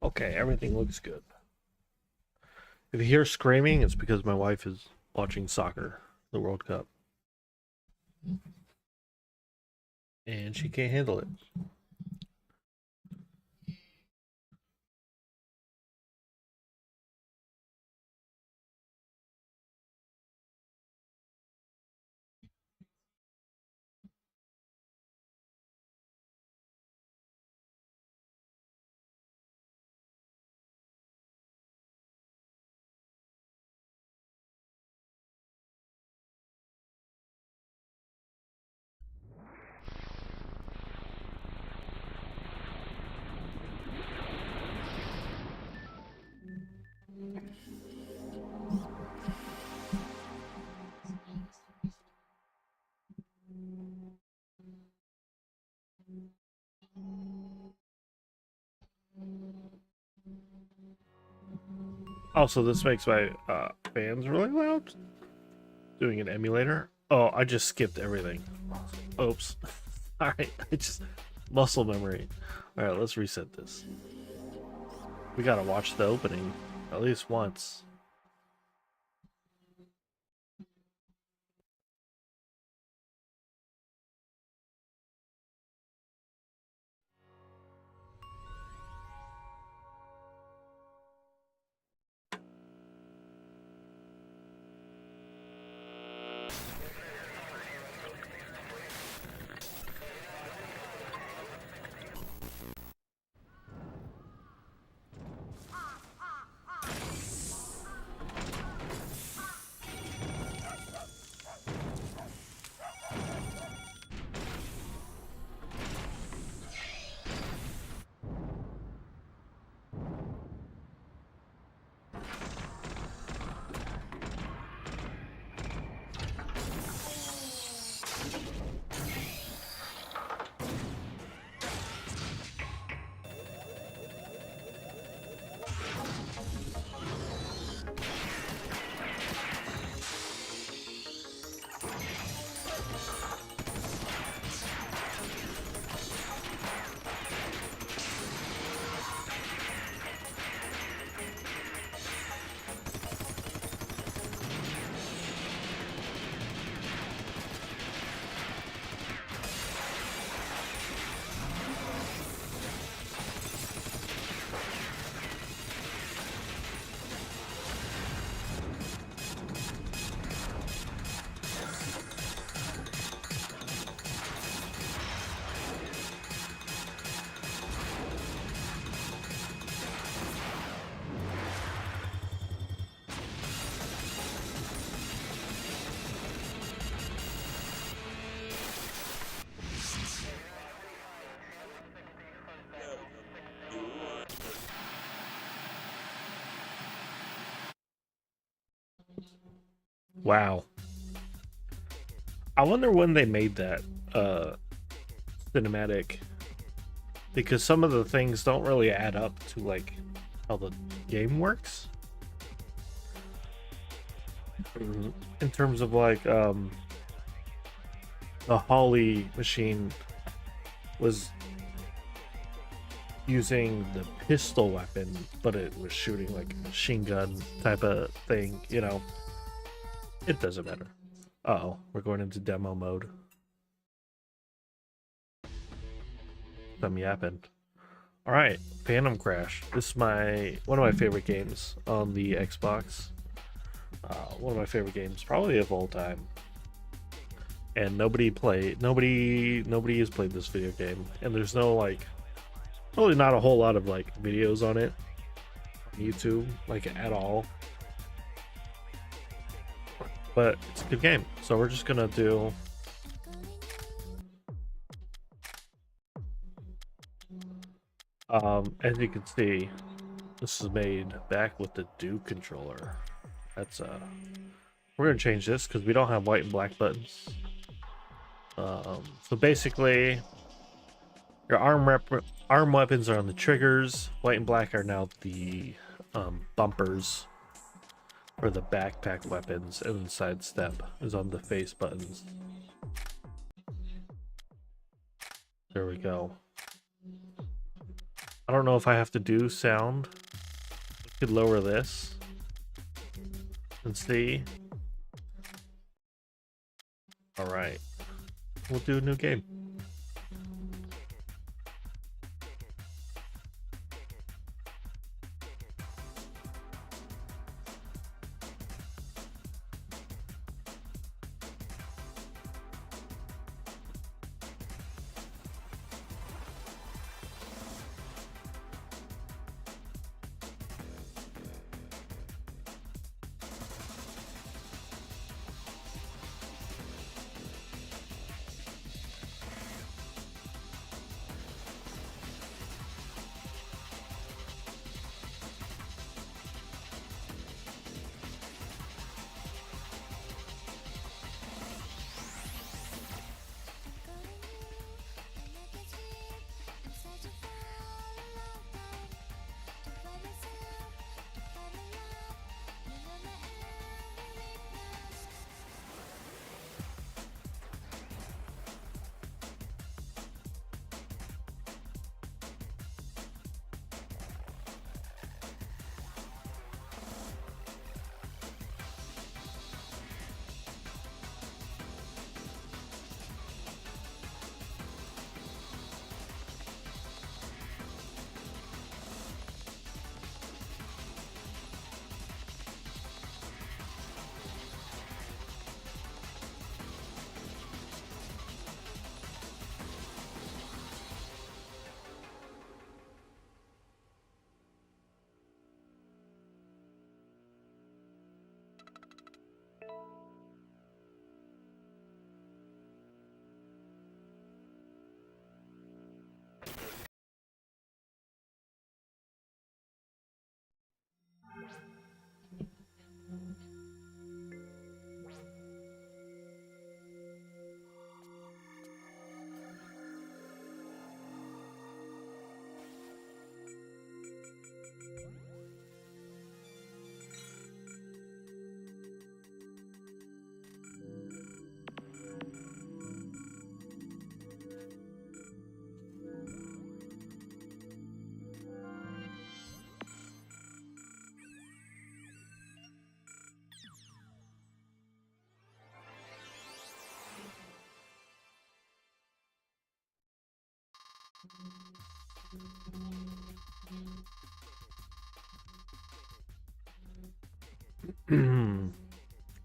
Okay, everything looks good. If you hear screaming, it's because my wife is watching soccer, the World Cup, and she can't handle it. Also, this makes my fans really loud. Doing an emulator. Oh, I just skipped everything. Oops. All right, I just muscle memory. All right, let's reset this. We gotta watch the opening at least once. Wow. I wonder when they made that cinematic, because some of the things don't really add up to like how the game works. In terms of like the Holly machine was using the pistol weapon, but it was shooting like a machine gun type of thing, you know. It doesn't matter. Uh-oh, we're going into demo mode. Something happened. All right, Phantom Crash. This is one of my favorite games on the Xbox. One of my favorite games, probably of all time. And nobody has played this video game, and there's no like, really not a whole lot of like videos on it on YouTube, like at all. But it's a good game, so we're just gonna do. As you can see, this is made back with the Duke controller. That's we're gonna change this because we don't have white and black buttons. So basically, your arm weapons are on the triggers. White and black are now the bumpers for the backpack weapons, and the sidestep is on the face buttons. There we go. I don't know if I have to do sound. We could lower this and see. All right, we'll do a new game.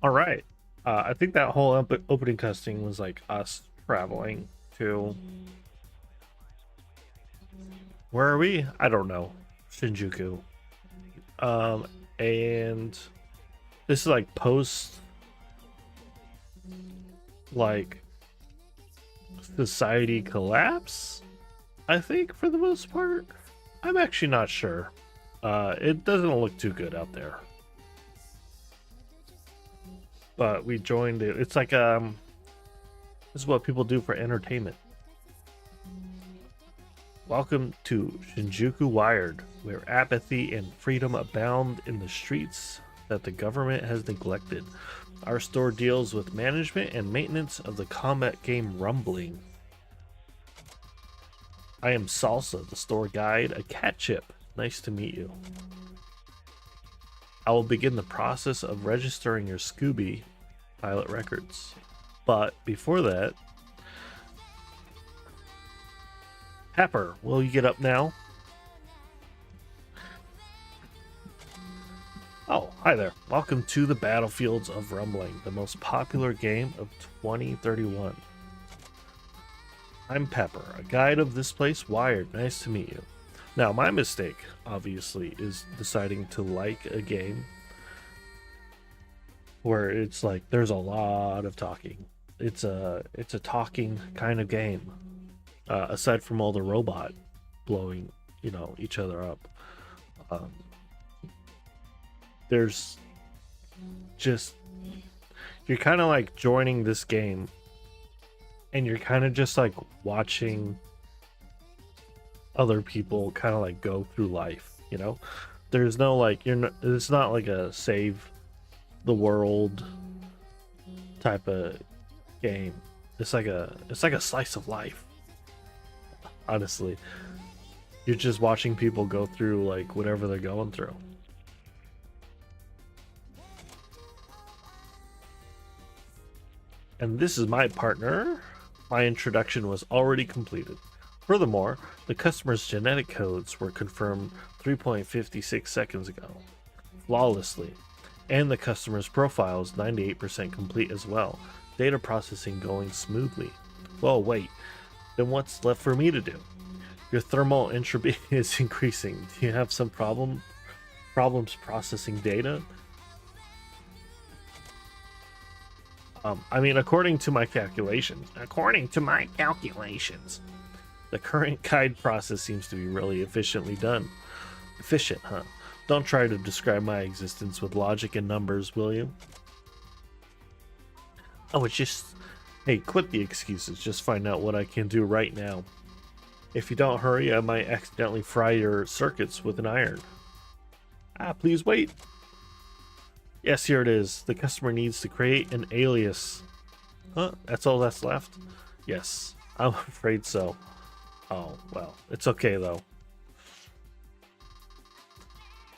All right. I think that whole opening cutscene was like us traveling to. Where are we? I don't know. Shinjuku. And this is like post, like, society collapse, I think, for the most part. I'm actually not sure. It doesn't look too good out there. But we joined it. It's like this is what people do for entertainment. Welcome to Shinjuku Wired, where apathy and freedom abound in the streets that the government has neglected. Our store deals with management and maintenance of the combat game Rumbling. I am Salsa, the store guide, a cat chip. Nice to meet you. I will begin the process of registering your Scooby pilot records. But before that, Pepper, will you get up now? Oh, hi there. Welcome to the Battlefields of Rumbling, the most popular game of 2031. I'm Pepper, a guide of this place, Wired. Nice to meet you. Now, my mistake, obviously, is deciding to like a game where it's like there's a lot of talking. It's a talking kind of game. Aside from all the robot blowing, each other up, there's just, you're kind of like joining this game, and you're kind of just like watching other people kind of like go through life. There's no like it's not like a save the world type of game. It's like a slice of life, honestly. You're just watching people go through like whatever they're going through. And this is my partner. My introduction was already completed. Furthermore, the customer's genetic codes were confirmed 3.56 seconds ago, flawlessly. And the customer's profile is 98% complete as well. Data processing going smoothly. Well, wait, then what's left for me to do? Your thermal entropy is increasing. Do you have some problems processing data? I mean, according to my calculations, the current guide process seems to be really efficiently done. Efficient, huh? Don't try to describe my existence with logic and numbers, will you? Oh, it's just... Hey, quit the excuses. Just find out what I can do right now. If you don't hurry, I might accidentally fry your circuits with an iron. Ah, please wait. Yes, here it is. The customer needs to create an alias. Huh? That's all that's left? Yes, I'm afraid so. Oh, well, it's okay though.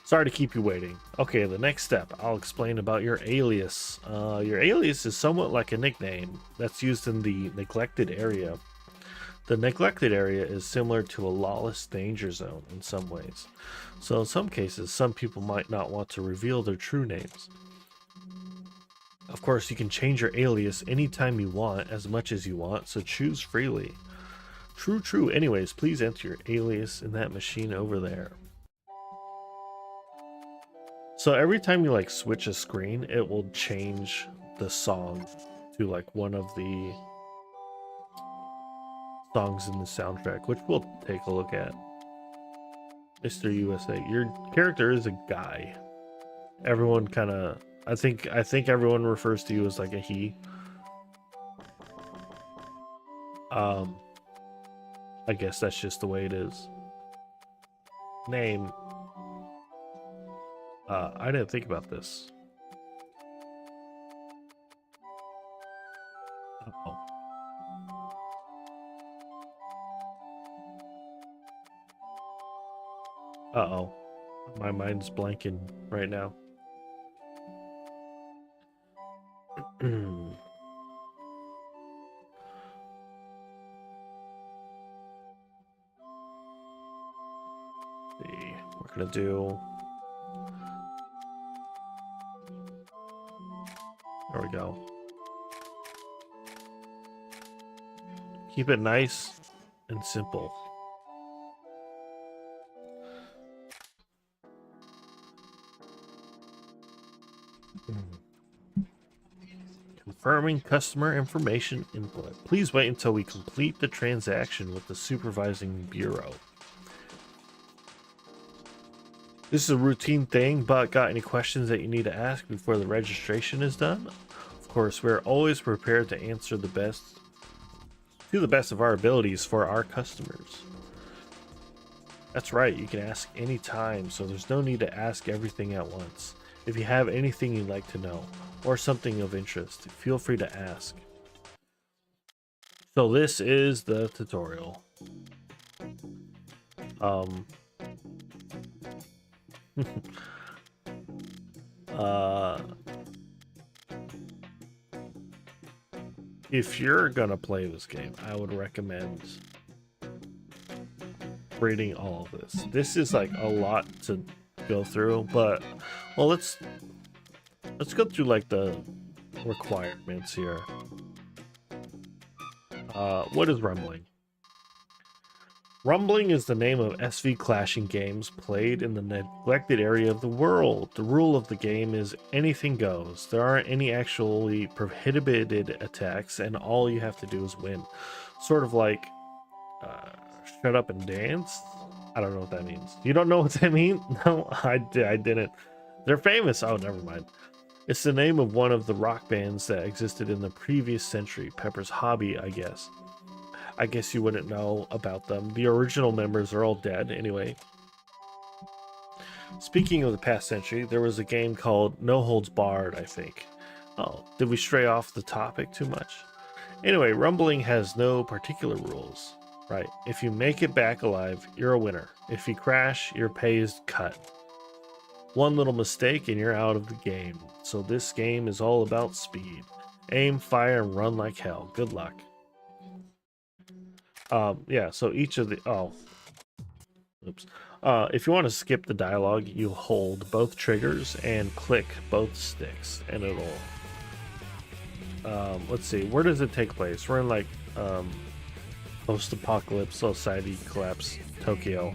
Sorry to keep you waiting. Okay, the next step, I'll explain about your alias. Your alias is somewhat like a nickname that's used in the neglected area. The neglected area is similar to a lawless danger zone in some ways. So in some cases, some people might not want to reveal their true names. Of course, you can change your alias anytime you want, as much as you want, so choose freely. True. Anyways, please enter your alias in that machine over there. So every time you like switch a screen, it will change the song to like one of the songs in the soundtrack, which we'll take a look at. Mr. USA, your character is a guy. Everyone kind of, I think everyone refers to you as like a he. I guess that's just the way it is. Name. I didn't think about this. Uh-oh. Uh-oh. My mind's blanking right now. See, we're gonna do... There we go. Keep it nice and simple. Confirming customer information input. Please wait until we complete the transaction with the supervising bureau. This is a routine thing, but got any questions that you need to ask before the registration is done? Of course, we're always prepared to answer to the best of our abilities for our customers. That's right, you can ask anytime, so there's no need to ask everything at once. If you have anything you'd like to know, or something of interest, feel free to ask. So this is the tutorial. If you're gonna play this game, I would recommend reading all of this. This is like a lot to go through, but well, let's go through like the requirements here. What is rumbling? Rumbling is the name of SV clashing games played in the neglected area of the world. The rule of the game is anything goes. There aren't any actually prohibited attacks, and all you have to do is win. Sort of like shut up and dance? I don't know what that means. You don't know what that means? No, I didn't. They're famous. Oh, never mind. It's the name of one of the rock bands that existed in the previous century. Pepper's Hobby, I guess. I guess you wouldn't know about them. The original members are all dead anyway. Speaking of the past century, there was a game called No Holds Barred, I think. Oh, did we stray off the topic too much? Anyway, Rumbling has no particular rules. Right. If you make it back alive, you're a winner. If you crash, your pay is cut. One little mistake and you're out of the game. So this game is all about speed. Aim, fire, and run like hell. Good luck. Yeah, so each of the... Oh. Oops. If you want to skip the dialogue, you hold both triggers and click both sticks, and it'll... let's see, where does it take place? We're in, like, post-apocalypse society collapse, Tokyo.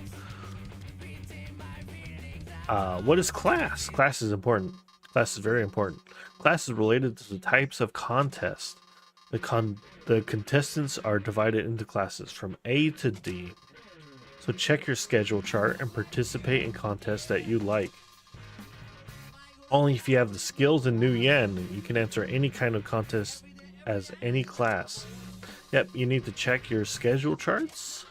What is class? Class is important. Class is very important. Class is related to the types of contest. The contestants are divided into classes from A to D. So check your schedule chart and participate in contests that you like. Only if you have the skills in New Yen, you can enter any kind of contest as any class. Yep, you need to check your schedule charts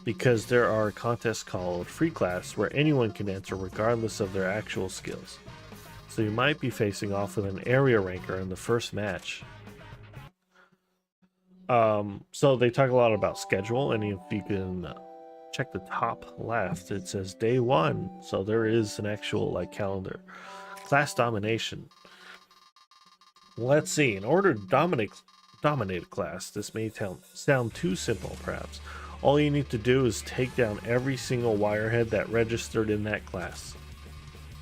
because there are contests called free class where anyone can enter regardless of their actual skills. So you might be facing off with an area ranker in the first match. So they talk a lot about schedule, and if you can check the top left, it says day 1. So there is an actual like calendar. Class domination. Let's see. In order to dominate a class, this may sound too simple, perhaps. All you need to do is take down every single wirehead that registered in that class.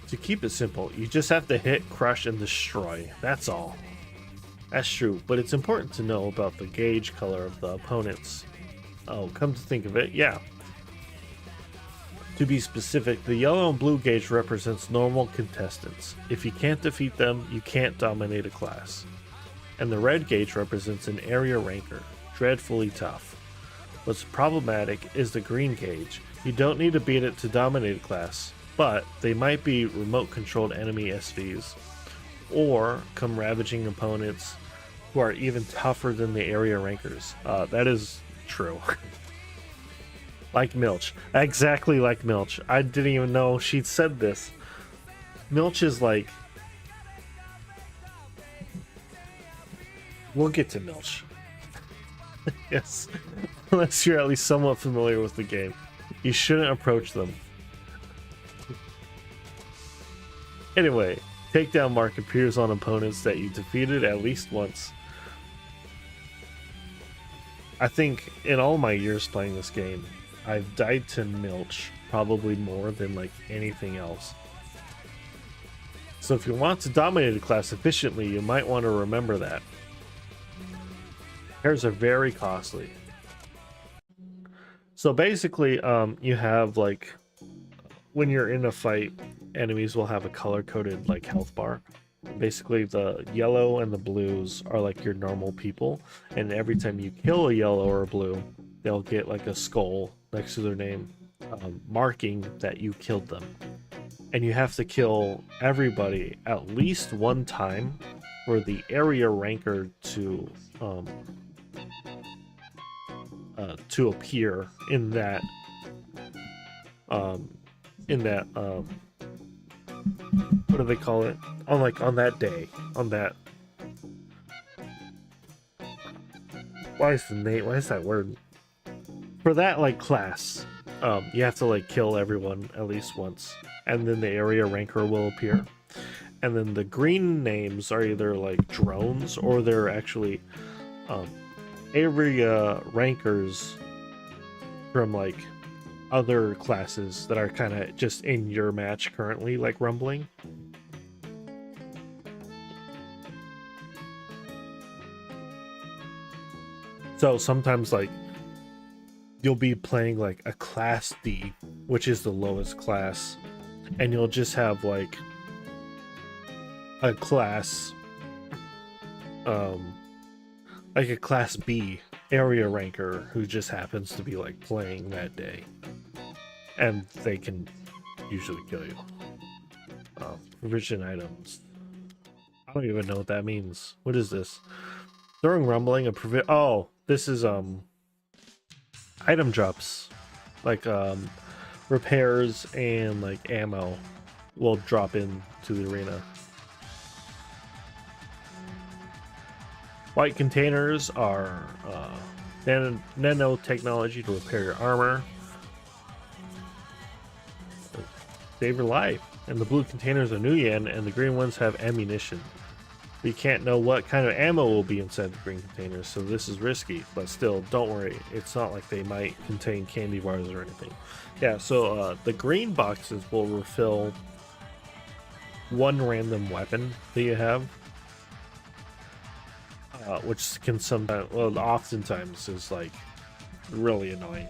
To keep it simple, you just have to hit, crush, and destroy. That's all. That's true, but it's important to know about the gauge color of the opponents. Oh, come to think of it, yeah. To be specific, the yellow and blue gauge represents normal contestants. If you can't defeat them, you can't dominate a class. And the red gauge represents an area ranker, dreadfully tough. What's problematic is the green gauge. You don't need to beat it to dominate a class, but they might be remote-controlled enemy SVs, or come ravaging opponents who are even tougher than the area rankers. That is true. Like Milch. Exactly like Milch. I didn't even know she'd said this. Milch is like... We'll get to Milch. Yes. Unless you're at least somewhat familiar with the game. You shouldn't approach them. Anyway, takedown mark appears on opponents that you defeated at least once. I think in all my years playing this game, I've died to Milch probably more than like anything else. So if you want to dominate a class efficiently, you might want to remember that. Pairs are very costly. So basically, you have like, when you're in a fight, enemies will have a color-coded like health bar. Basically, the yellow and the blues are like your normal people, and every time you kill a yellow or a blue, they'll get like a skull next to their name, marking that you killed them. And you have to kill everybody at least one time for the area ranker to appear in that what do they call it, on that day, on that, why is that word for that like class. You have to like kill everyone at least once, and then the area ranker will appear. And then the green names are either like drones, or they're actually area rankers from like other classes that are kind of just in your match currently, like rumbling. So sometimes like you'll be playing like a class D, which is the lowest class, and you'll just have like a class like a class B area ranker who just happens to be like playing that day, and they can usually kill you. Provision items, I don't even know what that means. What is this? During rumbling, oh, this is item drops, like repairs and like ammo will drop into the arena. White containers are nanotechnology to repair your armor, save your life. And the blue containers are new yen, and the green ones have ammunition. We can't know what kind of ammo will be inside the green containers, so this is risky. But still, don't worry. It's not like they might contain candy bars or anything. Yeah, so the green boxes will refill one random weapon that you have, which can sometimes, well, oftentimes is like really annoying.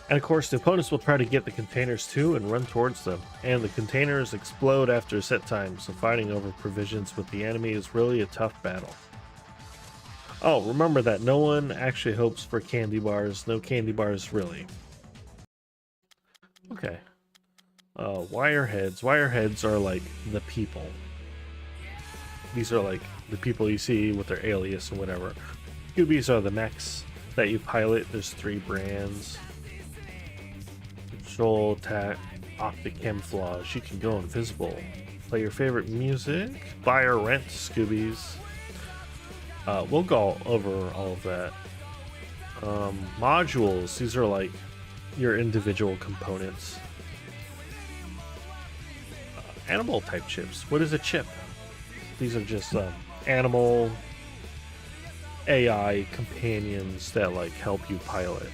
And of course, the opponents will try to get the containers too and run towards them. And the containers explode after a set time, so fighting over provisions with the enemy is really a tough battle. Oh, remember that no one actually hopes for candy bars. No candy bars, really. Okay. Wireheads. Wireheads are like the people. These are like the people you see with their alias and whatever. Scoobies are the mechs that you pilot. There's 3 brands. Control, attack, optic camouflage. You can go invisible. Play your favorite music. Buy or rent Scoobies. We'll go over all of that. Modules. These are like your individual components. Animal type chips. What is a chip? These are just animal AI companions that like help you pilot.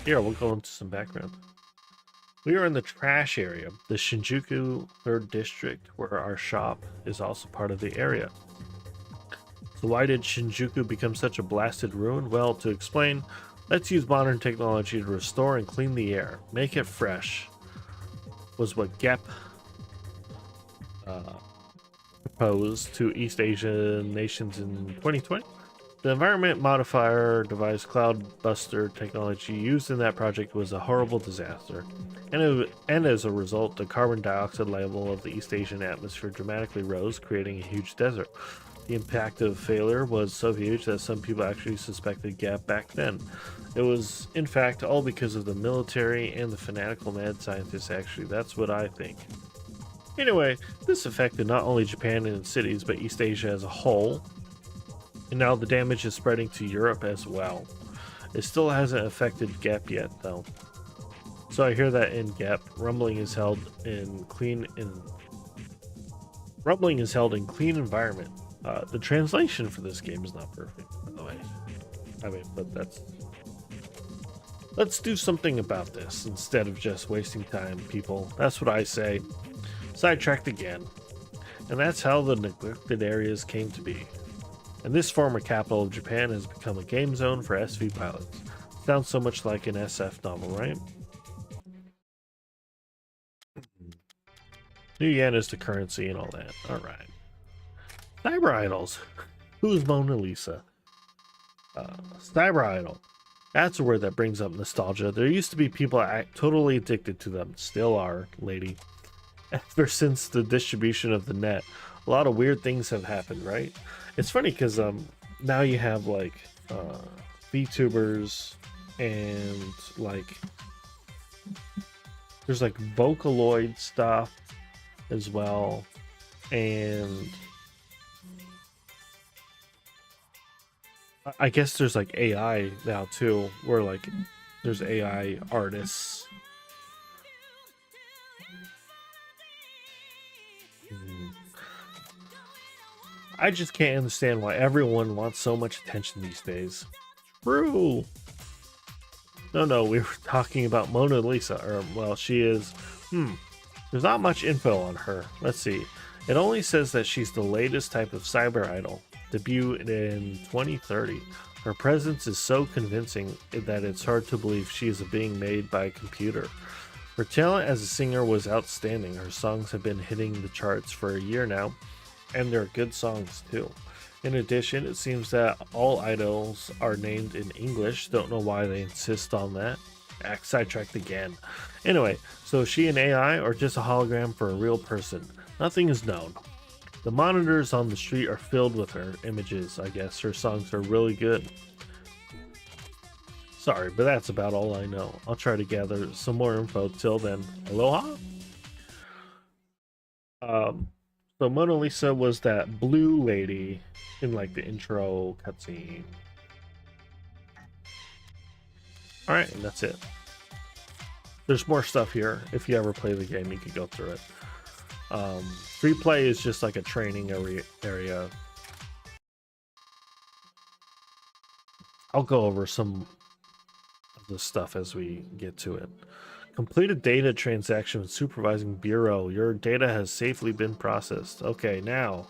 Here, we'll go into some background. We are in the trash area, the Shinjuku 3rd District, where our shop is also part of the area. So why did Shinjuku become such a blasted ruin? Well, to explain, let's use modern technology to restore and clean the air. Make it fresh, was what GEP proposed to East Asian nations in 2020. The environment modifier device Cloudbuster technology used in that project was a horrible disaster, and as a result, the carbon dioxide level of the East Asian atmosphere dramatically rose, creating a huge desert. The impact of failure was so huge that some people actually suspected GAP back then. It was, in fact, all because of the military and the fanatical mad scientists, actually. That's what I think. Anyway, this affected not only Japan and its cities, but East Asia as a whole. And now the damage is spreading to Europe as well. It still hasn't affected GAP yet, though. So I hear that in GAP, rumbling is held in clean environment. The translation for this game is not perfect, by the way. I mean, but let's do something about this instead of just wasting time, people. That's what I say. Sidetracked again. And that's how the neglected areas came to be. And this former capital of Japan has become a game zone for SV pilots. Sounds so much like an SF novel, right? New yen is the currency and all that. Alright. Cyber idols. Who's Mona Lisa? Cyber idol. That's a word that brings up nostalgia. There used to be people totally addicted to them. Still are, lady. Ever since the distribution of the net, a lot of weird things have happened, right? It's funny because now you have like VTubers and like there's like Vocaloid stuff as well, and I guess there's like AI now too, where like there's AI artists. I just can't understand why everyone wants so much attention these days. True. No, we were talking about Mona Lisa, or well, she is. There's not much info on her. Let's see. It only says that she's the latest type of cyber idol, debuted in 2030. Her presence is so convincing that it's hard to believe she is being made by a computer. Her talent as a singer was outstanding. Her songs have been hitting the charts for a year now, and they're good songs too. In addition, it seems that all idols are named in English. Don't know why they insist on that. Sidetracked again. Anyway, so is she an AI or just a hologram for a real person? Nothing is known. The monitors on the street are filled with her images. I guess her songs are really good. Sorry, but that's about all I know. I'll try to gather some more info. Till then, aloha! Um, so Mona Lisa was that blue lady in like the intro cutscene. All right, and that's it. There's more stuff here. If you ever play the game, you could go through it. Free play is just like a training area. I'll go over some of the stuff as we get to it. Complete a data transaction with supervising bureau. Your data has safely been processed. Okay, now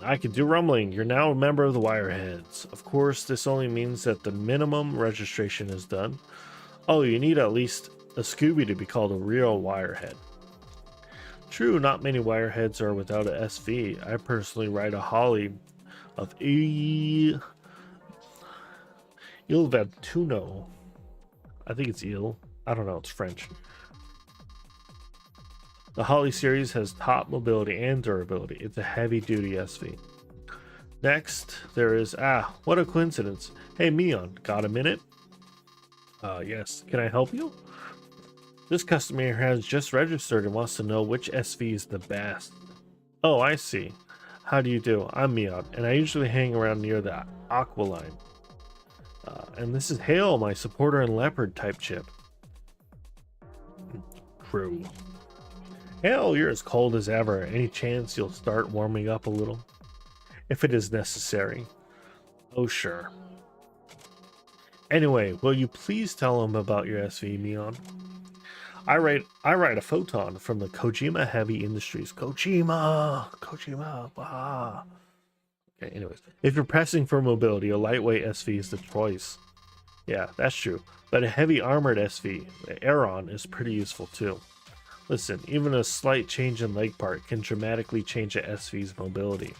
I can do rumbling. You're now a member of the Wireheads. Of course, this only means that the minimum registration is done. Oh, you need at least a Scooby to be called a real Wirehead. True, not many Wireheads are without a SV. I personally ride a Holly of Il Ventuno. I think it's Il. I don't know, it's French. The Holly series has top mobility and durability. It's a heavy-duty SV. Next, there is... what a coincidence. Hey, Mion, got a minute? Yes. Can I help you? This customer has just registered and wants to know which SV is the best. Oh, I see. How do you do? I'm Mion, and I usually hang around near the Aqualine. And this is Hale, my supporter and leopard type chip. True. Hale, you're as cold as ever. Any chance you'll start warming up a little? If it is necessary. Oh, sure. Anyway, will you please tell him about your SV, Mion? I write a photon from the Kojima Heavy Industries. Kojima! Ah. Okay, anyways. If you're pressing for mobility, a lightweight SV is the choice. Yeah, that's true. But a heavy armored SV, the Aeron, is pretty useful too. Listen, even a slight change in leg part can dramatically change a SV's mobility.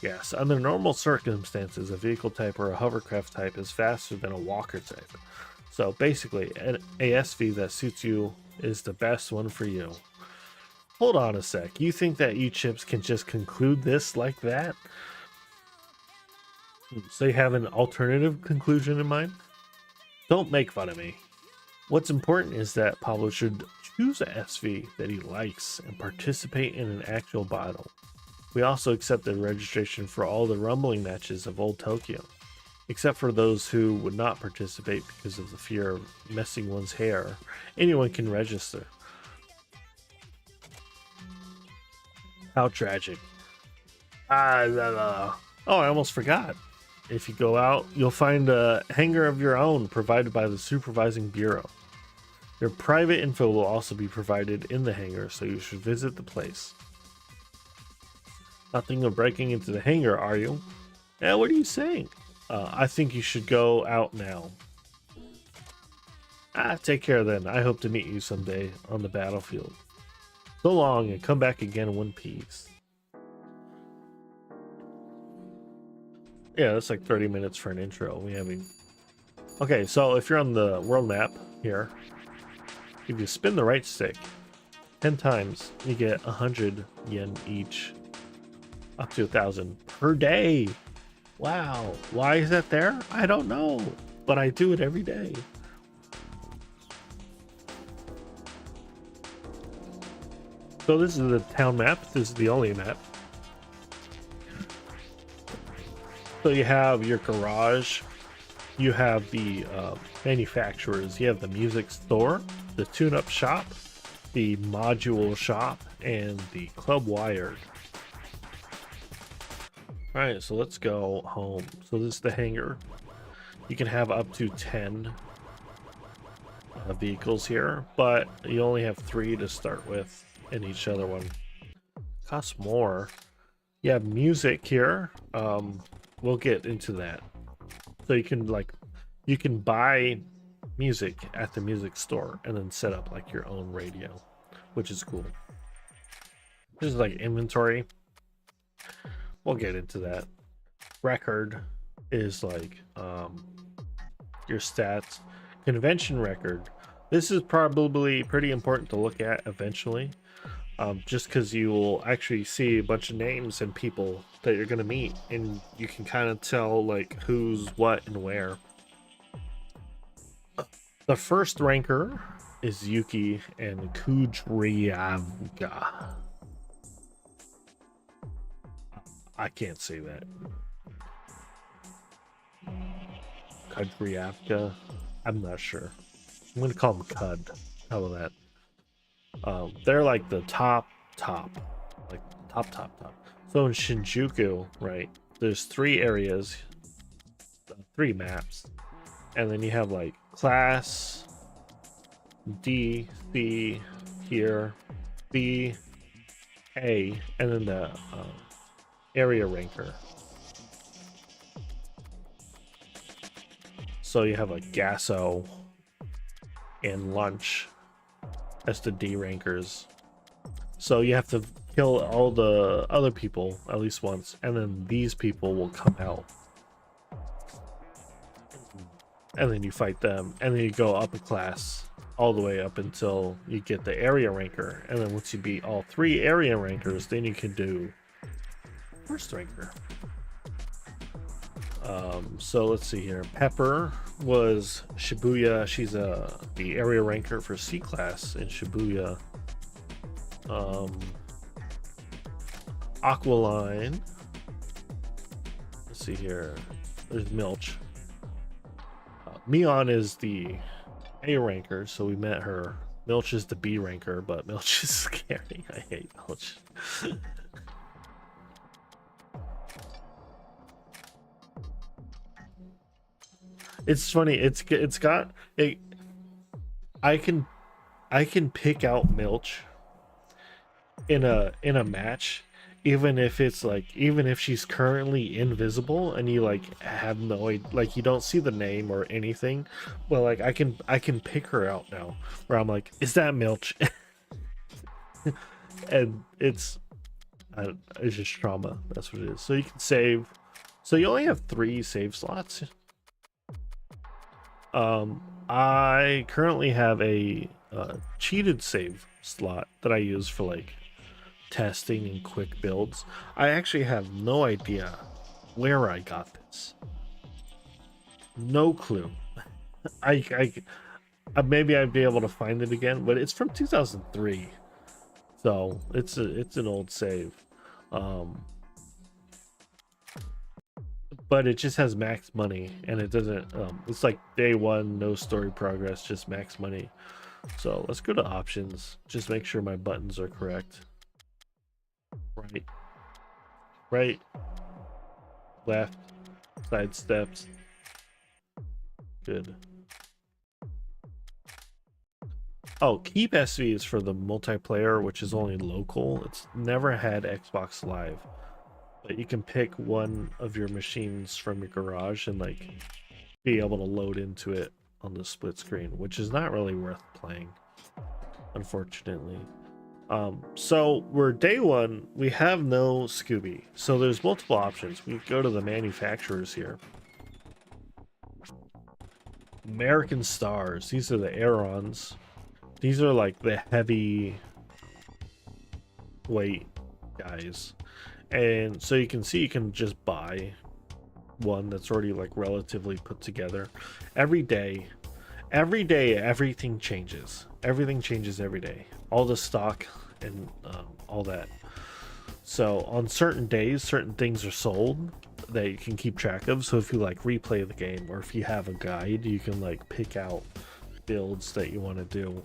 Yes, under normal circumstances, a vehicle type or a hovercraft type is faster than a walker type. So basically, an ASV that suits you is the best one for you. Hold on a sec, you think that you chips can just conclude this like that? So you have an alternative conclusion in mind? Don't make fun of me. What's important is that Pablo should choose a SV that he likes and participate in an actual battle. We also accepted registration for all the rumbling matches of Old Tokyo, except for those who would not participate because of the fear of messing one's hair. Anyone can register. How tragic. Oh, I almost forgot. If you go out, you'll find a hangar of your own provided by the Supervising Bureau. Your private info will also be provided in the hangar, so you should visit the place. Nothing of breaking into the hangar, are you? Yeah, what are you saying? I think you should go out now. Take care then. I hope to meet you someday on the battlefield. So long, and come back again in one piece. Yeah, that's like 30 minutes for an intro. Okay, so if you're on the world map here, if you spin the right stick 10 times, you get 100 yen each, up to 1,000 per day. Wow, why is that there? I don't know, but I do it every day. So this is the town map. This is the only map. So you have your garage, you have the manufacturers, you have the music store, the tune-up shop, the module shop, and the Club Wired. Alright, so let's go home. So this is the hangar. You can have up to 10 vehicles here, but you only have 3 to start with in each other one. Costs more. You have music here. We'll get into that. So you can buy music at the music store and then set up like your own radio, which is cool. This is like inventory. We'll get into that. Record is like your stats. Convention record. This is probably pretty important to look at eventually. Just because you will actually see a bunch of names and people that you're going to meet, and you can kind of tell like who's what and where. The first ranker is Yuki and Kudryavka. I can't say that. Kudryavka. I'm not sure. I'm gonna call them Cud. How about that? They're like the top, like top. So in Shinjuku, right? There's 3 areas, 3 maps, and then you have like class D, C here, B, A, and then the area ranker. So you have like Gasso and Lunch as the D rankers. So you have to kill all the other people at least once, and then these people will come out. And then you fight them, and then you go up a class all the way up until you get the area ranker. And then once you beat all 3 area rankers, then you can do first ranker. So let's see here. Pepper was Shibuya. She's the area ranker for C class in Shibuya. Aqualine. Let's see here. There's Milch. Mion is the A ranker, so we met her. Milch is the B ranker, but Milch is scary. I hate Milch. It's funny. It's got a. I can pick out Milch in a match, even if it's like, even if she's currently invisible and you like have no, like you don't see the name or anything, well, like I can pick her out now, where I'm like, is that Milch? And it's just trauma. That's what it is. So you can save. So you only have 3 save slots. I currently have a cheated save slot that I use for like testing and quick builds. I actually have no idea where I got this. No clue. I maybe I'd be able to find it again, but it's from 2003, so it's an old save. But it just has max money, and it doesn't. It's like day 1, no story progress, just max money. So let's go to options. Just make sure my buttons are correct. Right, left, side steps. Good. Oh, keep SV is for the multiplayer, which is only local. It's never had Xbox Live, but you can pick one of your machines from your garage and like be able to load into it on the split screen, which is not really worth playing, unfortunately. So we're day 1. We have no Scooby, so there's multiple options. We go to the manufacturers here. American Stars. These are the Aerons. These are like the heavy weight guys, and so you can see you can just buy one that's already like relatively put together. Every day everything changes. Everything changes every day. All the stock and all that. So on certain days, certain things are sold that you can keep track of. So if you like replay the game, or if you have a guide, you can like pick out builds that you want to do.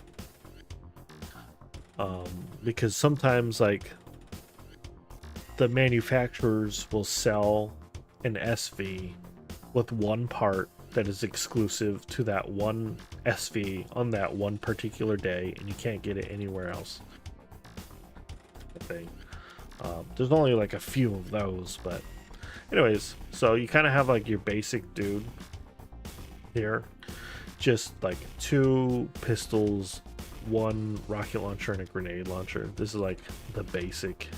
Because sometimes like the manufacturers will sell an SV with one part that is exclusive to that one SV on that one particular day, and you can't get it anywhere else. There's only like a few of those, but anyways, so you kind of have like your basic dude here, just like 2 pistols, 1 rocket launcher, and a grenade launcher. This is like the basic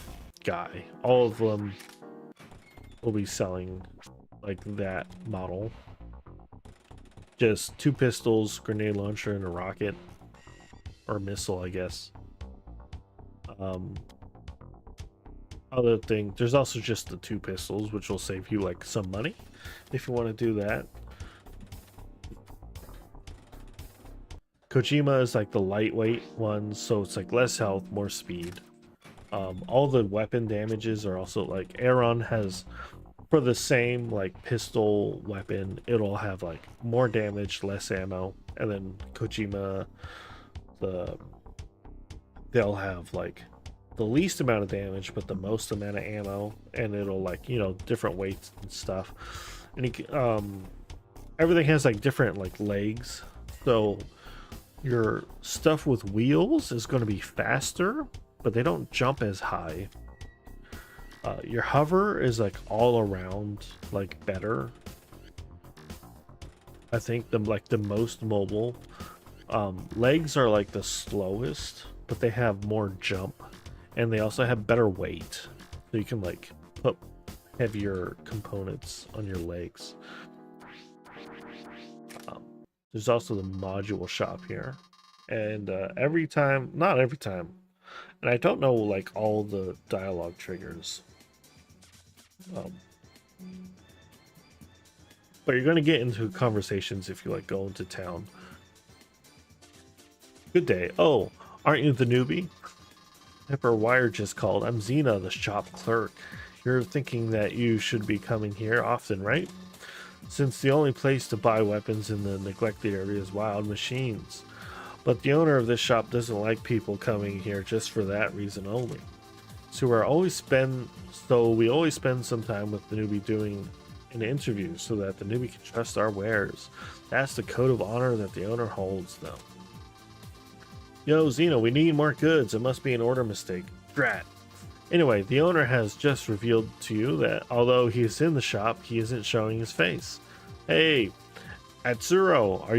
guy. All of them will be selling like that model. Just 2 pistols, grenade launcher, and a rocket or missile, I guess. Other thing, there's also just the 2 pistols, which will save you like some money if you want to do that. Kojima is like the lightweight one, so it's like less health, more speed. All the weapon damages are also like Aaron has, for the same like pistol weapon, it'll have like more damage, less ammo, and then Kojima, they'll have like the least amount of damage but the most amount of ammo, and it'll like, you know, different weights and stuff. And everything has like different like legs, so your stuff with wheels is going to be faster, but they don't jump as high. Your hover is like all around like better. I think the most mobile. Legs are like the slowest, but they have more jump, and they also have better weight, so you can like put heavier components on your legs. There's also the module shop here, and not every time, and I don't know like all the dialogue triggers. But you're going to get into conversations if you like go into town. Good day. Oh, aren't you the newbie? Pepper Wire just called. I'm Xena, the shop clerk. You're thinking that you should be coming here often, right? Since the only place to buy weapons in the neglected area is Wild Machines. But the owner of this shop doesn't like people coming here just for that reason only. So we always spend some time with the newbie doing an interview so that the newbie can trust our wares. That's the code of honor that the owner holds, though. Yo, Xena, we need more goods. It must be an order mistake. Drat. Anyway, the owner has just revealed to you that although he is in the shop, he isn't showing his face. Hey, Atsuro, are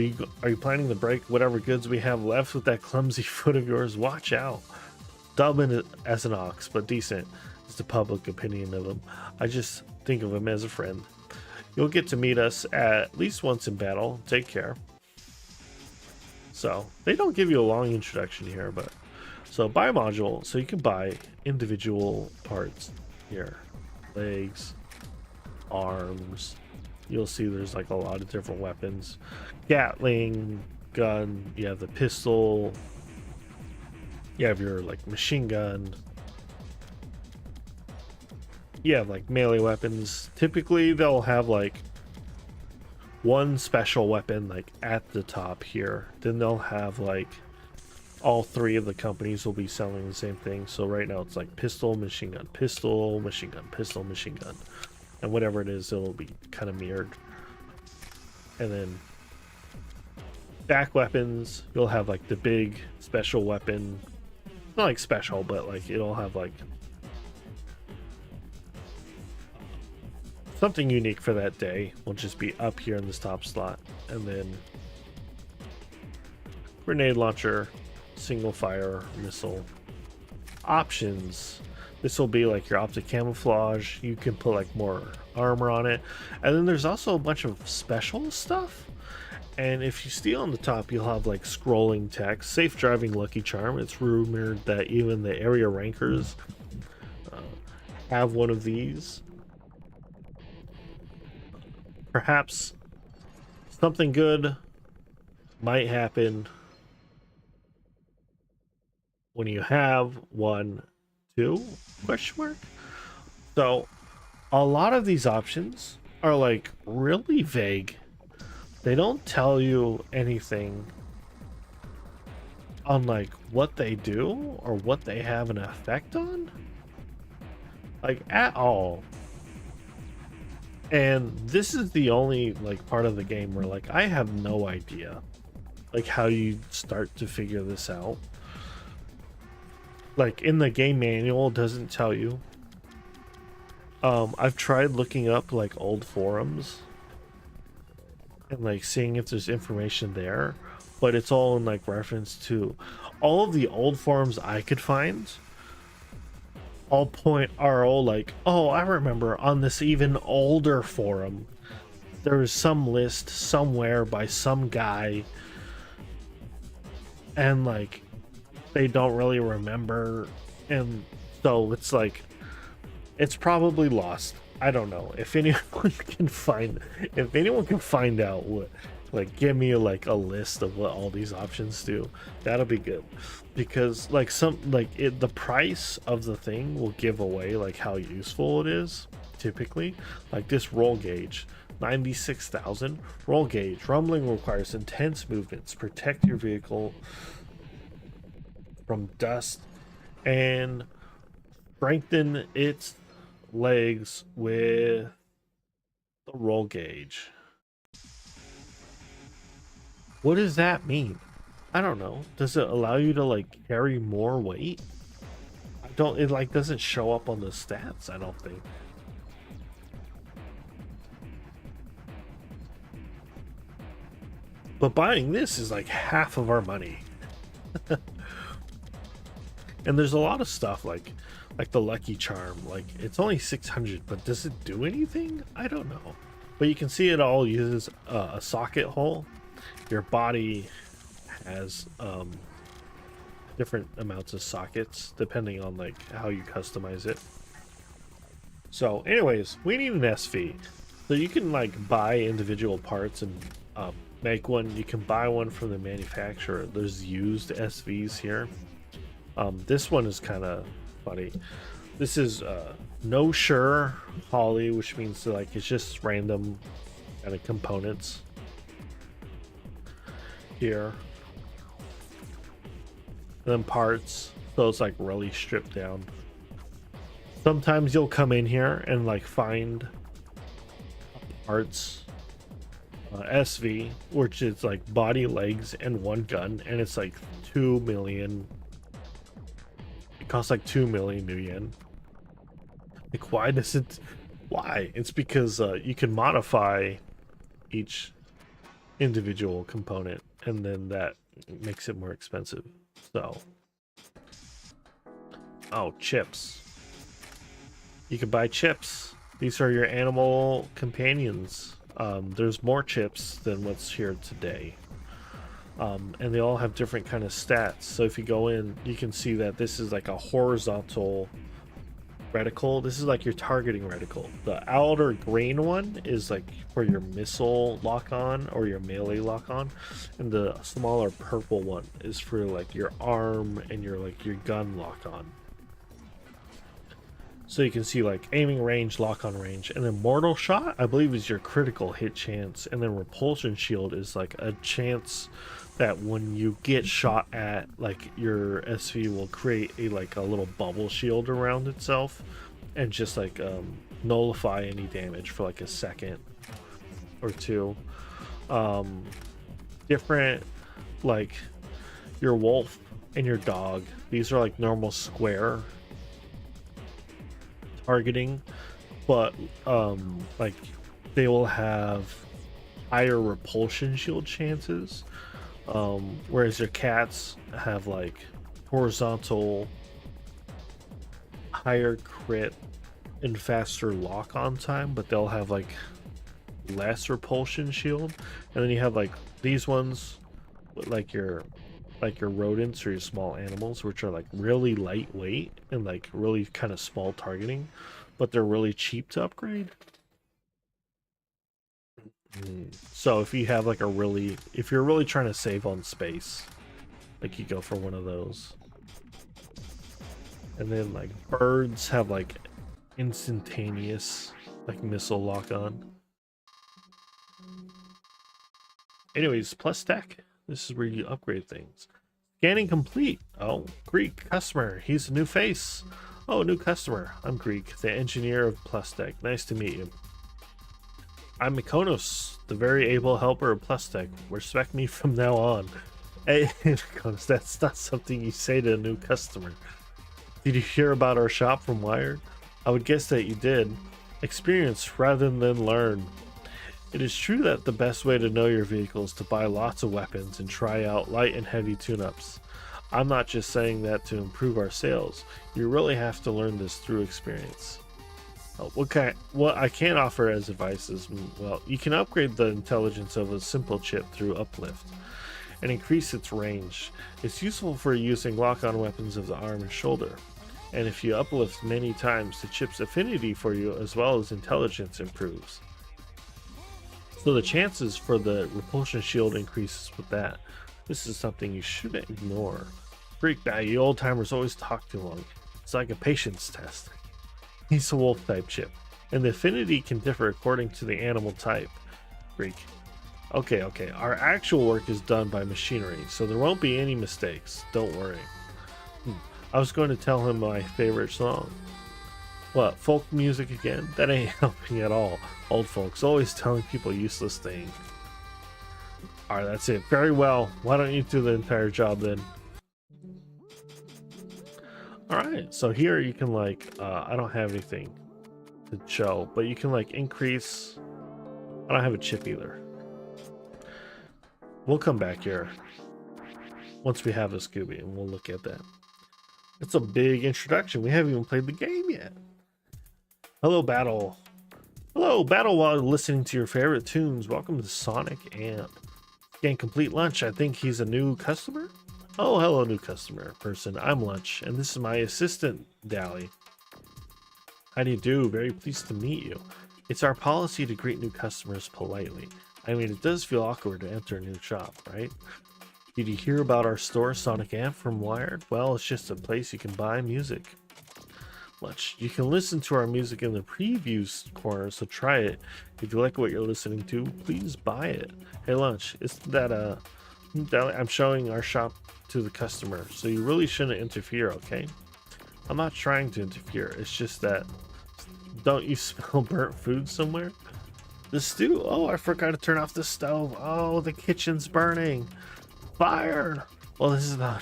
you planning to break whatever goods we have left with that clumsy foot of yours? Watch out. Dublin as an ox, but decent is the public opinion of him. I just think of him as a friend. You'll get to meet us at least once in battle. Take care. So they don't give you a long introduction here, but so buy module, so you can buy individual parts here. Legs, arms. You'll see there's like a lot of different weapons. Gatling gun, you have the pistol, you have your like machine gun, you have like melee weapons. Typically they'll have like one special weapon like at the top here, then they'll have like all three of the companies will be selling the same thing. So right now it's like pistol, machine gun, pistol, machine gun, pistol, machine gun, and whatever it is, it'll be kind of mirrored. And then back weapons, you'll have like the big special weapon, not like special, but like it'll have like something unique for that day. Will just be up here in this top slot. And then grenade launcher, single fire missile. Options, this will be like your optic camouflage. You can put like more armor on it, and then there's also a bunch of special stuff. And if you steal on the top, you'll have like scrolling text, safe driving lucky charm. It's rumored that even the area rankers have one of these. Perhaps something good might happen when you have one, two, question mark. So a lot of these options are like really vague. They don't tell you anything on like what they do or what they have an effect on, like at all. And this is the only like part of the game where like I have no idea like how you start to figure this out. Like in the game manual, it doesn't tell you. I've tried looking up like old forums and like seeing if there's information there, but it's all in like reference to all of the old forums I could find. Are all like, oh, I remember on this even older forum there was some list somewhere by some guy, and like they don't really remember, and so it's like it's probably lost. I don't know if anyone can find out Like, give me like a list of what all these options do. That'll be good, because like the price of the thing will give away like how useful it is. Typically, like this roll gauge, 96,000 roll gauge. Rumbling requires intense movements. Protect your vehicle from dust and strengthen its legs with the roll gauge. What does that mean? I don't know. Does it allow you to like carry more weight? I don't, it like doesn't show up on the stats, I don't think. But buying this is like half of our money. And there's a lot of stuff like the lucky charm, like it's only 600, but does it do anything? I don't know. But you can see it all uses a socket hole. Your body has different amounts of sockets depending on like how you customize it. So anyways, we need an SV, so you can like buy individual parts and make one. You can buy one from the manufacturer. There's used SVs here. This one is kind of funny. This is no sure Holly, which means like it's just random kind of components here, and then parts, so it's like really stripped down. Sometimes you'll come in here and like find parts SV, which is like body, legs, and one gun, and it's like 2 million. It costs like 2 million new yen. Like, why does it? Why? It's because you can modify each individual component, and then that makes it more expensive. So, oh, chips. You can buy chips. These are your animal companions. There's more chips than what's here today. And they all have different kind of stats. So if you go in, you can see that this is like a horizontal reticle. This is like your targeting reticle. The outer green one is like for your missile lock on or your melee lock on, and the smaller purple one is for like your arm and your gun lock on. So you can see like aiming range, lock on range, and then mortal shot I believe is your critical hit chance, and then repulsion shield is like a chance that when you get shot at, like your SV will create a little bubble shield around itself and just like nullify any damage for like a second or two. Different, like your wolf and your dog, these are like normal square targeting, but like they will have higher repulsion shield chances, whereas your cats have like horizontal higher crit and faster lock on time, but they'll have like less repulsion shield. And then you have like these ones with like your rodents or your small animals, which are like really lightweight and like really kind of small targeting, but they're really cheap to upgrade. So if you have like if you're really trying to save on space, like you go for one of those. And then like birds have like instantaneous like missile lock on. Anyways, plus tech. This is where you upgrade things. Scanning complete. Oh, Greek customer. He's a new face. Oh, new customer. I'm Greek, the engineer of Plustech. Nice to meet you. I'm Mykonos, the very able helper of Plustech. Respect me from now on. Hey, Mykonos, that's not something you say to a new customer. Did you hear about our shop from Wired? I would guess that you did. Experience rather than learn. It is true that the best way to know your vehicle is to buy lots of weapons and try out light and heavy tune-ups. I'm not just saying that to improve our sales. You really have to learn this through experience. What I can offer as advice is, well, you can upgrade the intelligence of a simple chip through uplift and increase its range. It's useful for using lock-on weapons of the arm and shoulder. And if you uplift many times, the chip's affinity for you as well as intelligence improves. So the chances for the repulsion shield increases with that. This is something you shouldn't ignore. Freak that, you old timers always talk too long. It's like a patience test. He's a wolf type chip, and the affinity can differ according to the animal type. Freak. Okay, our actual work is done by machinery, so there won't be any mistakes. Don't worry. I was going to tell him my favorite song. What, folk music again? That ain't helping at all. Old folks always telling people useless things. Alright, that's it. Very well. Why don't you do the entire job then? Alright, so here you can like, I don't have anything to show, but you can like increase. I don't have a chip either. We'll come back here once we have a Scooby and we'll look at that. It's a big introduction. We haven't even played the game yet. Hello, Battle. Hello, Battle, while listening to your favorite tunes. Welcome to Sonic Amp. Getting complete lunch. I think he's a new customer. Oh, hello, new customer person. I'm Lunch, and this is my assistant, Dally. How do you do? Very pleased to meet you. It's our policy to greet new customers politely. I mean, it does feel awkward to enter a new shop, right? Did you hear about our store, Sonic Amp, from Wired? Well, it's just a place you can buy music. Lunch. You can listen to our music in the previews corner, so try it. If you like what you're listening to, please buy it. Hey, Lunch, isn't that I'm showing our shop to the customer, so you really shouldn't interfere, okay? I'm not trying to interfere. It's just that, don't you smell burnt food somewhere? The stew. Oh, I forgot to turn off the stove. Oh, the kitchen's burning. Fire. Well, this is the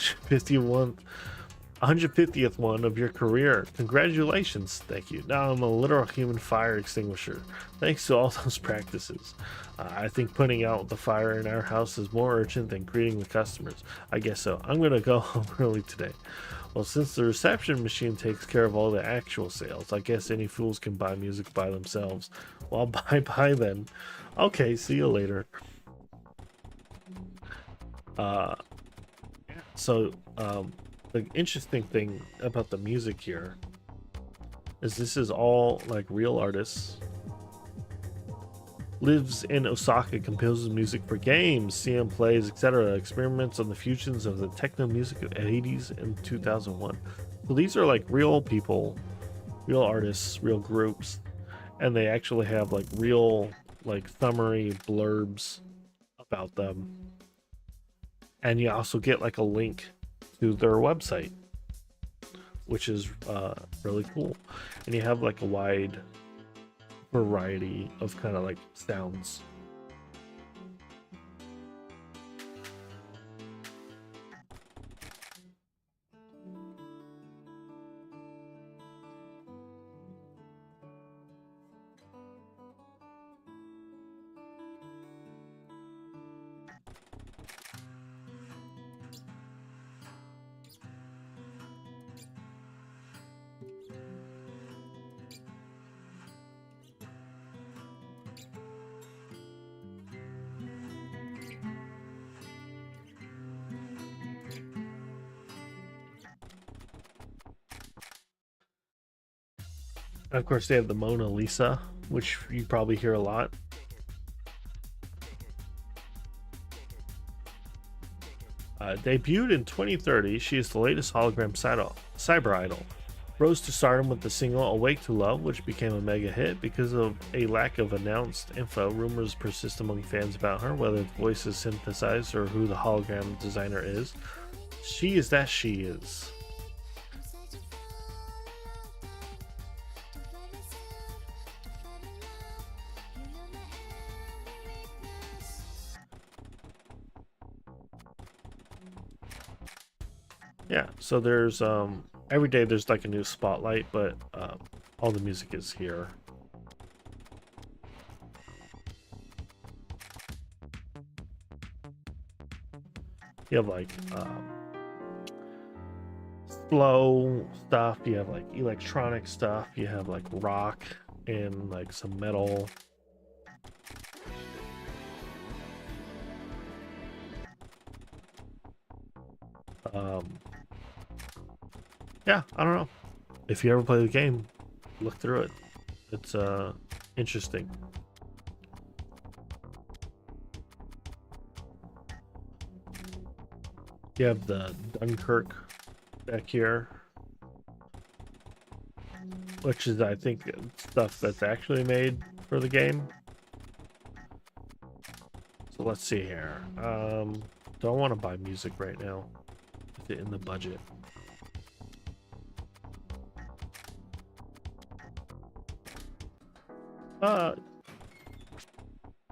150th one of your career. Congratulations. Thank you. Now I'm a literal human fire extinguisher. Thanks to all those practices. I think putting out the fire in our house is more urgent than greeting the customers. I guess so. I'm gonna go home early today. Well, since the reception machine takes care of all the actual sales, I guess any fools can buy music by themselves. Well, bye then. Okay, see you later. The interesting thing about the music here is this is all like real artists. Lives in Osaka, composes music for games, CM plays, etc. Experiments on the fusions of the techno music of the 80s and 2001. So these are like real people, real artists, real groups, and they actually have like real like summary blurbs about them. And you also get like a link to their website, which is really cool. And you have like a wide variety of kind of like sounds. And of course, they have the Mona Lisa, which you probably hear a lot. Debuted in 2030, she is the latest hologram cyber idol. Rose to stardom with the single Awake to Love, which became a mega hit. Because of a lack of announced info, rumors persist among fans about her, whether the voice is synthesized or who the hologram designer is. She is that she is. Yeah, so there's every day there's like a new spotlight, but all the music is here. You have like slow stuff, you have like electronic stuff, you have like rock and like some metal. Yeah, I don't know. If you ever play the game, look through it. It's interesting. You have the Dunkirk back here, which is, I think, stuff that's actually made for the game. So let's see here. Don't want to buy music right now. Is it in the budget?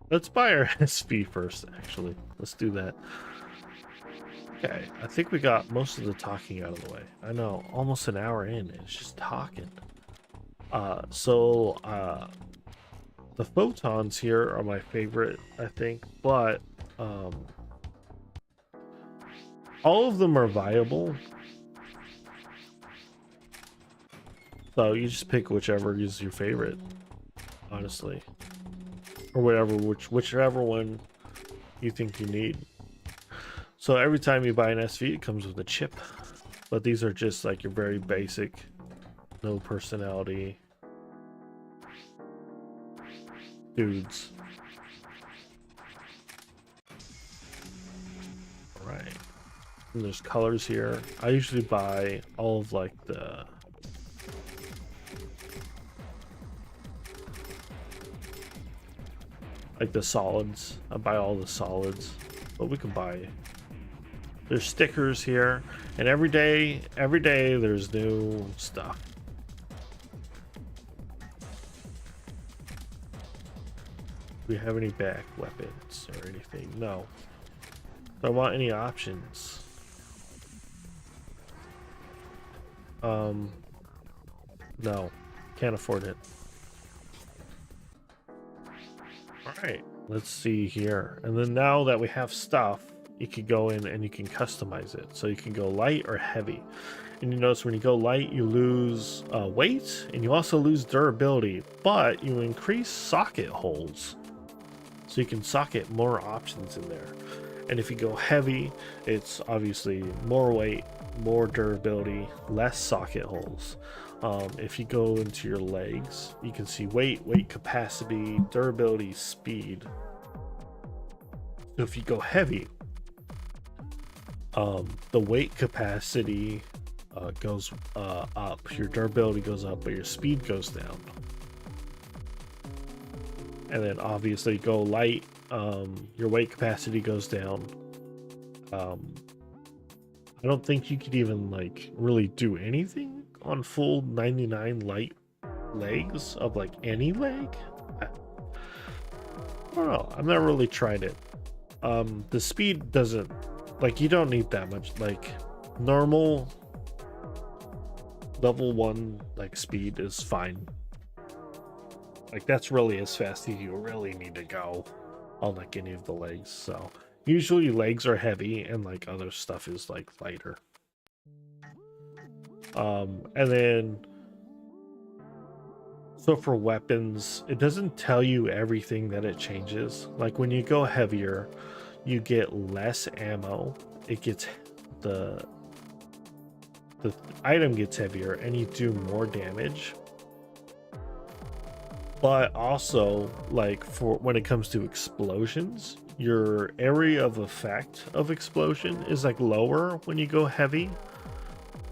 Let's buy our SV first, actually. Let's do that. Okay, I think we got most of the talking out of the way. I know, almost an hour in, it's just talking. The photons here are my favorite, I think, but all of them are viable. So you just pick whichever is your favorite, honestly. Or whatever, whichever one you think you need. So every time you buy an SV, it comes with a chip. But these are just like your very basic, no personality dudes. Alright. And there's colors here. I usually buy all of like the solids. I buy all the solids. But we can buy, there's stickers here, and every day there's new stuff. Do we have any back weapons or anything? No. Do I want any options? No. Can't afford it. Alright, let's see here. And then now that we have stuff, you can go in and you can customize it. So you can go light or heavy. And you notice when you go light, you lose weight, and you also lose durability, but you increase socket holes. So you can socket more options in there. And if you go heavy, it's obviously more weight, more durability, less socket holes. If you go into your legs, you can see weight capacity, durability, speed. So if you go heavy, the weight capacity goes up, your durability goes up, but your speed goes down. And then obviously go light, your weight capacity goes down. I don't think you could even like really do anything on full 99 light legs of like any leg. I don't know, I've never really tried it. The speed doesn't, like, you don't need that much. Like normal level 1 like speed is fine. Like that's really as fast as you really need to go on like any of the legs. So usually legs are heavy and like other stuff is like lighter. And then so for weapons, it doesn't tell you everything that it changes. Like when you go heavier, you get less ammo. It gets the item gets heavier and you do more damage. But also, like, for when it comes to explosions, your area of effect of explosion is like lower when you go heavy.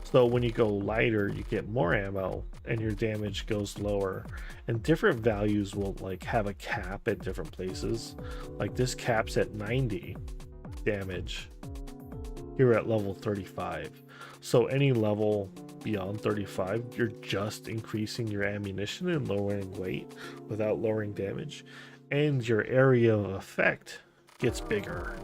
So when you go lighter, you get more ammo and your damage goes lower. And different values will like have a cap at different places. Like this caps at 90 damage. Here at level 35. So any level beyond 35, you're just increasing your ammunition and lowering weight without lowering damage, and your area of effect gets bigger.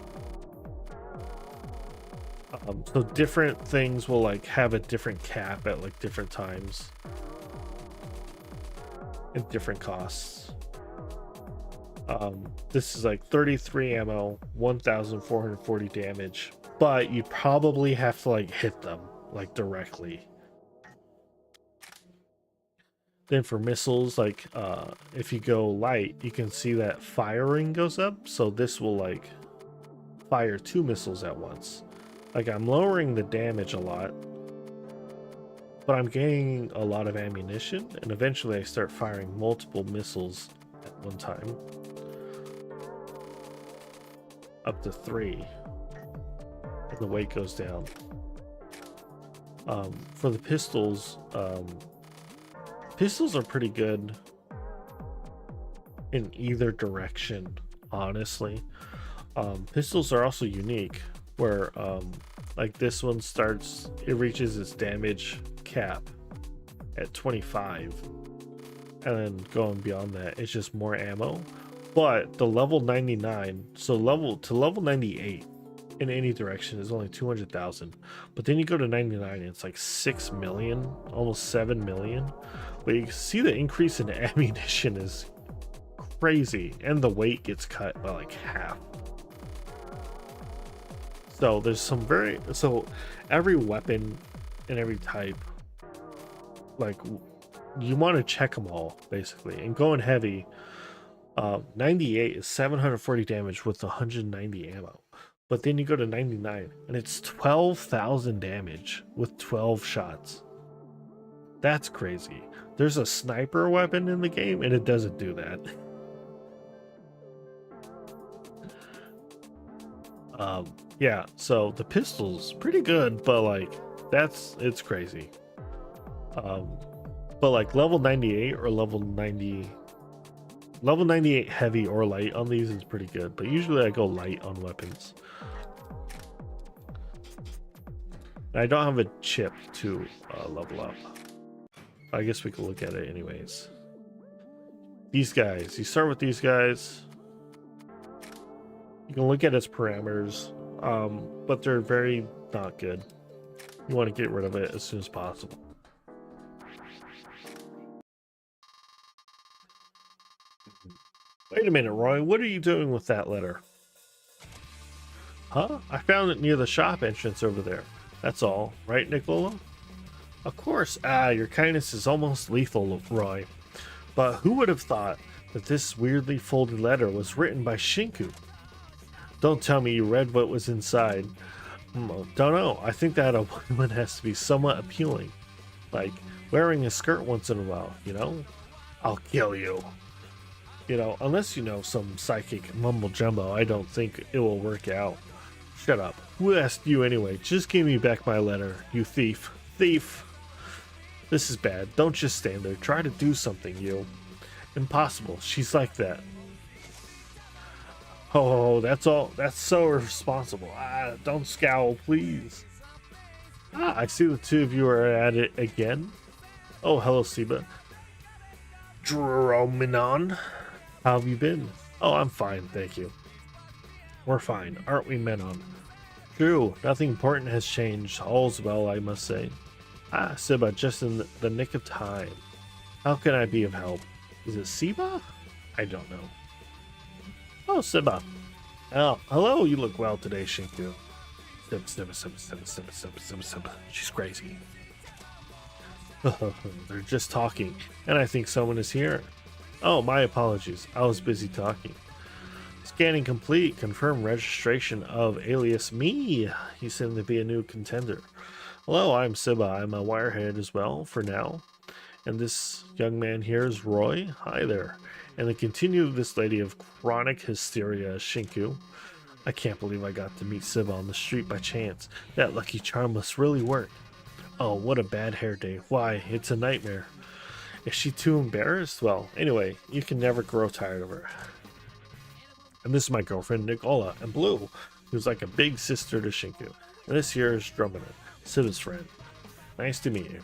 So different things will like have a different cap at like different times and different costs. This is like 33 ammo, 1440 damage, but you probably have to like hit them like directly. Then for missiles, like if you go light, you can see that firing goes up. So this will like fire 2 missiles at once. Like I'm lowering the damage a lot, but I'm gaining a lot of ammunition, and eventually I start firing multiple missiles at one time. Up to 3. and the weight goes down. For the pistols, pistols are pretty good in either direction, honestly. Pistols are also unique, where like this one starts, it reaches its damage cap at 25, and then going beyond that, it's just more ammo. But the level 99, so level 98 in any direction is only 200,000, but then you go to 99 and it's like 6 million, almost 7 million. But you can see the increase in ammunition is crazy, and the weight gets cut by like half. So there's some so every weapon and every type, like, you want to check them all basically. And going heavy, 98 is 740 damage with 190 ammo. But then you go to 99 and it's 12,000 damage with 12 shots. That's crazy. There's a sniper weapon in the game and it doesn't do that. Yeah, so the pistol's pretty good, but like it's crazy. But like level 98 or level 98 heavy or light on these is pretty good, but usually I go light on weapons. I don't have a chip to level up. I guess we could look at it anyways. These guys, you start with these guys. You can look at its parameters, but they're very not good. You want to get rid of it as soon as possible. Wait a minute, Roy, what are you doing with that letter? Huh? I found it near the shop entrance over there. That's all, right, Nicola? Of course. Your kindness is almost lethal, Roy. But who would have thought that this weirdly folded letter was written by Shinku? Don't tell me you read what was inside. Don't know. I think that a woman has to be somewhat appealing. Like wearing a skirt once in a while, you know? I'll kill you. You know, unless you know some psychic mumble jumbo, I don't think it will work out. Shut up. Who asked you anyway? Just give me back my letter, you thief. Thief! This is bad. Don't just stand there. Try to do something, you. Impossible. She's like that. Oh, that's all. That's so irresponsible. Don't scowl, please. I see the two of you are at it again. Oh, hello, Siba. Drominon. How have you been? Oh, I'm fine, thank you. We're fine, aren't we, Menon? True, nothing important has changed. All's well, I must say. Siba, just in the nick of time. How can I be of help? Is it Siba? I don't know. Oh, Siba. Oh, hello, you look well today, Shinku. Siba. She's crazy. They're just talking, and I think someone is here. Oh, my apologies. I was busy talking. Scanning complete. Confirm registration of alias me. You seem to be a new contender. Hello, I'm Siba. I'm a wirehead as well for now. And this young man here is Roy. Hi there. And the continue of this lady of chronic hysteria, Shinku. I can't believe I got to meet Siba on the street by chance. That lucky charm must really work. Oh, what a bad hair day. Why, it's a nightmare. Is she too embarrassed? Well, anyway, you can never grow tired of her. And this is my girlfriend, Nicola, and Blue, who's like a big sister to Shinku. And this here is Drummond, Siba's friend. Nice to meet you.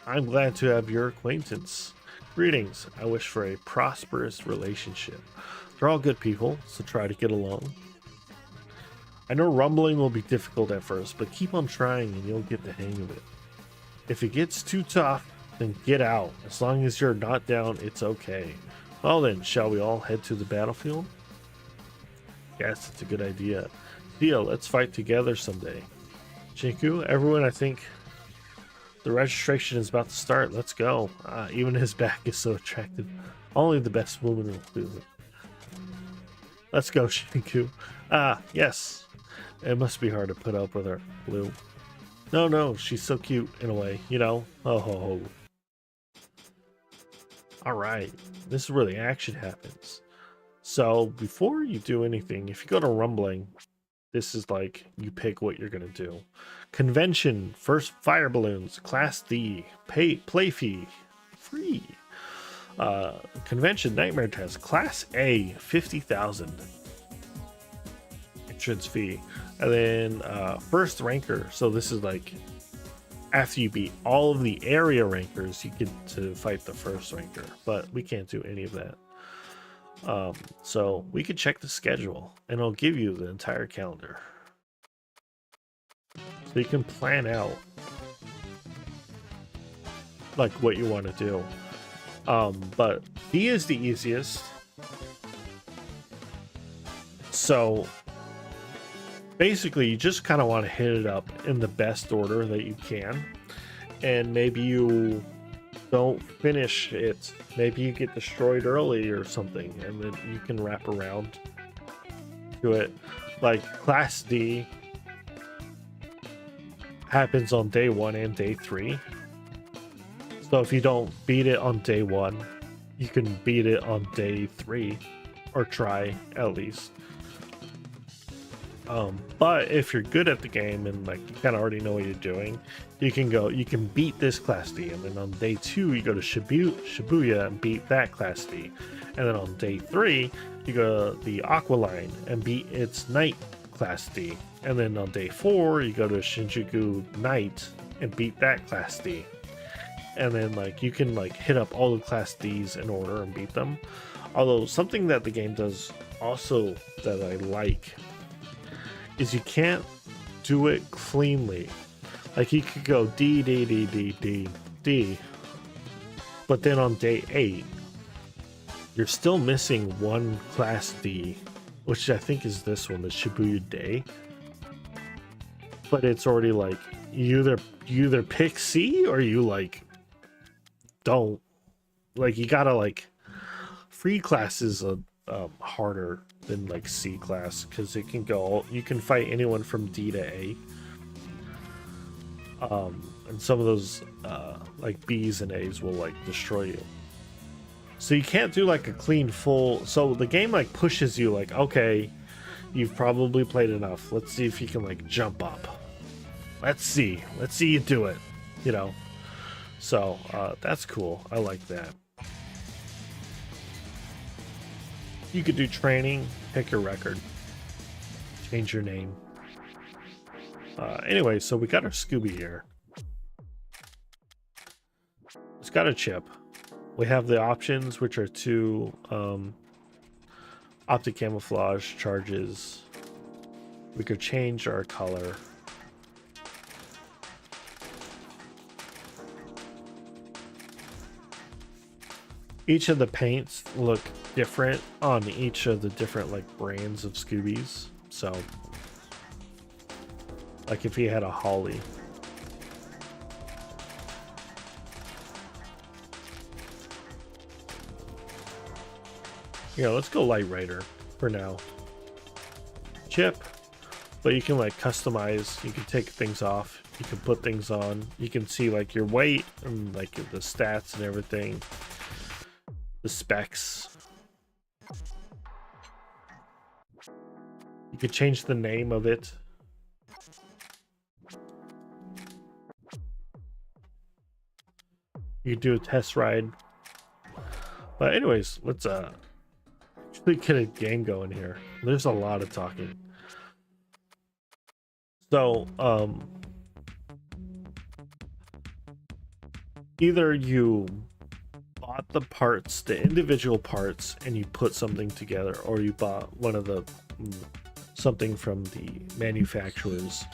I'm glad to have your acquaintance. Greetings. I wish for a prosperous relationship. They're all good people, so try to get along. I know rumbling will be difficult at first, but keep on trying and you'll get the hang of it. If it gets too tough, then get out. As long as you're not down, it's okay. Well then, shall we all head to the battlefield? Yes, it's a good idea. Deal, let's fight together someday. Shinku, everyone, I think the registration is about to start. Let's go. Even his back is so attractive. Only the best woman will do it. Let's go, Shinku. Yes. It must be hard to put up with her, Blue. No, she's so cute in a way, you know? Oh ho ho. Alright, this is where the action happens. So before you do anything, if you go to rumbling, this is like you pick what you're gonna do. Convention, first fire balloons, class D, play fee, free. Convention nightmare test, class A, 50,000 entrance fee. And then first ranker, so this is like after you beat all of the area rankers, you get to fight the first ranker, but we can't do any of that. So we could check the schedule and it'll give you the entire calendar. So you can plan out like what you want to do. But D is the easiest. So basically you just kind of want to hit it up in the best order that you can. And maybe you don't finish it. Maybe you get destroyed early or something, and then you can wrap around to it. Like class D happens on day 1 and day 3. So if you don't beat it on day 1, you can beat it on day 3, or try at least. But if you're good at the game and like you kind of already know what you're doing, you can beat this class D, and then on day 2 you go to Shibuya and beat that class D, and then on day 3 you go to the Aqua Line and beat its night class D, and then on day 4 you go to Shinjuku Night and beat that class D, and then like you can like hit up all the class Ds in order and beat them. Although something that the game does also that I like is you can't do it cleanly. Like you could go D, D, D, D, D, D, but then on day 8, you're still missing one class D, which I think is this one, the Shibuya Day. But it's already like, you either pick C or you like don't. Like you gotta like, free class is harder than like C class, because it can go, you can fight anyone from D to A. And some of those like B's and A's will like destroy you. So you can't do like a clean full, so the game like pushes you like, okay, you've probably played enough. Let's see if you can like jump up. Let's see you do it, you know. So that's cool. I like that. You could do training, pick your record, change your name. Anyway, so we got our Scooby here. It's got a chip. We have the options, which are 2 optic camouflage charges. We could change our color. Each of the paints look different on each of the different like brands of Scoobies. So like if he had a Holly, yeah, let's go Light Rider for now. Chip, but you can like customize, you can take things off, you can put things on, you can see like your weight and like the stats and everything, the specs. You could change the name of it. You could do a test ride. But anyways, let's actually get a game going here. There's a lot of talking. So either you bought the parts, the individual parts, and you put something together, or you bought one of the something from the manufacturers,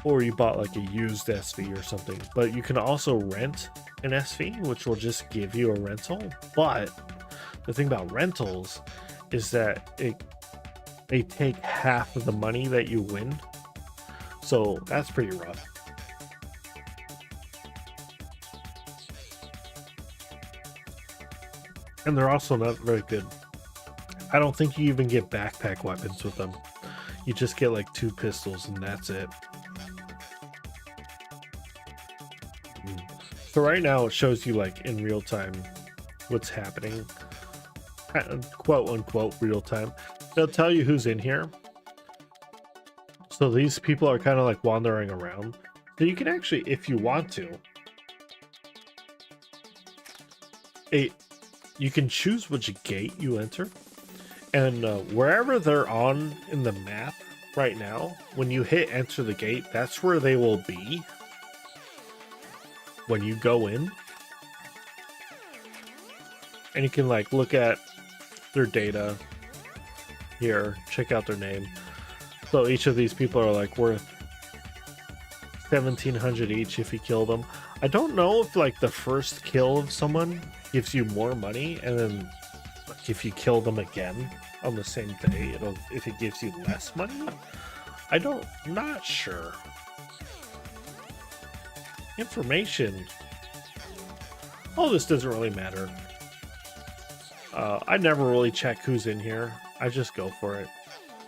or you bought like a used SV or something. But you can also rent an SV, which will just give you a rental. But the thing about rentals is that they take half of the money that you win, so that's pretty rough. And they're also not very good. I don't think you even get backpack weapons with them. You just get like 2 pistols and that's it. So right now it shows you like in real time what's happening, quote unquote real time. They'll tell you who's in here, So these people are kind of like wandering around. So you can actually, if you want to, you can choose which gate you enter. And wherever they're on in the map right now, when you hit enter the gate, that's where they will be when you go in. And you can like look at their data here, check out their name. So each of these people are like worth 1,700 each if you kill them. I don't know if like the first kill of someone gives you more money, and then like, if you kill them again on the same day, if it gives you less money. I'm not sure. Information. All this doesn't really matter. I never really check who's in here. I just go for it.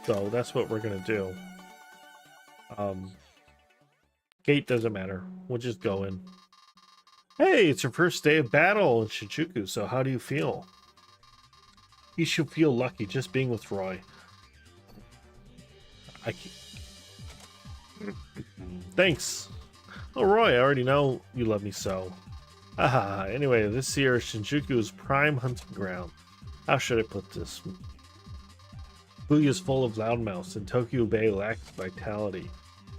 So that's what we're gonna do. Gate doesn't matter. We'll just go in. Hey, it's your first day of battle in Shinjuku, so how do you feel? You should feel lucky just being with Roy. Thanks. Oh, Roy, I already know you love me so. Haha, anyway, this year Shinjuku's prime hunting ground. How should I put this? Fuji is full of loudmouths, and Tokyo Bay lacks vitality.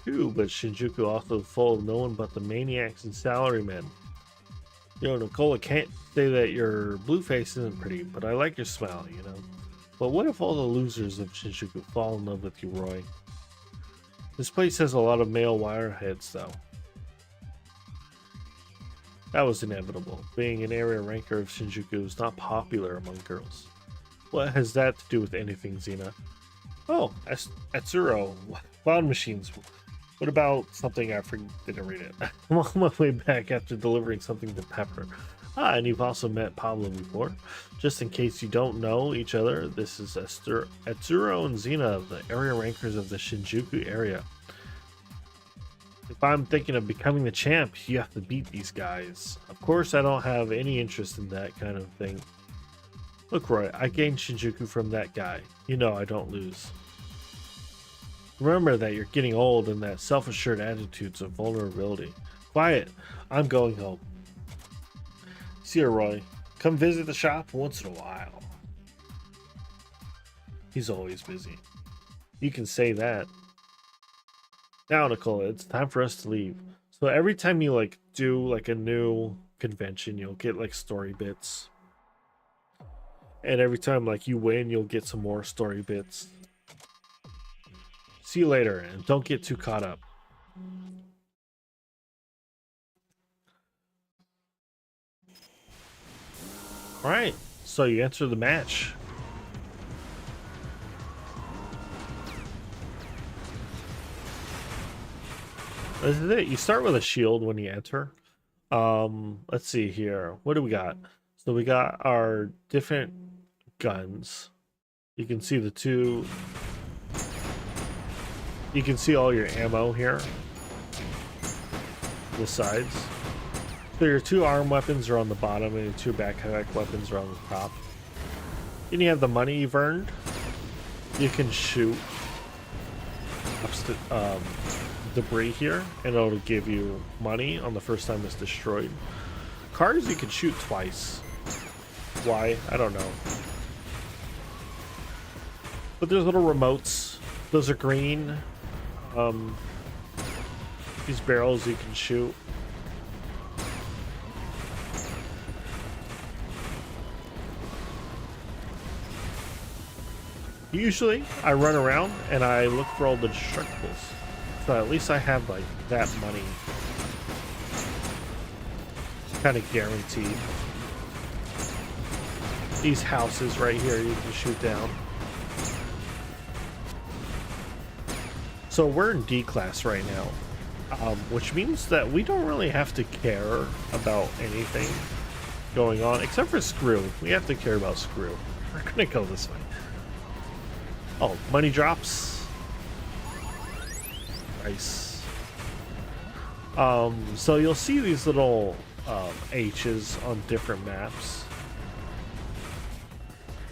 True, but Shinjuku also full of no one but the maniacs and salarymen. You know, Nicola can't say that your blue face isn't pretty, but I like your smile, you know. But what if all the losers of Shinjuku fall in love with you, Roy? This place has a lot of male wireheads, though. That was inevitable. Being an area ranker of Shinjuku is not popular among girls. What has that to do with anything, Xena? Oh, Atsuro. Cloud machines. What about something I didn't read it? I'm on my way back after delivering something to Pepper. Ah, and you've also met Pablo before. Just in case you don't know each other, this is Atsuro and Xena, the area rankers of the Shinjuku area. If I'm thinking of becoming the champ, you have to beat these guys. Of course, I don't have any interest in that kind of thing. Look, Roy, I gained Shinjuku from that guy. You know I don't lose. Remember that you're getting old and that self-assured attitudes of vulnerability. Quiet. I'm going home. See you, Roy. Come visit the shop once in a while. He's always busy. You can say that. Now, Nicola, it's time for us to leave. So every time you like do like a new convention, you'll get like story bits. And every time like you win, you'll get some more story bits. See you later, and don't get too caught up. Alright, so you enter the match. This is it. You start with a shield when you enter. Let's see here. What do we got? So we got our different guns. You can see the two. You can see all your ammo here. The sides. So your two arm weapons are on the bottom and your two backpack weapons are on the top. Then you have the money you've earned. You can shoot debris here and it'll give you money on the first time it's destroyed. Cars you can shoot twice. Why? I don't know. But there's little remotes. Those are green. These barrels you can shoot. Usually I run around and I look for all the destructibles. So at least I have like that money kind of guaranteed. These houses right here you can shoot down. So we're in D class right now, which means that we don't really have to care about anything going on except for Screw. We have to care about Screw. We're gonna go this way. Oh, money drops. Nice. So you'll see these little H's on different maps.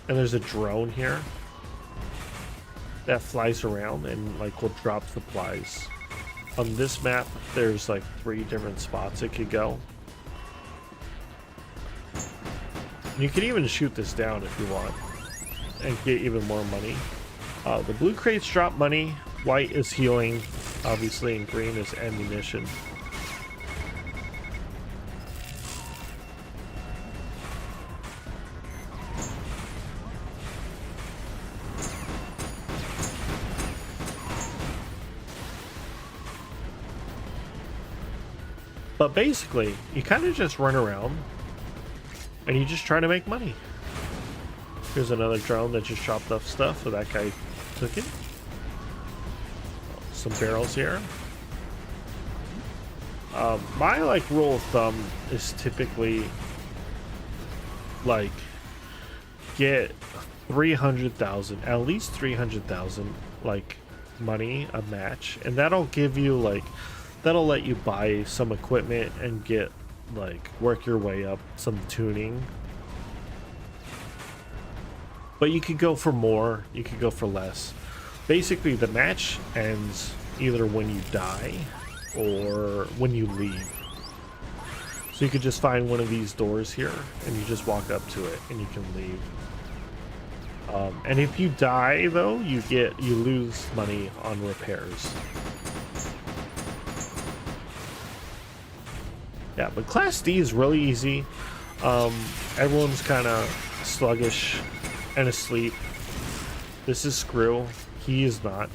And there's a drone here. that flies around and like will drop supplies. On this map, there's like 3 different spots it could go. You can even shoot this down if you want and get even more money. The blue crates drop money, white is healing, obviously, and green is ammunition. But basically, you kind of just run around and you just try to make money. Here's another drone that just chopped off stuff, so that guy took it. Some barrels here. My like rule of thumb is typically like get 300,000, at least 300,000 like money a match, and that'll give you like, that'll let you buy some equipment and get like work your way up some tuning. But you could go for more, you could go for less. Basically the match ends either when you die or when you leave. So you could just find one of these doors here and you just walk up to it and you can leave. And if you die though, you lose money on repairs. Yeah, but Class D is really easy. Everyone's kind of sluggish and asleep. This is Screw. He is not.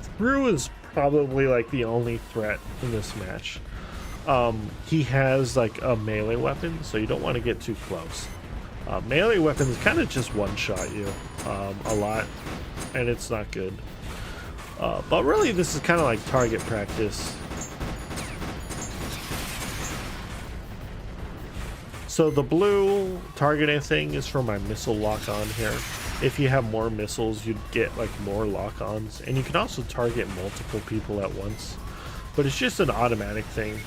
Screw is probably like the only threat in this match. He has like a melee weapon, so you don't want to get too close. Melee weapons kind of just one-shot you a lot, and it's not good. But really, this is kind of like target practice. So the blue targeting thing is for my missile lock-on here. If you have more missiles, you'd get like more lock-ons, and you can also target multiple people at once. But it's just an automatic thing.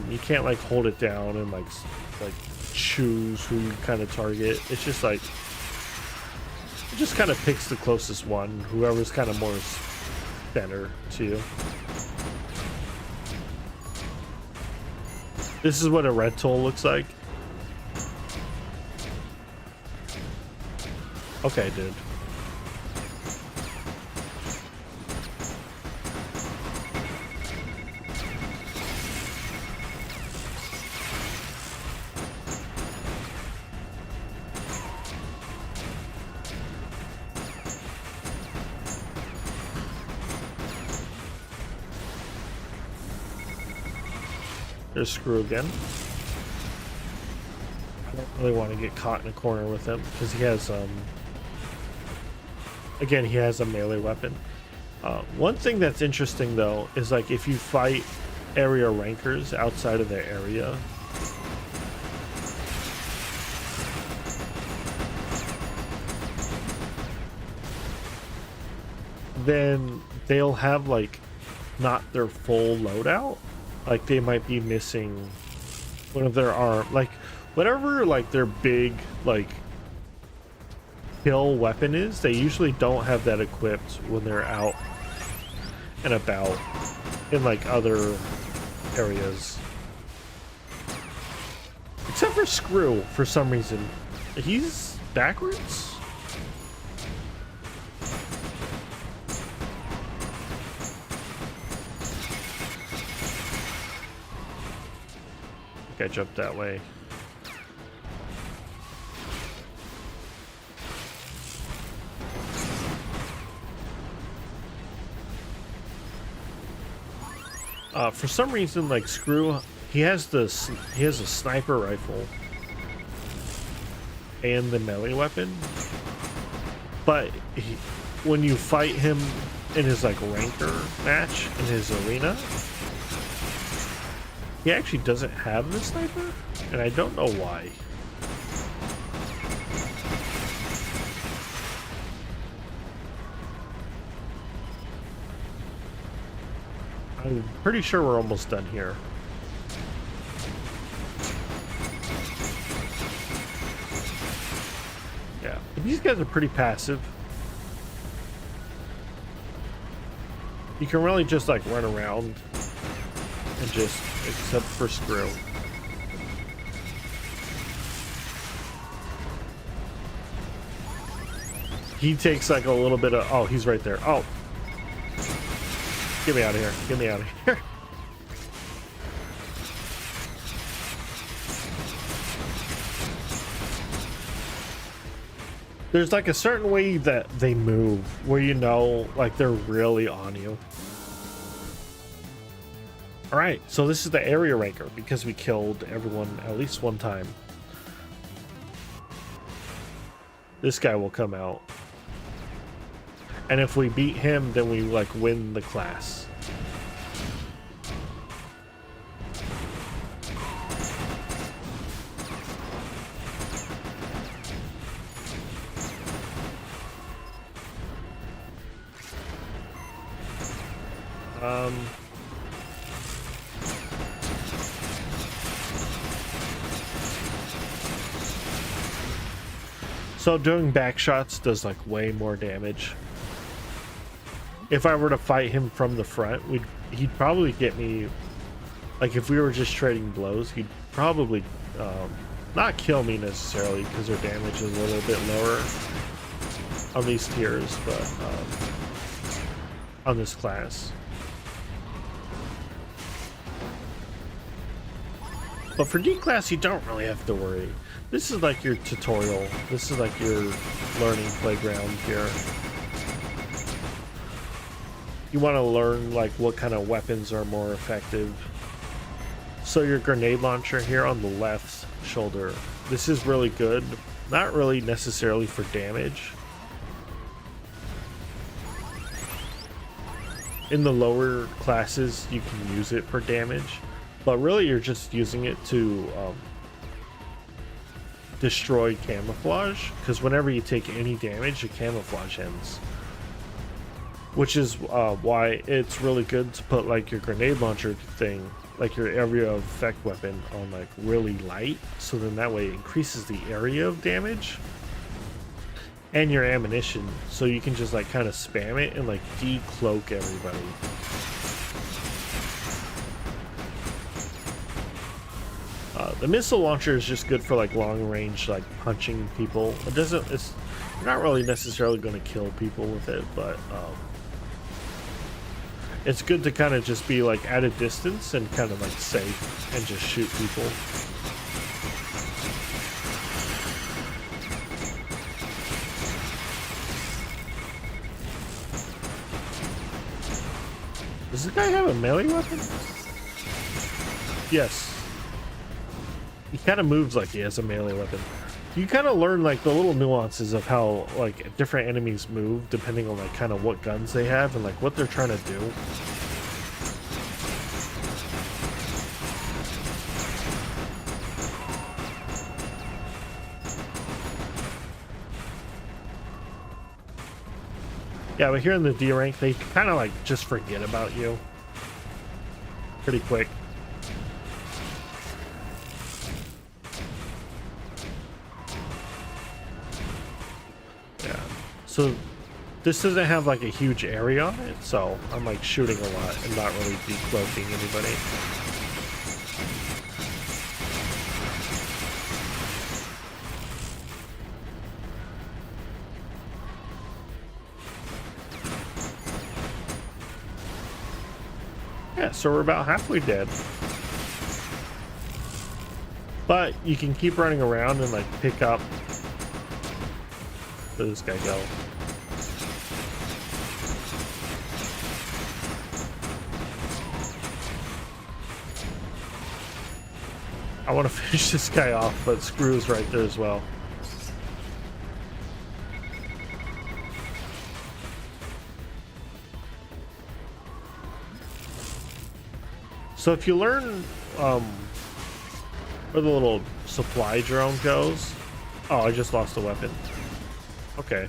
You can't like hold it down and like choose who you kind of target. It's just like, it just kind of picks the closest one, whoever's kind of more center to you. This is what a red tool looks like. Okay, dude. There's Screw again. I don't really want to get caught in a corner with him because he has again, he has a melee weapon. One thing that's interesting though is like if you fight area rankers outside of their area, then they'll have like not their full loadout. Like they might be missing one of their arm, like whatever like their big like kill weapon is, they usually don't have that equipped when they're out and about in like other areas. Except for Screw, for some reason. He's backwards? I jumped that way. For some reason, like Screw, he has a sniper rifle and the melee weapon, but when you fight him in his like ranker match in his arena, he actually doesn't have the sniper, and I don't know why. I'm pretty sure we're almost done here. Yeah, but these guys are pretty passive. You can really just like run around and just, except for Screw. He takes like a little bit of, oh, he's right there. Oh, get me out of here. Get me out of here. There's like a certain way that they move where you know like they're really on you. All right, so this is the area ranker because we killed everyone at least one time. This guy will come out. And if we beat him, then we like win the class. So doing back shots does like way more damage. If I were to fight him from the front, he'd probably get me, like if we were just trading blows, he'd probably not kill me necessarily because their damage is a little bit lower on these tiers, but on this class. But for D class, you don't really have to worry. This is like your tutorial. This is like your learning playground here. You want to learn like what kind of weapons are more effective. So your grenade launcher here on the left shoulder, this is really good. Not really necessarily for damage. In the lower classes, you can use it for damage, but really you're just using it to destroy camouflage, because whenever you take any damage, your camouflage ends. Which is why it's really good to put like your grenade launcher thing, like your area of effect weapon, on like really light, so then that way it increases the area of damage and your ammunition, so you can just like kind of spam it and like decloak everybody. The missile launcher is just good for like long range, like punching people. You're not really necessarily going to kill people with it, but it's good to kind of just be like at a distance and kind of like safe and just shoot people. Does this guy have a melee weapon? Yes. He kind of moves like he has a melee weapon. You kind of learn like the little nuances of how like different enemies move depending on like kind of what guns they have and like what they're trying to do. Yeah, but here in the D rank, they kind of like just forget about you pretty quick. So this doesn't have like a huge area on it, so I'm like shooting a lot and not really decloaking anybody. Yeah, so we're about halfway dead. But you can keep running around and like pick up. Where does this guy go? I want to finish this guy off, but Screw's right there as well. So if you learn where the little supply drone goes. Oh, I just lost a weapon. Okay.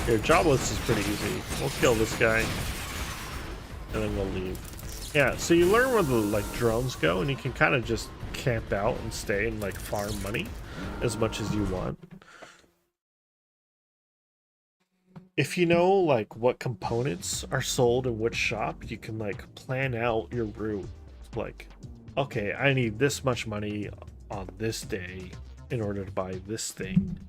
Your jobless is pretty easy. We'll kill this guy, and then we'll leave. Yeah, so you learn where the like drones go, and you can kind of just camp out and stay and like farm money as much as you want. If you know like what components are sold in which shop, you can like plan out your route. Like, okay, I need this much money on this day in order to buy this thing.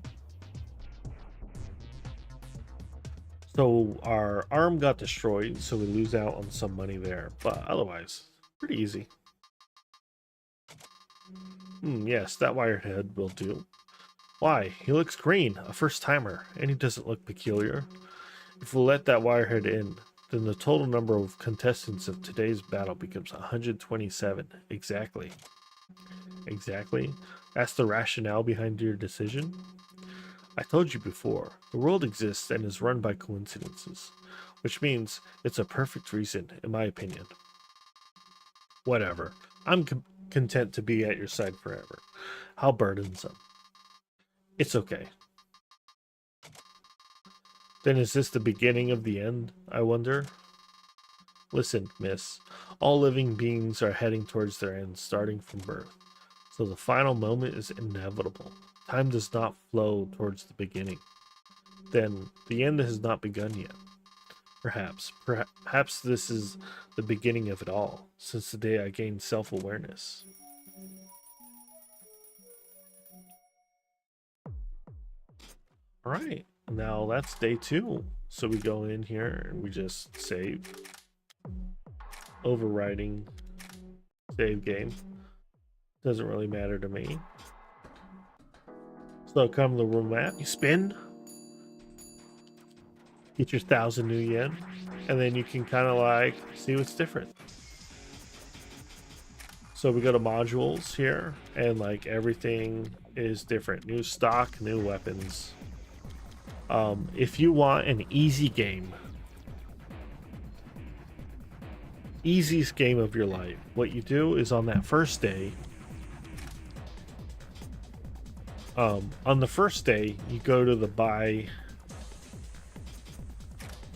So our arm got destroyed, so we lose out on some money there, but otherwise, pretty easy. Yes, that wirehead will do. Why? He looks green, a first timer, and he doesn't look peculiar. If we let that wirehead in, then the total number of contestants of today's battle becomes 127. Exactly. Exactly? That's the rationale behind your decision? I told you before, the world exists and is run by coincidences, which means it's a perfect reason, in my opinion. Whatever. I'm content to be at your side forever. How burdensome. It's okay. Then is this the beginning of the end, I wonder? Listen, miss. All living beings are heading towards their end, starting from birth. So the final moment is inevitable. Time does not flow towards the beginning. Then the end has not begun yet. Perhaps this is the beginning of it all, since the day I gained self-awareness. Alright, now that's day 2. So we go in here and we just save. Overriding save game. Doesn't really matter to me. So come to the room map, you spin, get your 1,000 new yen, and then you can kind of like see what's different. So we go to modules here, and like everything is different. New stock, new weapons. If you want an easy game, easiest game of your life, what you do is on that first day, on the first day, you go to the buy,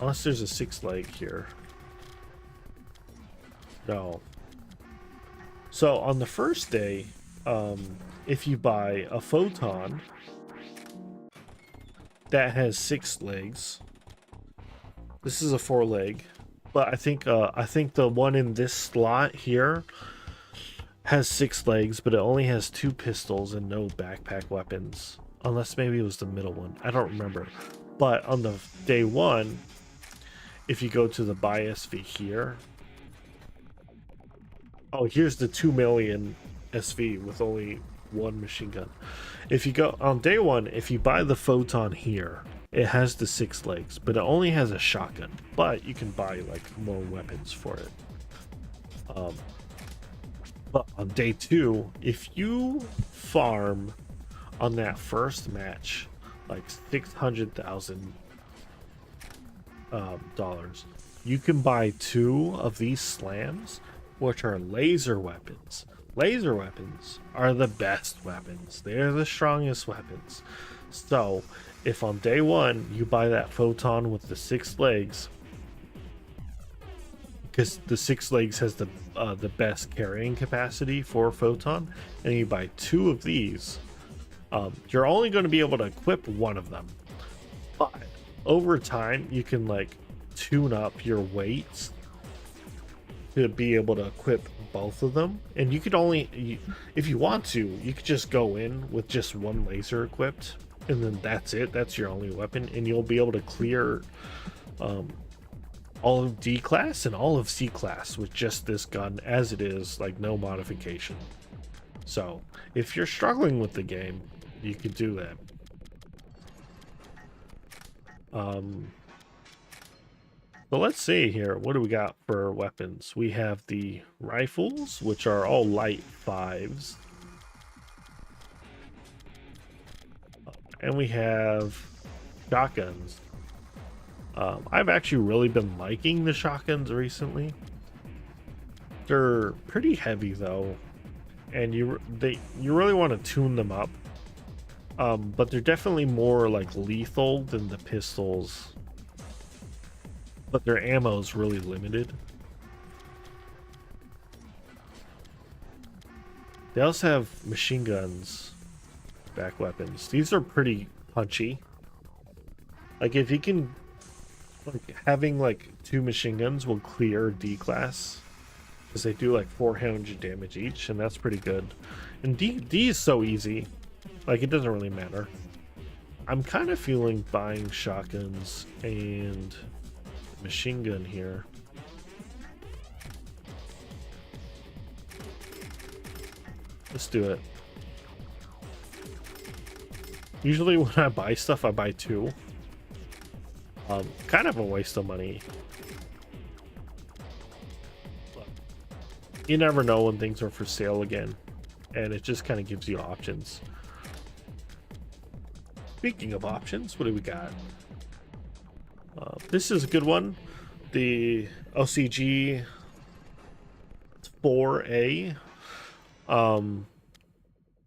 unless there's a 6 leg here. No. So on the first day, if you buy a photon that has 6 legs, this is a 4 leg, but I think the one in this slot here has 6 legs, but it only has 2 pistols and no backpack weapons, unless maybe it was the middle one. I don't remember. But on the day 1, if you go to the buy SV here, oh, here's the 2 million SV with only 1 machine gun. If you go on day 1, if you buy the photon here, it has the 6 legs, but it only has a shotgun. But you can buy like more weapons for it. But on day 2, if you farm on that first match like $600,000, you can buy 2 of these slams, which are laser weapons. Laser weapons are the best weapons. They're the strongest weapons. So if on day 1 you buy that photon with the 6 legs, because the 6 legs has the best carrying capacity for photon, and you buy 2 of these, you're only going to be able to equip 1 of them. But over time, you can like tune up your weights to be able to equip both of them. And you could only, if you want to, you could just go in with just 1 laser equipped, and then that's it. That's your only weapon, and you'll be able to clear all of D class and all of C class with just this gun as it is, like no modification. So if you're struggling with the game, you can do that. So let's see here, what do we got for weapons? We have the rifles, which are all light 5s, and we have shotguns. I've actually really been liking the shotguns recently. They're pretty heavy though, and you really want to tune them up But they're definitely more like lethal than the pistols, but their ammo is really limited. They also have machine guns, back weapons. These are pretty punchy. Like if you can, like having like 2 machine guns will clear D class because they do like 400 damage each, and that's pretty good. And D is so easy, like it doesn't really matter. I'm kind of feeling buying shotguns and machine gun here. Let's do it. Usually when I buy stuff, I buy 2. Kind of a waste of money. But you never know when things are for sale again, and it just kind of gives you options. Speaking of options, what do we got? This is a good one. The OCG 4A.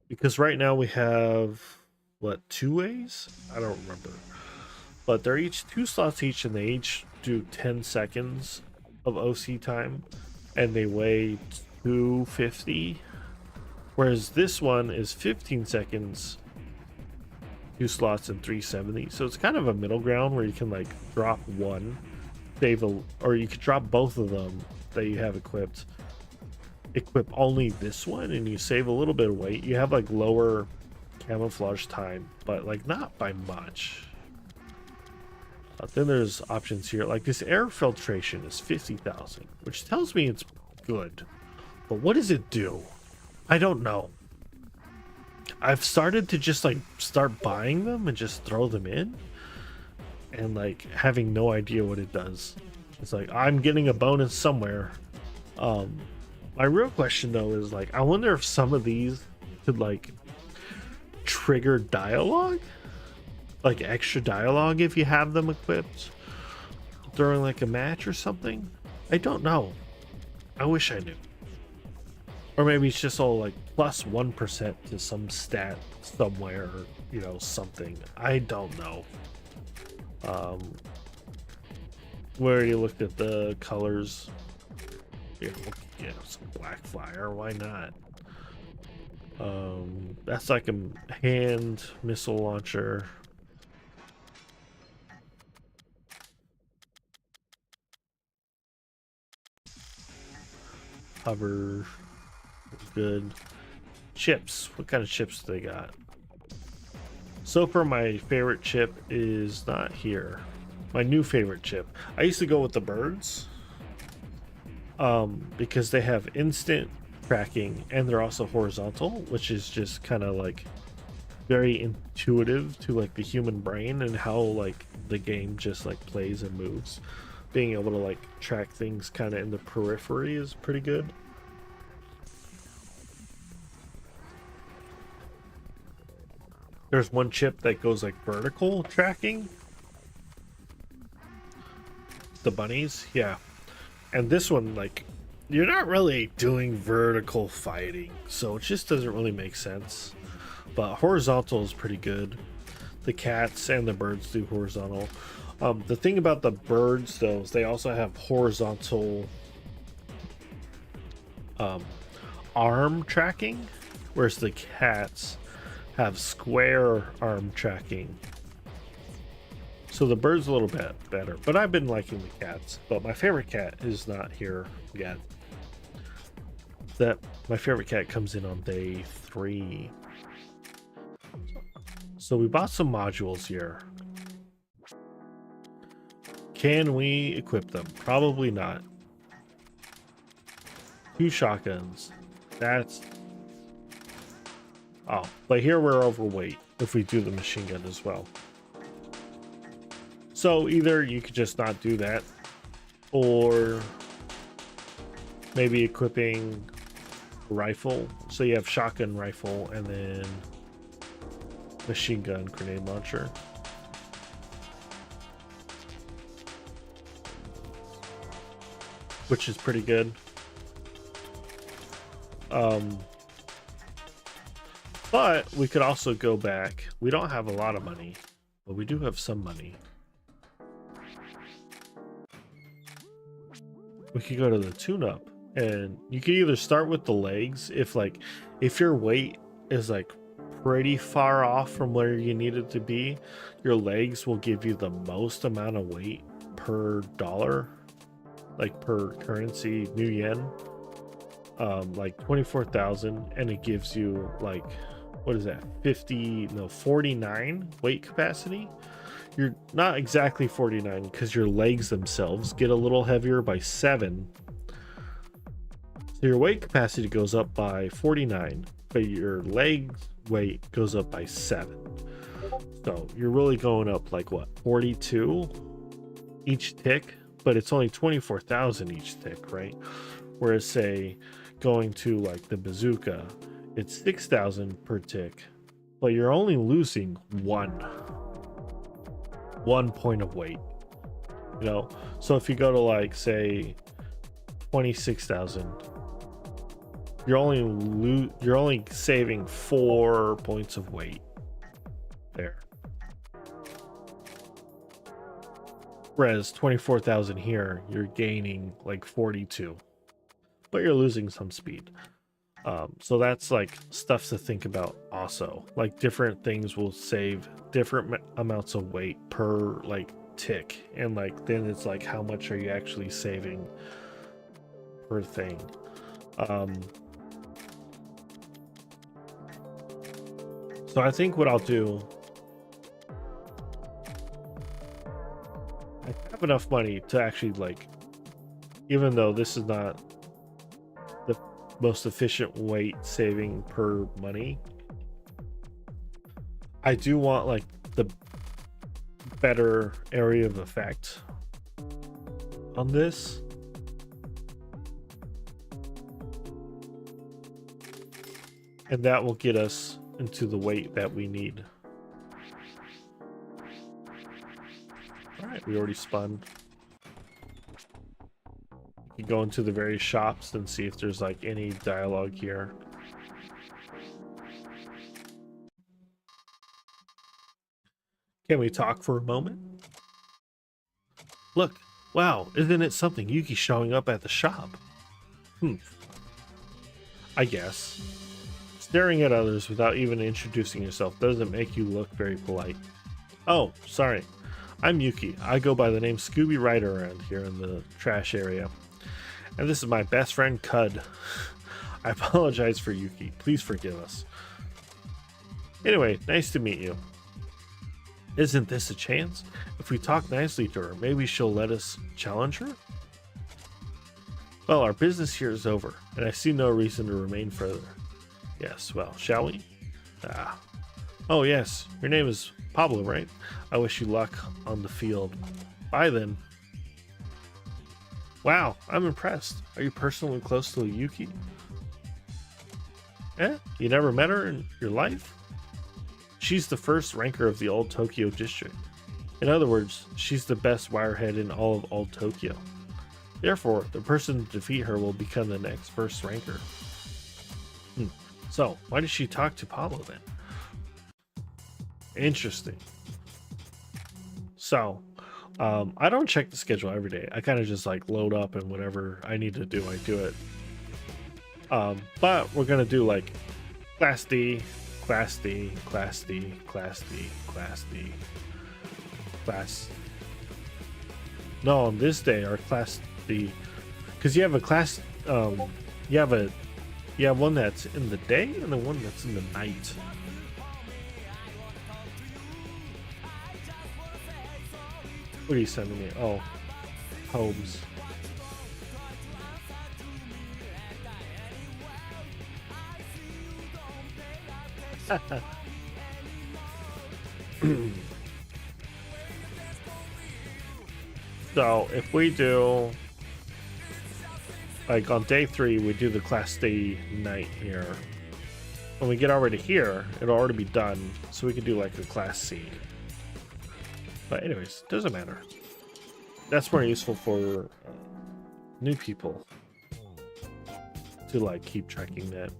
Because right now we have, what, 2As? I don't remember. But they're each 2 slots each, and they each do 10 seconds of OC time, and they weigh 250. Whereas this one is 15 seconds, 2 slots, and 370. So it's kind of a middle ground where you can like drop one, save a, or you could drop both of them that you have equipped. Equip only this one, and you save a little bit of weight. You have like lower camouflage time, but like not by much. Then there's options here, like this air filtration is 50,000, which tells me it's good, but what does it do? I don't know. I've started to just like start buying them and just throw them in, and like having no idea what it does. It's like I'm getting a bonus somewhere. My real question though is like, I wonder if some of these could like trigger dialogue, like extra dialogue if you have them equipped during like a match or something. I don't know. I wish I knew. Or maybe it's just all like plus 1% to some stat somewhere, you know, something. I don't know. Where you looked at the colors. Here, we'll get some black fire, why not? That's like a hand missile launcher. Hover, good. Chips, what kind of chips do they got? So far my favorite chip is not here. My new favorite chip. I used to go with the birds. Because they have instant tracking and they're also horizontal, which is just kind of like very intuitive to like the human brain and how like the game just like plays and moves. Being able to like track things kind of in the periphery is pretty good. There's one chip that goes like vertical tracking. The bunnies, yeah. And this one, like, you're not really doing vertical fighting, so it just doesn't really make sense. But horizontal is pretty good. The cats and the birds do horizontal. The thing about the birds, though, is they also have horizontal arm tracking, whereas the cats have square arm tracking. So the bird's a little bit better, but I've been liking the cats. But my favorite cat is not here yet. My favorite cat comes in on day 3. So we bought some modules here. Can we equip them? Probably not. 2 shotguns. That's... Oh, but here we're overweight if we do the machine gun as well. So either you could just not do that, or maybe equipping a rifle. So you have shotgun, rifle, and then machine gun, grenade launcher. Which is pretty good. But we could also go back. We don't have a lot of money, but we do have some money. We could go to the tune-up, and you could either start with the legs if your weight is like pretty far off from where you need it to be, your legs will give you the most amount of weight per dollar, like per currency, new yen, like 24,000, and it gives you like, what is that, 49 weight capacity. You're not exactly 49 because your legs themselves get a little heavier by 7. So your weight capacity goes up by 49, but your leg weight goes up by 7. So you're really going up like what, 42 each tick, but it's only 24,000 each tick, right? Whereas say going to like the bazooka, it's 6,000 per tick, but you're only losing one point of weight, you know. So if you go to like say 26,000, you're only saving 4 points of weight there, whereas 24,000 here, you're gaining like 42, but you're losing some speed. So that's like stuff to think about also. Like different things will save different amounts of weight per like tick, and like then it's like how much are you actually saving per thing. So I think what I'll do, I have enough money to actually like, even though this is not the most efficient weight saving per money, I do want like the better area of effect on this. And that will get us into the weight that we need. All right, we already spun. You can go into the various shops and see if there's like any dialogue here. Can we talk for a moment? Look, wow, isn't it something, Yuki showing up at the shop? I guess. Staring at others without even introducing yourself doesn't make you look very polite. Oh, sorry. I'm Yuki. I go by the name Scooby Ryder around here in the trash area. And this is my best friend, Cud. I apologize for Yuki. Please forgive us. Anyway, nice to meet you. Isn't this a chance? If we talk nicely to her, maybe she'll let us challenge her? Well, our business here is over, and I see no reason to remain further. Yes, well, shall we? Oh yes, your name is Pablo, right? I wish you luck on the field. Bye then. Wow, I'm impressed. Are you personally close to Yuki? You never met her in your life? She's the first ranker of the Old Tokyo district. In other words, she's the best wirehead in all of Old Tokyo. Therefore, the person to defeat her will become the next first ranker. So, why did she talk to Pablo then? Interesting. So, I don't check the schedule every day. I kind of just like load up, and whatever I need to do, I do it. But we're gonna do like Class D, Class D, Class D, Class D, Class D, Class. No, on this day, our Class D, because you have a class, you have one that's in the day and the one that's in the night. What are you sending me? Oh, Holmes. So if we do like on day 3, we do the Class D night here. When we get already here, it'll already be done, so we can do like a Class C. But anyways, doesn't matter. That's more useful for new people to like keep tracking that.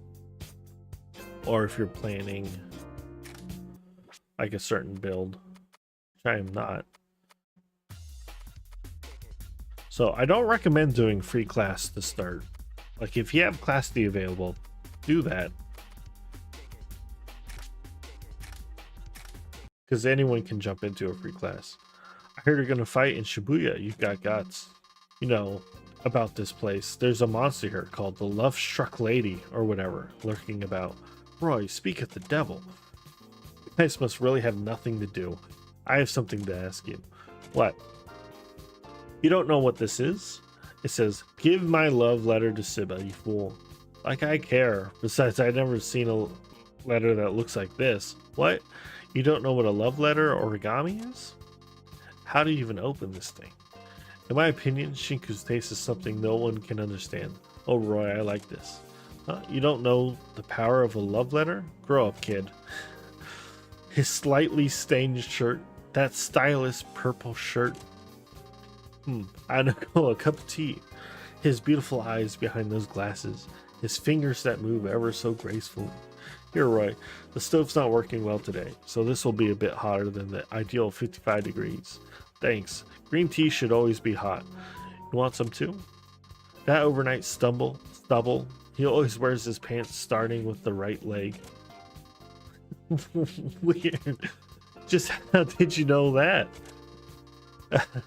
or if you're planning like a certain build, which I am not. So I don't recommend doing free class to start. Like if you have class D available, do that. Because anyone can jump into a free class. I heard you're gonna fight in Shibuya. You've got guts. You know about this place. There's a monster here called the Love-Struck Lady or whatever lurking about. Roy, speak of the devil. You guys must really have nothing to do. I have something to ask you. What? You don't know what this is? It says, give my love letter to Siba, you fool. Like I care. Besides, I've never seen a letter that looks like this. What? You don't know what a love letter origami is? How do you even open this thing? In my opinion, Shinku's taste is something no one can understand. Oh, Roy, I like this. Huh? You don't know the power of a love letter? Grow up, kid. His slightly stained shirt, that stylish purple shirt. I know, a cup of tea. His beautiful eyes behind those glasses. His fingers that move ever so gracefully. Here, Roy, the stove's not working well today, so this will be a bit hotter than the ideal 55 degrees. Thanks. Green tea should always be hot. You want some too? That overnight stubble, he always wears his pants starting with the right leg. Weird. Just how did you know that?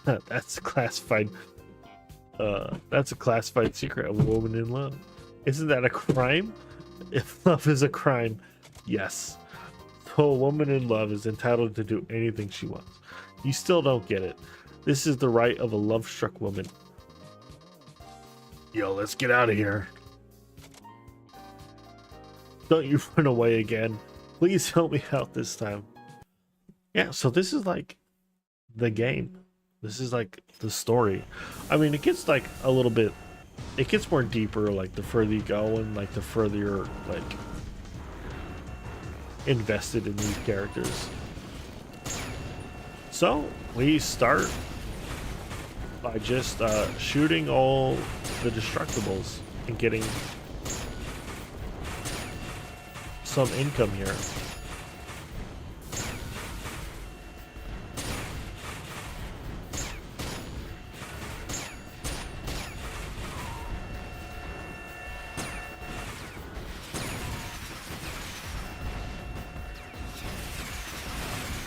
That's a classified secret of a woman in love. Isn't that a crime? If love is a crime, yes. So a woman in love is entitled to do anything she wants. You still don't get it. This is the right of a love-struck woman. Yo, let's get out of here. Don't you run away again. Please help me out this time. Yeah, so this is like the game. This is like the story. I mean, it gets like a little bit, it gets more deeper like the further you go and like the further you're like invested in these characters. So we start by just shooting all the destructibles and getting some income here.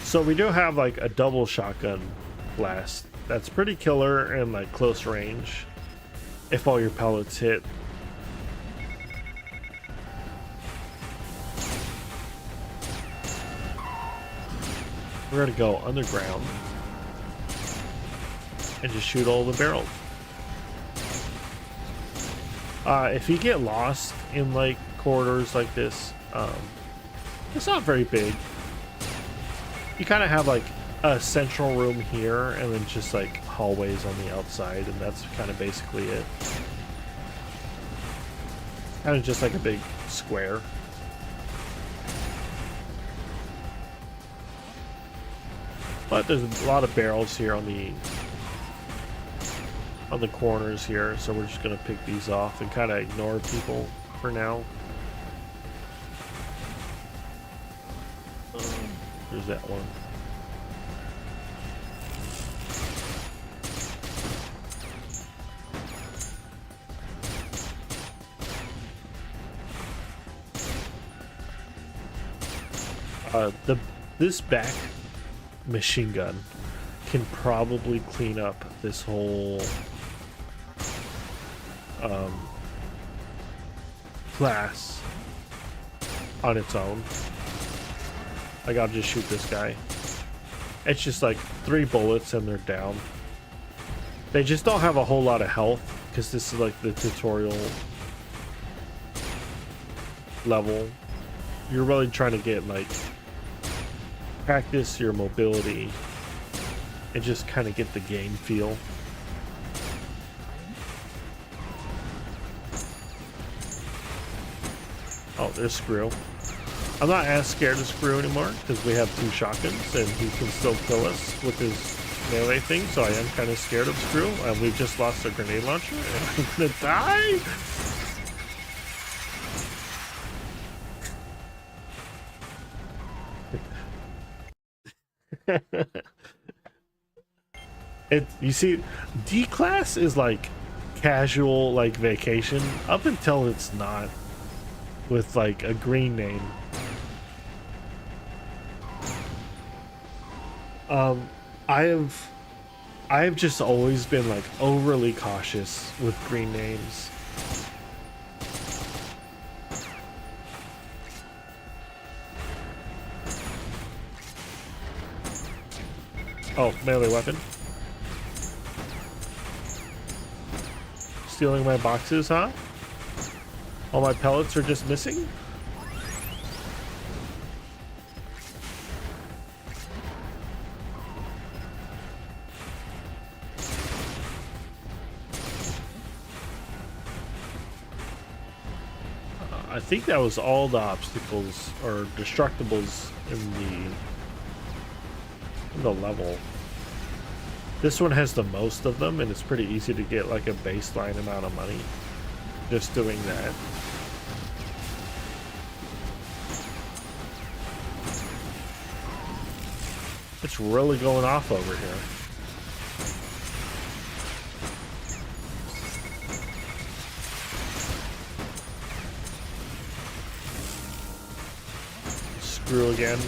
So we do have like a double shotgun blast that's pretty killer and like close range if all your pellets hit. We're gonna go underground and just shoot all the barrels. If you get lost in like corridors like this, it's not very big. You kind of have like a central room here and then just like hallways on the outside, and that's kind of basically it. Kind of just like a big square. But there's a lot of barrels here on the corners here, so we're just gonna pick these off and kind of ignore people for now. There's that one. This back machine gun can probably clean up this whole class on its own. Like, I'll just shoot this guy. It's just like 3 bullets and they're down. They just don't have a whole lot of health because this is like the tutorial level. You're really trying to get like practice your mobility and just kind of get the game feel. Oh, there's Screw. I'm not as scared of Screw anymore because we have 2 shotguns and he can still kill us with his melee thing, so I am kind of scared of Screw. And we just lost a grenade launcher and I'm gonna die. It, you see, D class is like casual, like vacation, up until it's not, with like a green name. Um, I have, I have just always been like overly cautious with green names. Oh, melee weapon. Stealing my boxes, huh? All my pellets are just missing? I think that was all the obstacles or destructibles in the level. This one has the most of them, and it's pretty easy to get like a baseline amount of money just doing that. It's really going off over here. Screw again.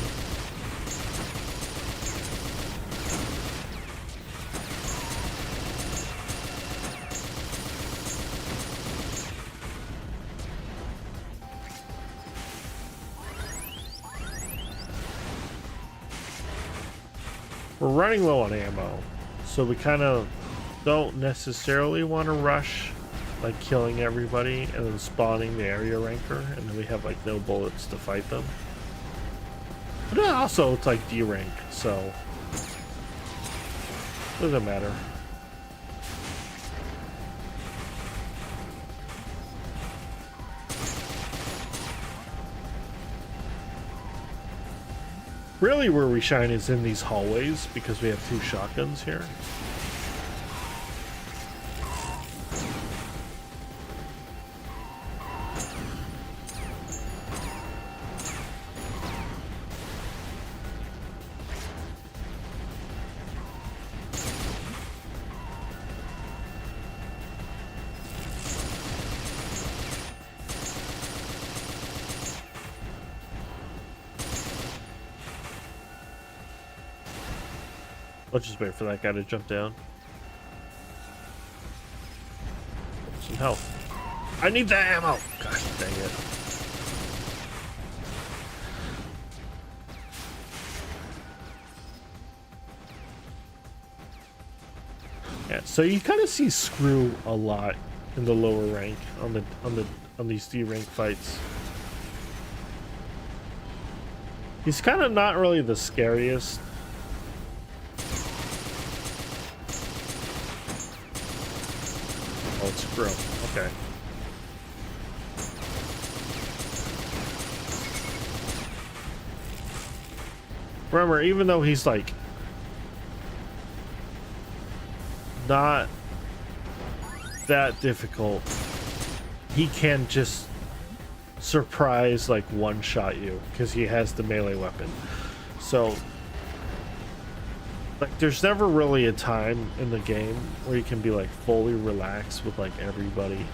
We're running low on ammo, so we kind of don't necessarily want to rush like killing everybody and then spawning the area ranker, and then we have like no bullets to fight them. But then also it's like D rank, so doesn't matter. Really where we shine is in these hallways because we have two shotguns here. Let's just wait for that guy to jump down. Some health. I need the ammo! Gosh dang it. Yeah, so you kind of see Screw a lot in the lower rank on these D rank fights. He's kind of not really the scariest. Oh, it's Screw. Okay. Remember, even though he's like not that difficult, he can just surprise like one shot you because he has the melee weapon. So like there's never really a time in the game where you can be like fully relaxed with like everybody.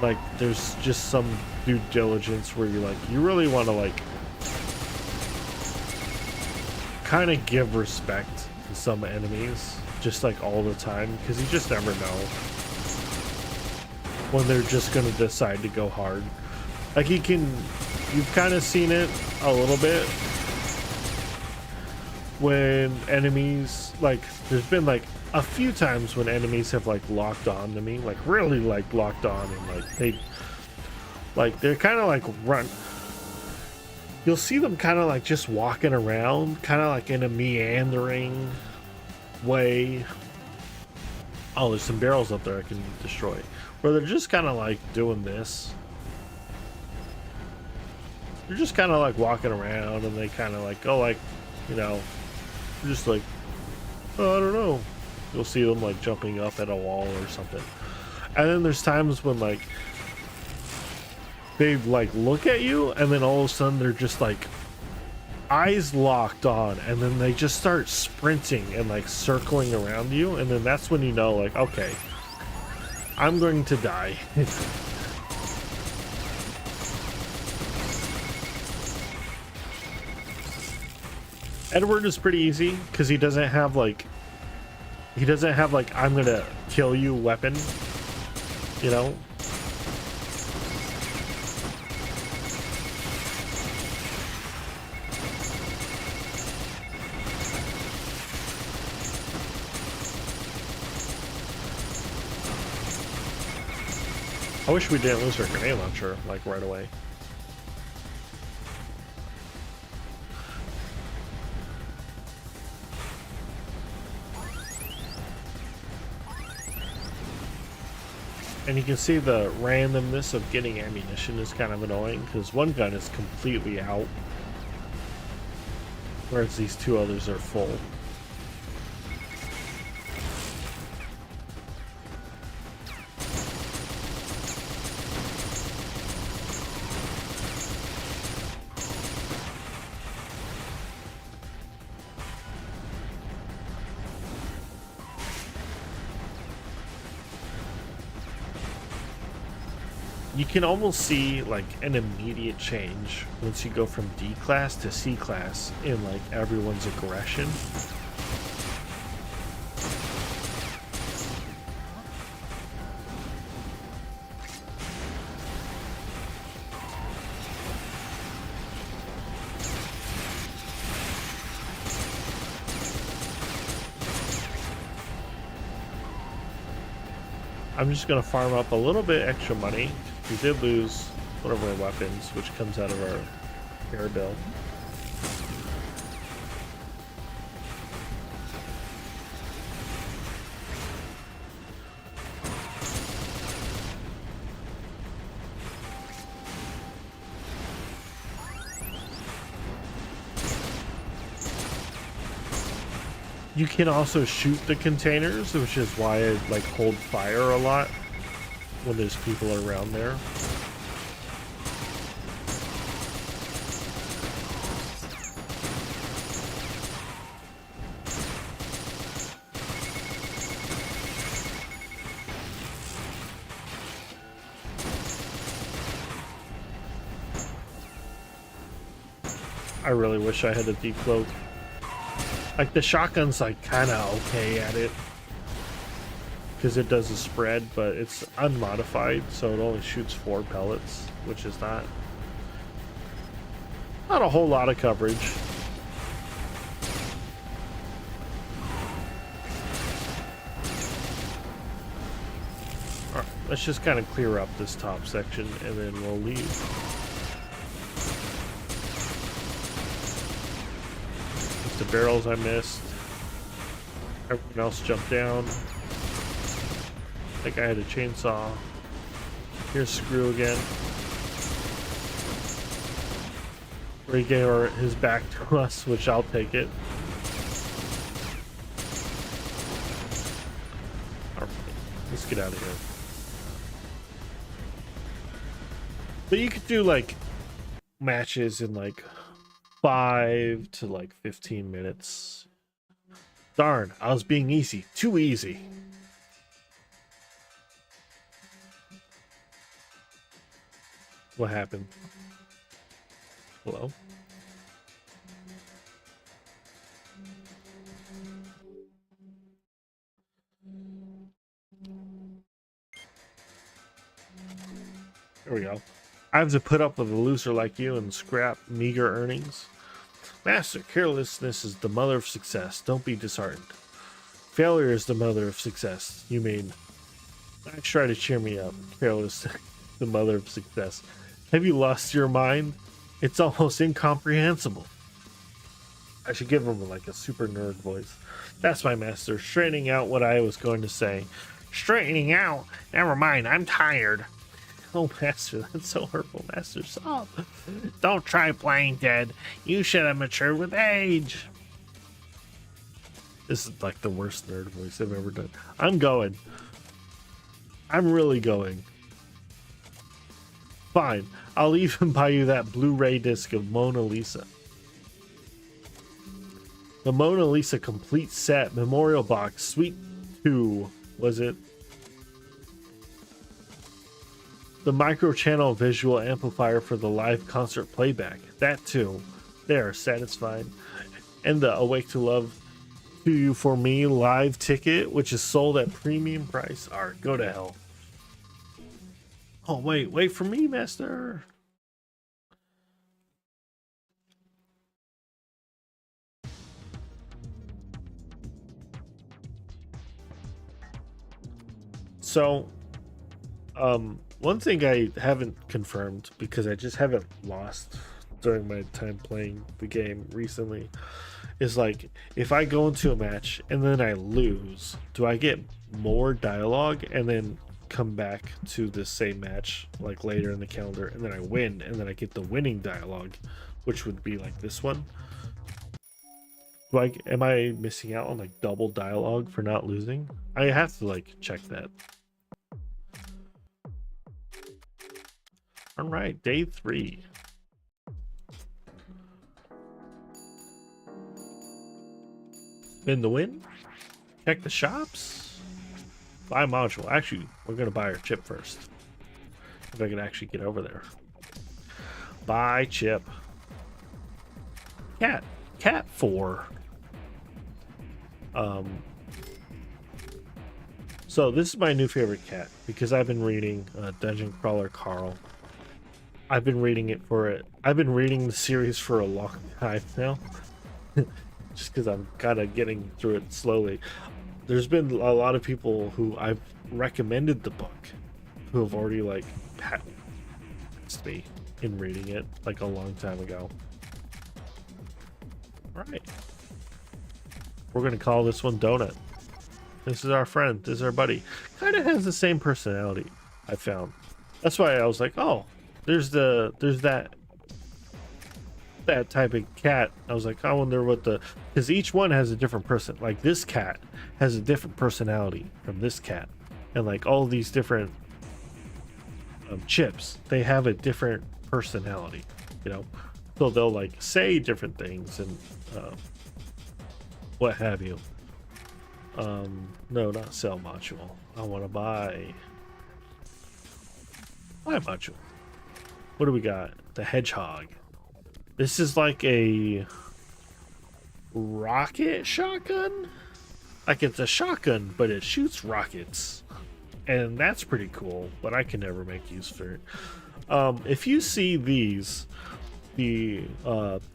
Like there's just some due diligence where you're like, you really want to like kind of give respect to some enemies just like all the time, because you just never know when they're just gonna decide to go hard. Like you've kind of seen it a little bit when enemies, like there's been like a few times when enemies have like locked on to me, like really like locked on, and like they're kind of like run. You'll see them kind of like just walking around, kind of like in a meandering way. Oh, there's some barrels up there I can destroy. Where they're just kind of like doing this. They're just kind of like walking around, and they kind of like go like, you know, just like, oh, I don't know. You'll see them like jumping up at a wall or something. And then there's times when like they like look at you, and then all of a sudden they're just like eyes locked on, and then they just start sprinting and like circling around you, and then that's when you know, like, okay, I'm going to die. Edward is pretty easy because he doesn't have like I'm gonna kill you weapon, you know. I wish we didn't lose our grenade launcher like right away. And you can see the randomness of getting ammunition is kind of annoying because one gun is completely out, whereas these two others are full. You can almost see like an immediate change once you go from D class to C class in like everyone's aggression. I'm just going to farm up a little bit extra money. We did lose one of our weapons, which comes out of our air bill. You can also shoot the containers, which is why I like hold fire a lot when there's people around there. I really wish I had a decloak. Like the shotgun's like kind of okay at it because it does a spread, but it's unmodified, so it only shoots 4 pellets, which is not a whole lot of coverage. All right, let's just kind of clear up this top section and then we'll leave. The barrels I missed. Everyone else jumped down. I think I had a chainsaw. Here's Screw again. He gave his back to us, which I'll take it. Alright, let's get out of here. But you could do like matches in like 5 to like 15 minutes. Darn, I was being easy. Too easy. What happened? Hello? There we go. I have to put up with a loser like you and scrap meager earnings. Master, carelessness is the mother of success. Don't be disheartened. Failure is the mother of success. You mean? Max, try to cheer me up. Careless, the mother of success. Have you lost your mind? It's almost incomprehensible. I should give him like a super nerd voice. That's my master, straightening out what I was going to say. Straightening out? Never mind, I'm tired. Oh, Master, that's so hurtful. Master, stop. Don't try playing dead. You should have matured with age. This is like the worst nerd voice I've ever done. I'm going. I'm really going. Fine. I'll even buy you that Blu-ray disc of Mona Lisa. The Mona Lisa complete set memorial box suite 2, was it? The micro channel visual amplifier for the live concert playback, that too. They are satisfied. And the Awake to Love to You For Me live ticket, which is sold at premium price. Alright, go to hell. Oh wait for me, master. So one thing I haven't confirmed, because I just haven't lost during my time playing the game recently, is like, if I go into a match and then I lose, do I get more dialogue and then come back to the same match like later in the calendar, and then I win and then I get the winning dialogue, which would be like this one? Like, am I missing out on like double dialogue for not losing? I have to like check that. All right, day 3. Spin the win. Check the shops. Buy module. Actually, we're gonna buy our chip first. If I can actually get over there. Buy chip. Cat 4. So this is my new favorite cat because I've been reading Dungeon Crawler Carl. I've been reading the series for a long time now. Just because I'm kind of getting through it slowly. There's been a lot of people who I've recommended the book who have already like passed me in reading it like a long time ago. All right. We're going to call this one Donut. This is our friend. This is our buddy. Kind of has the same personality, I found. That's why I was like, oh, there's that type of cat. I was like, I wonder what because each one has a different person. Like this cat has a different personality from this cat. And like all these different chips, they have a different personality, you know? So they'll like say different things and what have you. No, not sell module. I want to buy module. What do we got? The hedgehog. This is like a rocket shotgun. Like it's a shotgun, but it shoots rockets, and that's pretty cool. But I can never make use for it. If you see these, the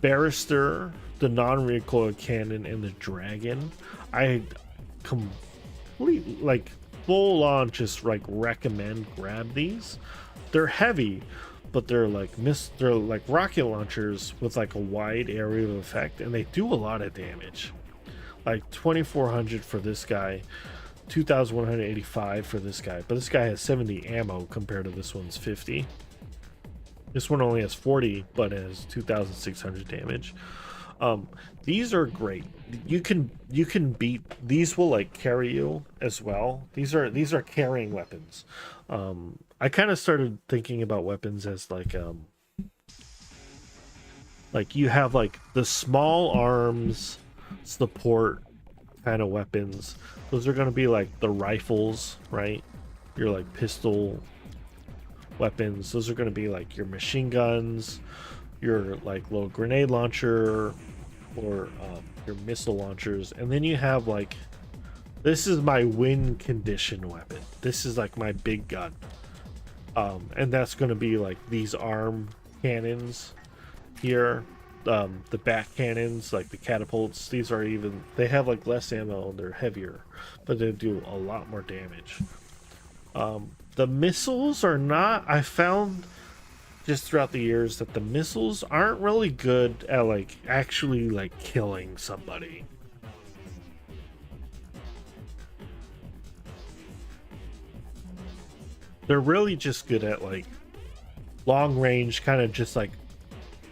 barrister, the non-recoil cannon, and the dragon, I complete like full on just like recommend grab these. They're heavy, but they're like rocket launchers with like a wide area of effect, and they do a lot of damage. Like 2400 for this guy, 2185 for this guy, but this guy has 70 ammo compared to this one's 50. This one only has 40 but has 2600 damage. These are great. You can beat these. Will like carry you as well. These are carrying weapons. I kind of started thinking about weapons as like you have like the small arms support kind of weapons. Those are going to be like the rifles, right? Your like pistol weapons. Those are going to be like your machine guns, your like little grenade launcher, or your missile launchers. And then you have like, this is my win condition weapon. This is like my big gun. And that's going to be like these arm cannons here, the back cannons, like the catapults. These are they have like less ammo and they're heavier, but they do a lot more damage. The missiles are not, I found just throughout the years that the missiles aren't really good at like actually like killing somebody. They're really just good at like long range, kind of just like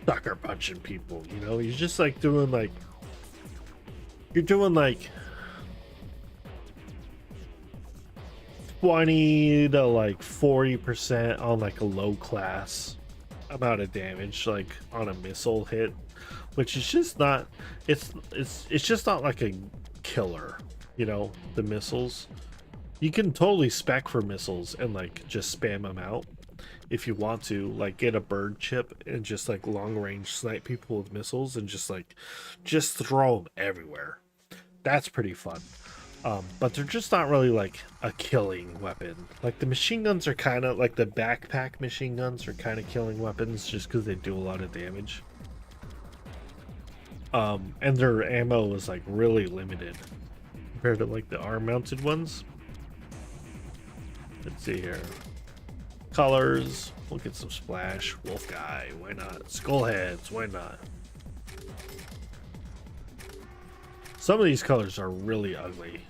sucker punching people, you know? You're just like doing like, you're doing like 20 to like 40% on like a low class amount of damage, like on a missile hit. which is just not. It's just not like a killer. You know, the missiles. You can totally spec for missiles and like just spam them out if you want to, like get a bird chip and just like long range snipe people with missiles and just throw them everywhere. That's pretty fun. But they're just not really like a killing weapon. Like the machine guns are kind of like the backpack machine guns are kind of killing weapons just because they do a lot of damage. And their ammo is like really limited compared to like the arm mounted ones. Let's see here. Colors. We'll get some splash. Wolf guy. Why not? Skull heads. Why not? Some of these colors are really ugly.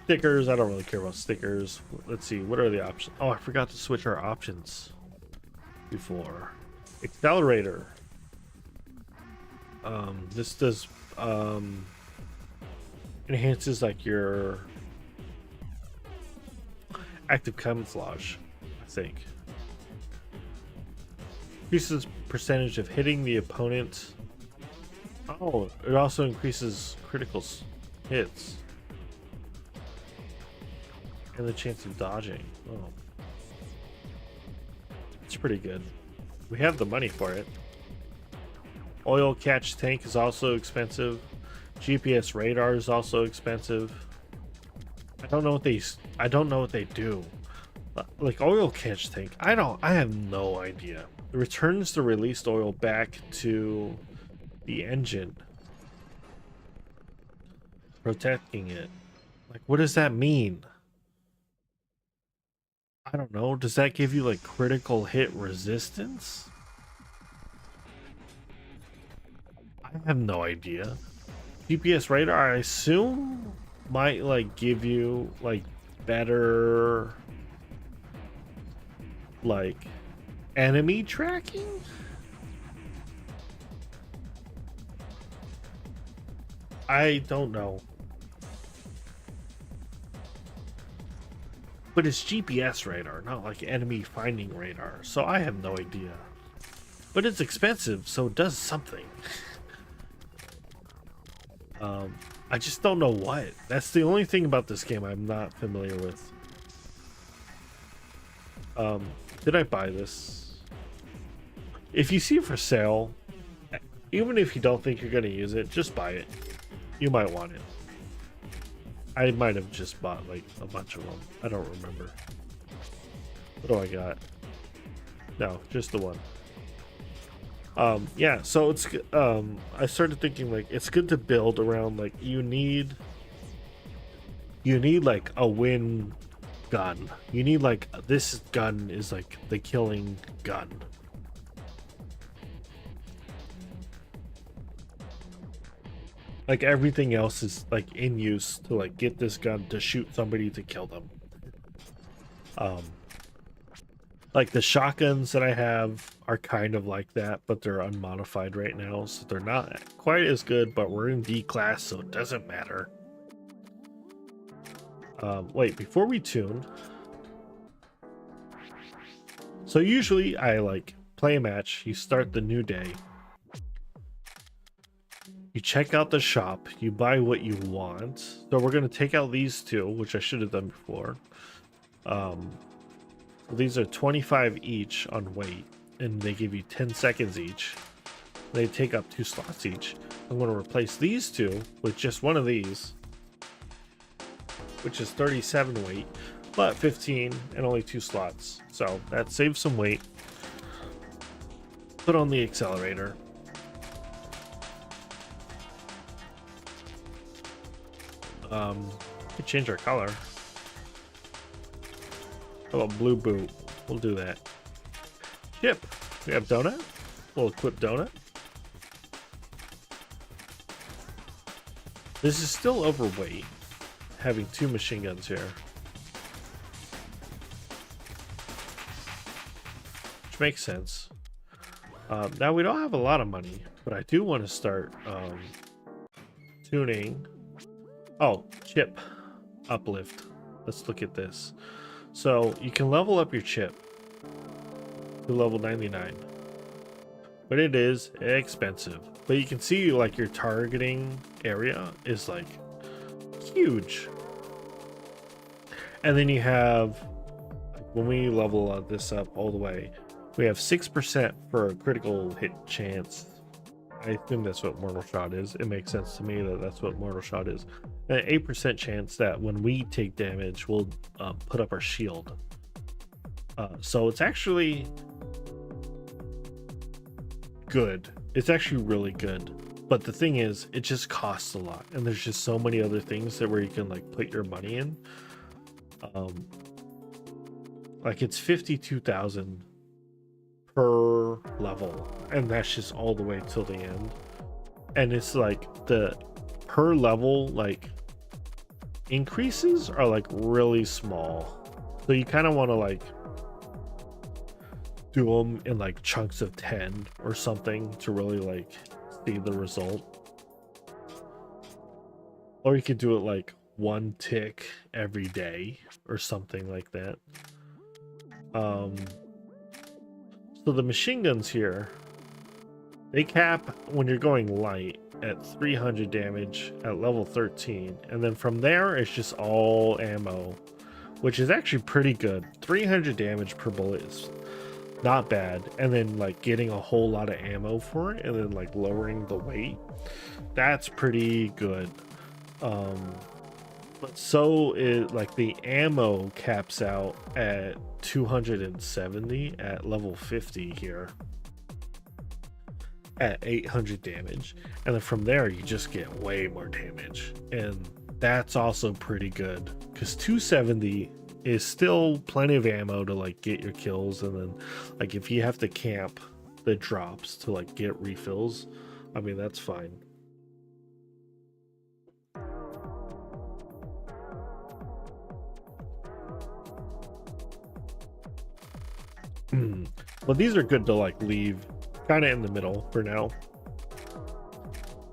Stickers. I don't really care about stickers. Let's see. What are the options? Oh, I forgot to switch our options before. Accelerator. This does enhances like your active camouflage, I think. Increases percentage of hitting the opponent. Oh, it also increases critical hits and the chance of dodging. Oh, it's pretty good. We have the money for it. Oil catch tank is also expensive. GPS radar is also expensive. I don't know what they do. Like oil catch tank, I have no idea. It returns the released oil back to the engine, protecting it. Like, what does that mean? I don't know. Does that give you like critical hit resistance? I have no idea. GPS radar, I assume, might like give you like better like enemy tracking. I don't know, but it's GPS radar, not like enemy finding radar, so I have no idea. But it's expensive, so it does something. I just don't know what. That's the only thing about this game I'm not familiar with. Did I buy this? If you see it for sale, even if you don't think you're going to use it, just buy it. You might want it. I might have just bought like a bunch of them. I don't remember. What do I got? No, just the one. Yeah, so it's I started thinking like it's good to build around like you need like a win gun. You need like this gun is like the killing gun. Like everything else is like in use to like get this gun to shoot somebody to kill them. Like the shotguns that I have are kind of like that, but they're unmodified right now, so they're not quite as good, but we're in D class, so it doesn't matter. Wait, before we tune. So usually I like play a match, you start the new day. You check out the shop, you buy what you want. So we're going to take out these two, which I should have done before. These are 25 each on weight, and they give you 10 seconds each. They take up 2 slots each. I'm going to replace these two with just one of these, which is 37 weight, but 15 and only 2 slots. So that saves some weight. Put on the accelerator. We could change our color. How about blue boot? We'll do that. Chip. We have donut. We'll equip donut. This is still overweight, having 2 machine guns here. Which makes sense. Now we don't have a lot of money, but I do want to start tuning. Oh, chip uplift. Let's look at this. So you can level up your chip to level 99. but it is expensive. But you can see like your targeting area is like huge. And then you have, when we level this up all the way, we have 6% for a critical hit chance. I assume that's what Mortal Shot is. It makes sense to me that that's what Mortal Shot is. An 8% chance that when we take damage, we'll put up our shield. So it's actually good. It's actually really good. But the thing is, it just costs a lot. And there's just so many other things that where you can like put your money in. Like it's 52,000 per level, and that's just all the way till the end. And it's like the per level like increases are like really small, so you kind of want to like do them in like chunks of 10 or something to really like see the result. Or you could do it like one tick every day or something like that. So the machine guns here, they cap when you're going light at 300 damage at level 13, and then from there it's just all ammo, which is actually pretty good. 300 damage per bullet is not bad, and then like getting a whole lot of ammo for it and then like lowering the weight, that's pretty good. But so it like the ammo caps out at 270 at level 50 here at 800 damage, and then from there you just get way more damage, and that's also pretty good because 270 is still plenty of ammo to like get your kills. And then like if you have to camp the drops to like get refills, I mean that's fine. Well, these are good to like leave kind of in the middle for now.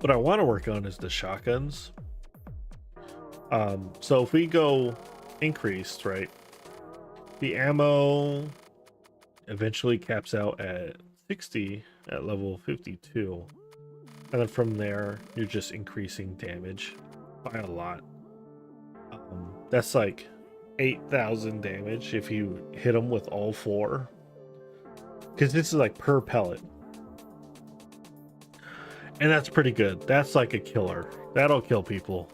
What I want to work on is the shotguns. So if we go increased, right, the ammo eventually caps out at 60 at level 52, and then from there you're just increasing damage by a lot. That's like 8,000 damage if you hit them with all four, because this is like per pellet, and that's pretty good. That's like a killer. That'll kill people.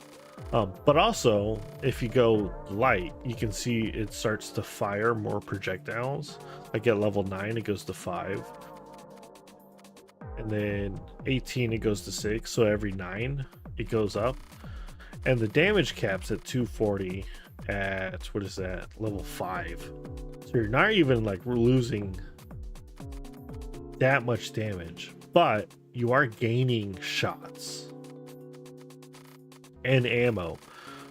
But also if you go light, you can see it starts to fire more projectiles. Like at level 9 it goes to 5, and then 18 it goes to 6, so every 9 it goes up. And the damage caps at 240 at, what is that, level 5. So you're not even like losing that much damage, but you are gaining shots and ammo.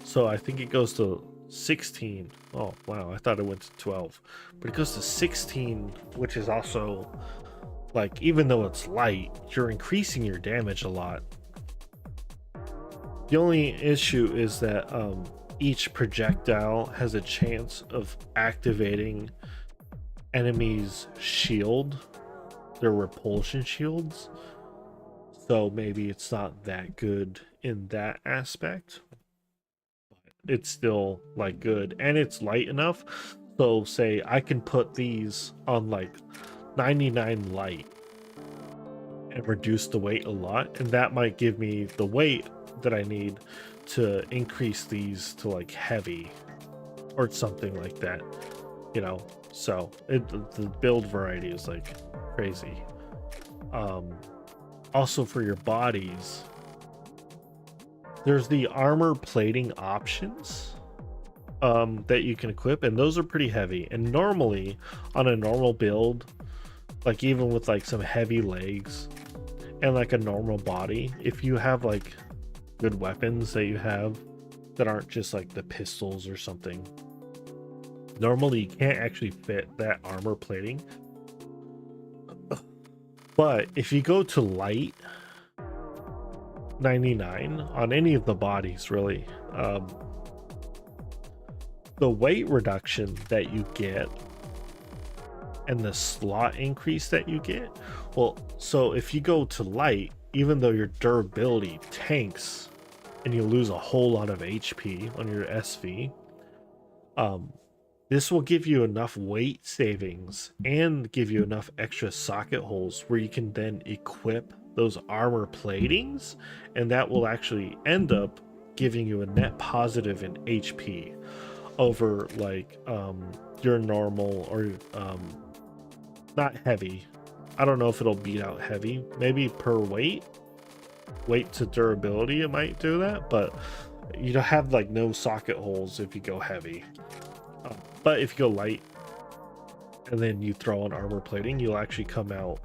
So I think it goes to 16. Oh wow, I thought it went to 12, but it goes to 16, which is also like, even though it's light, you're increasing your damage a lot. The only issue is that each projectile has a chance of activating enemies' shield, their repulsion shields. So maybe it's not that good in that aspect, but it's still like good, and it's light enough. So say I can put these on like 99 light and reduce the weight a lot, and that might give me the weight that I need to increase these to like heavy or something like that, you know. So the build variety is like crazy. Also for your bodies, there's the armor plating options that you can equip, and those are pretty heavy. And normally on a normal build, like even with like some heavy legs and like a normal body, if you have like good weapons that you have that aren't just like the pistols or something, normally you can't actually fit that armor plating. But if you go to light 99 on any of the bodies, really, the weight reduction that you get and the slot increase that you get Well, so if you go to light, even though your durability tanks and you lose a whole lot of HP on your SV, this will give you enough weight savings and give you enough extra socket holes where you can then equip those armor platings, and that will actually end up giving you a net positive in HP over like your normal or not heavy. I don't know if it'll beat out heavy. Maybe per weight to durability it might do that, but you don't have like no socket holes if you go heavy. But if you go light and then you throw on armor plating, you'll actually come out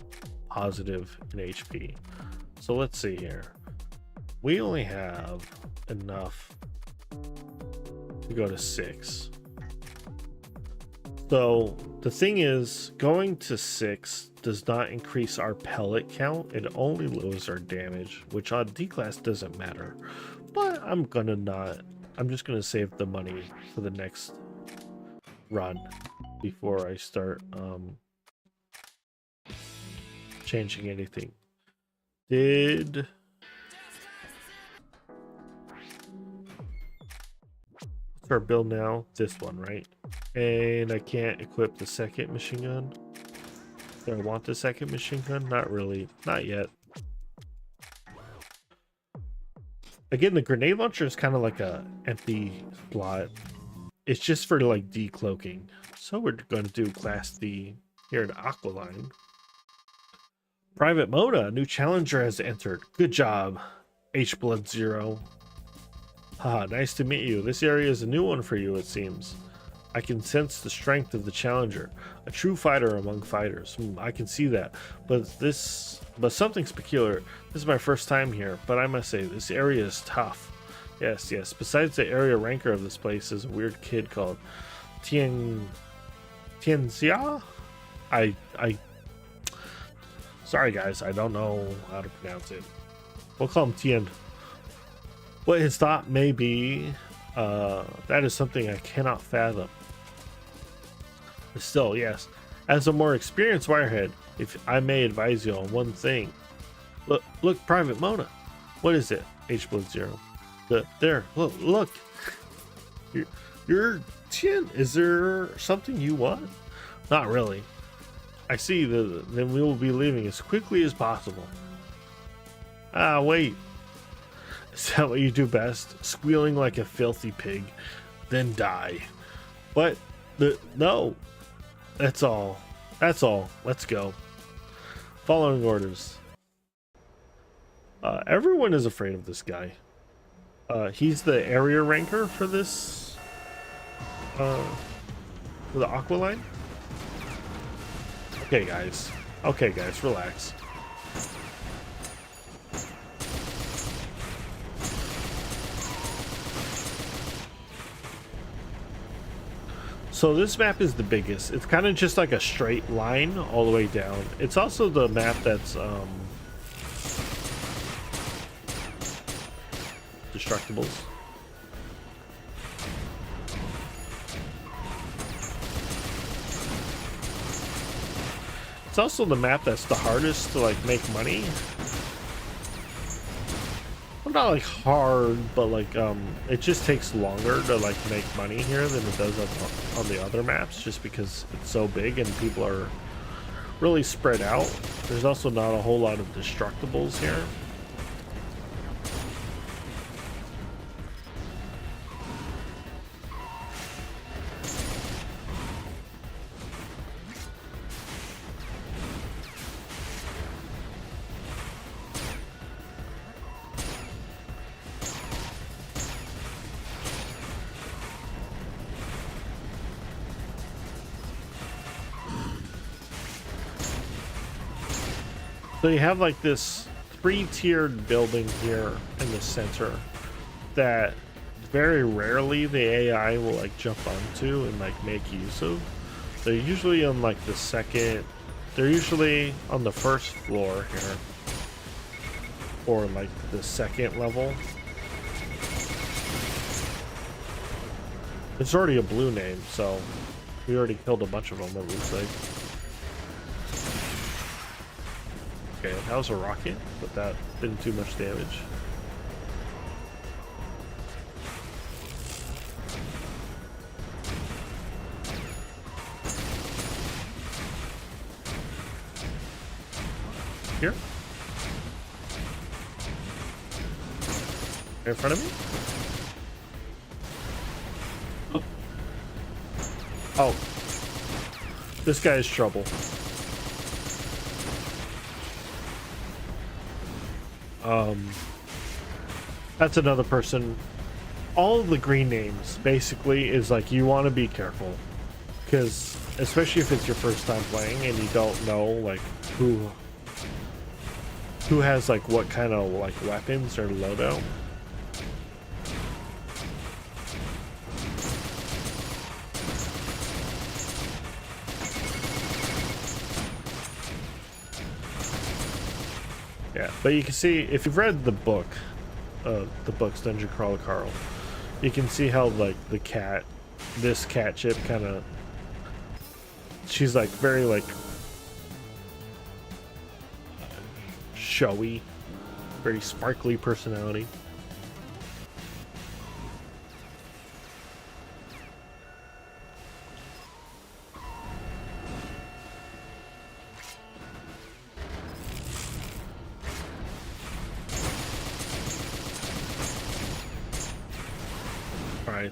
positive in HP. So let's see here. We only have enough to go to 6. So the thing is, going to 6 does not increase our pellet count. It only lowers our damage, which on D class doesn't matter. But I'm just gonna save the money for the next run before I start changing anything. What's our build now? This one, right? And I can't equip the second machine gun. Do I want the second machine gun? Not really. Not yet. Again, the grenade launcher is kind of like a empty slot. It's just for like decloaking. So we're going to do Class D here in Aqualine. Private Mona, a new challenger has entered. Good job, H Blood Zero. Haha, nice to meet you. This area is a new one for you, it seems. I can sense the strength of the challenger, a true fighter among fighters. I can see that, but something's peculiar. This is my first time here, but I must say this area is tough. Yes. Besides, the area ranker of this place is a weird kid called Tianxia. Sorry guys, I don't know how to pronounce it. We'll call him Tien. What his thought may be, that is something I cannot fathom. But still, yes, as a more experienced wirehead, if I may advise you on one thing. Look, Private Mona. What is it? H Blood Zero. There, look. You're Tien. Is there something you want? Not really. I see. Then we will be leaving as quickly as possible. Ah, wait. Is that what you do best? Squealing like a filthy pig, then die. What? No. That's all. Let's go. Following orders. Everyone is afraid of this guy. He's the area ranker for this. For the Aqualine. Okay, guys, relax. So this map is the biggest. It's kind of just like a straight line all the way down. It's also the map that's destructibles. It's also the map that's the hardest to like make money. Well, not like hard, but like it just takes longer to like make money here than it does on the other maps, just because it's so big and people are really spread out. There's also not a whole lot of destructibles here. So you have like this 3-tiered building here in the center that very rarely the AI will like jump onto and like make use of. They're usually on like the second, they're usually on the first floor here, or like the second level. It's already a blue name, so we already killed a bunch of them, it looks like. Okay, that was a rocket, but that didn't do much damage. Here? In front of me? Oh. This guy is trouble. That's another person. All of the green names basically is like you want to be careful, because especially if it's your first time playing and you don't know like who has like what kind of like weapons or loadout. Yeah, but you can see if you've read the books Dungeon Crawler Carl, you can see how like this cat chip kind of, she's like very like showy, very sparkly personality.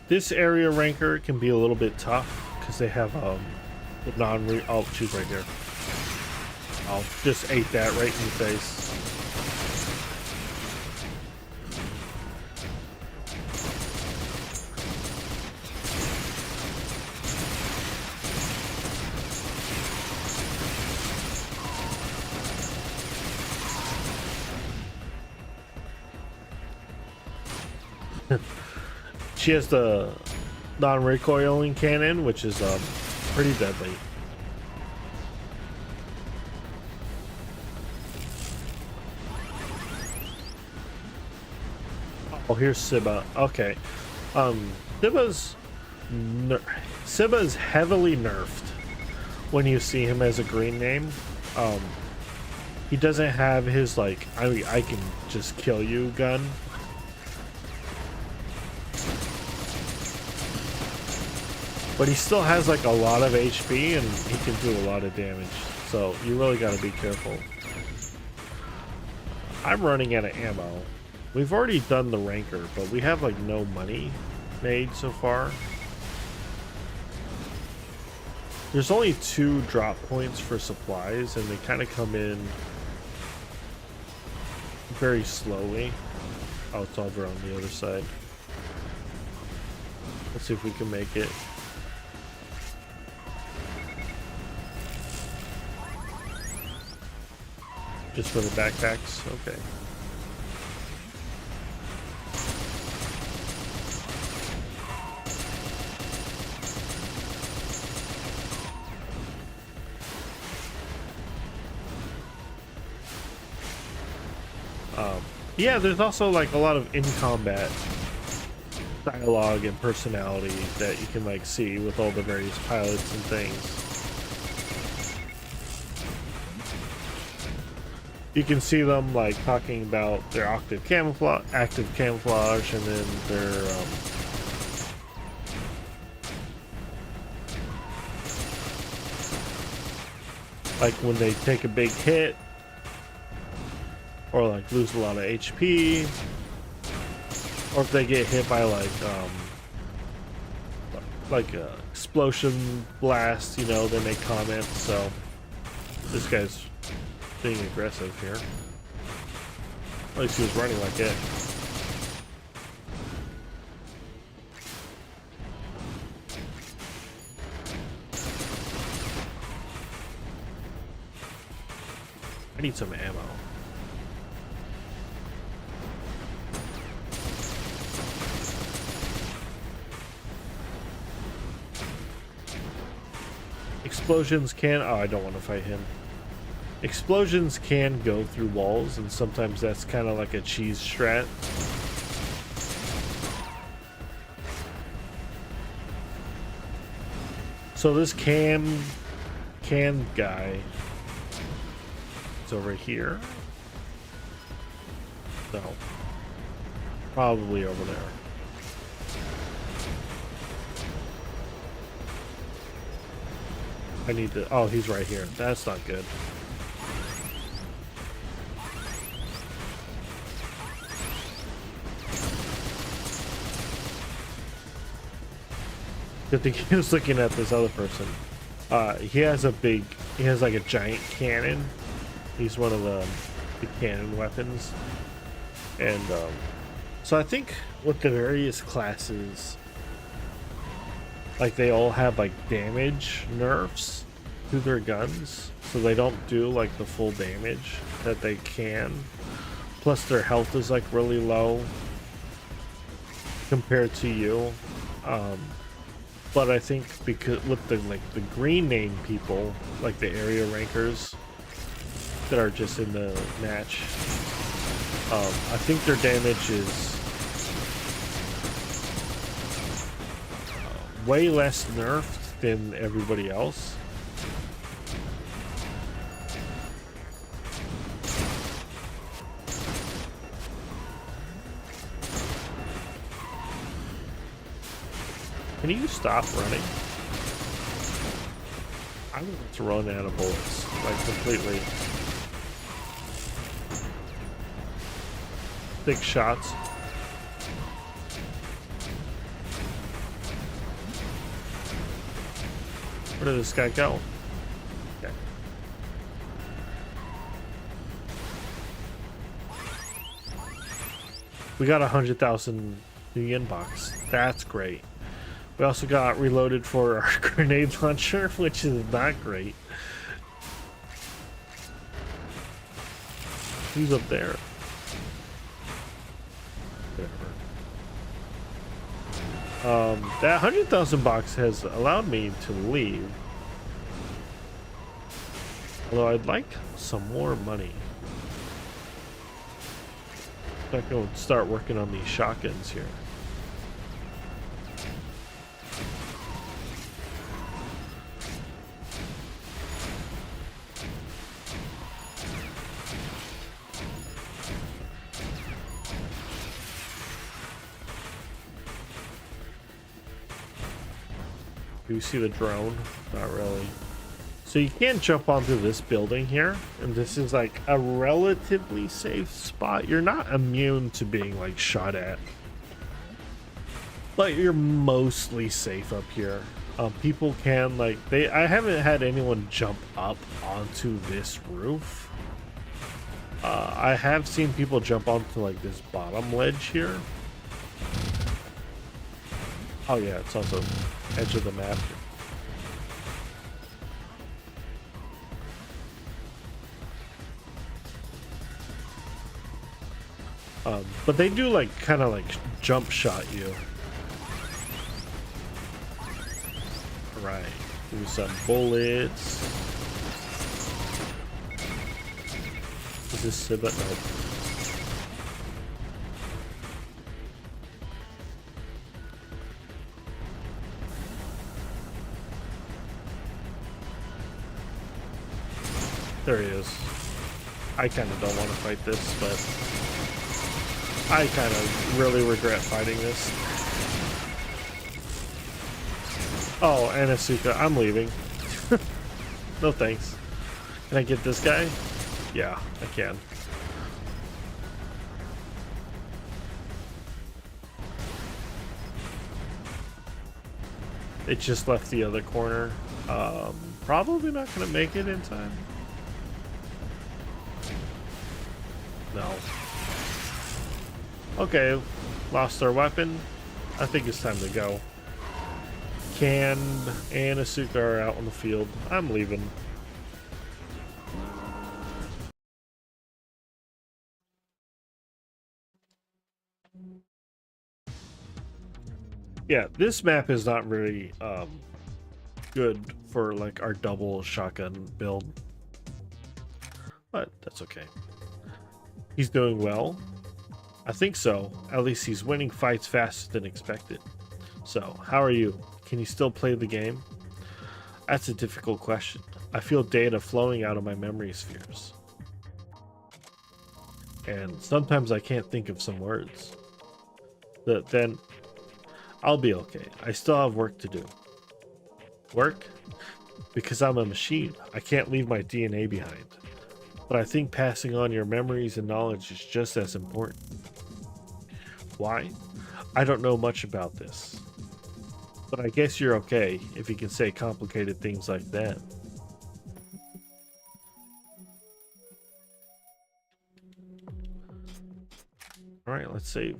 This area ranker can be a little bit tough because they have the oh, she's right here. I'll just ate that right in the face. She has the non-recoiling cannon, which is pretty deadly. Oh, here's Sibba. Okay, Sibba's heavily nerfed when you see him as a green name. He doesn't have his like I can just kill you gun. But he still has like a lot of HP and he can do a lot of damage. So you really got to be careful. I'm running out of ammo. We've already done the ranker, but we have like no money made so far. There's only 2 drop points for supplies and they kind of come in very slowly. Oh, it's over on the other side. Let's see if we can make it. Just for the backpacks? Okay. Yeah, there's also like a lot of in-combat dialogue and personality that you can like see with all the various pilots and things. You can see them like talking about their active camouflage, and then their like when they take a big hit or like lose a lot of HP, or if they get hit by like a explosion blast, you know, then they comment. So this guy's being aggressive here. At least he was running like it. I need some ammo. Explosions can... Oh, I don't want to fight him. Explosions can go through walls, and sometimes that's kind of like a cheese strat. So this can guy It's over here. No. Probably over there. I need to... Oh, he's right here. That's not good. Good thing he was looking at this other person. He has like a giant cannon. He's one of the cannon weapons. And so I think with the various classes, like they all have like damage nerfs to their guns, so they don't do like the full damage that they can. Plus their health is like really low compared to you. But I think because with the green name people, like the area rankers that are just in the match, I think their damage is way less nerfed than everybody else. Can you stop running? I'm going to run out of bullets, like completely. Big shots. Where did this guy go? Okay. We got 100,000 yen bucks. That's great. We also got reloaded for our grenade launcher, which is not great. Who's up there? That 100,000 bucks has allowed me to leave. Although I'd like some more money. I'm going to start working on these shotguns here. Do you see the drone? Not really. So you can't jump onto this building here, and this is like a relatively safe spot. You're not immune to being like shot at, but you're mostly safe up here. People can like I haven't had anyone jump up onto this roof. I have seen people jump onto like this bottom ledge here. Oh yeah, it's also edge of the map. But they do like kind of like jump shot you. Right. Do some bullets. Is this Civet? Nope. There he is. I kind of don't want to fight this, but I kind of really regret fighting this. Oh, and Asuka, I'm leaving. No thanks. Can I get this guy? Yeah, I can. It just left the other corner. Probably not gonna make it in time. No. Okay, lost our weapon. I think it's time to go. Canned and Asuka are out on the field. I'm leaving. Yeah, this map is not really good for like our double shotgun build, but that's okay. He's doing well. I think so. At least he's winning fights faster than expected. So, how are you? Can you still play the game? That's a difficult question. I feel data flowing out of my memory spheres. And sometimes I can't think of some words. But then I'll be okay. I still have work to do. Work? Because I'm a machine. I can't leave my DNA behind. But I think passing on your memories and knowledge is just as important. Why? I don't know much about this. But I guess you're okay if you can say complicated things like that. Alright, let's save.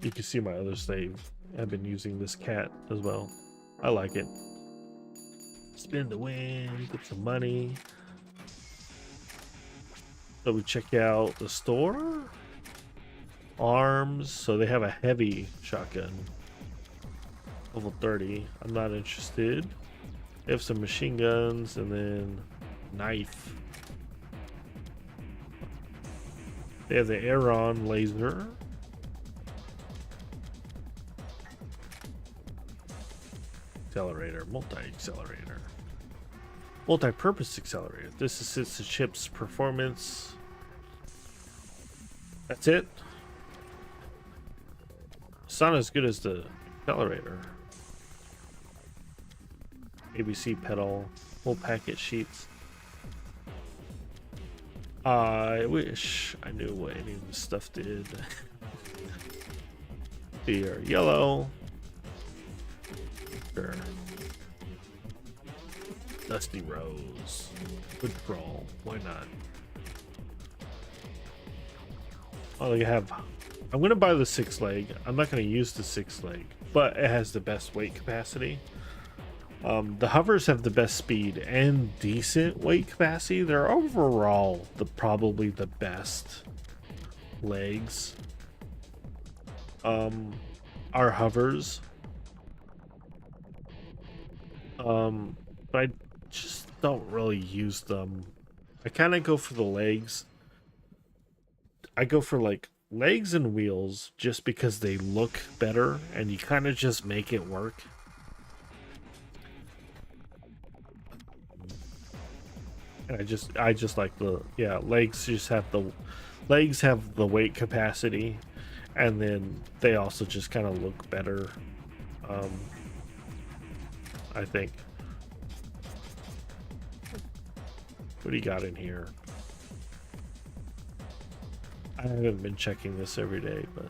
You can see my other save. I've been using this cat as well. I like it. Spin the win, get some money. So we check out the store. Arms. So they have a heavy shotgun. Level 30. I'm not interested. They have some machine guns and then knife. They have the Aeron laser. Accelerator, multi-accelerator. Multi-purpose accelerator. This assists the chip's performance. That's it. It's not as good as the accelerator. ABC pedal, full packet sheets. I wish I knew what any of this stuff did. Here, yellow. Sure. Dusty Rose. Good crawl. Why not? Oh, you have. I'm gonna buy the 6 leg. I'm not gonna use the 6 leg, but it has the best weight capacity. The hovers have the best speed and decent weight capacity. They're overall probably the best legs. Are hovers. But I just don't really use them. I kind of go for the legs. I go for like legs and wheels just because they look better and you kind of just make it work. And I just like the legs just have the legs have the weight capacity and then they also just kind of look better. I think. What do you got in here? I haven't been checking this every day, but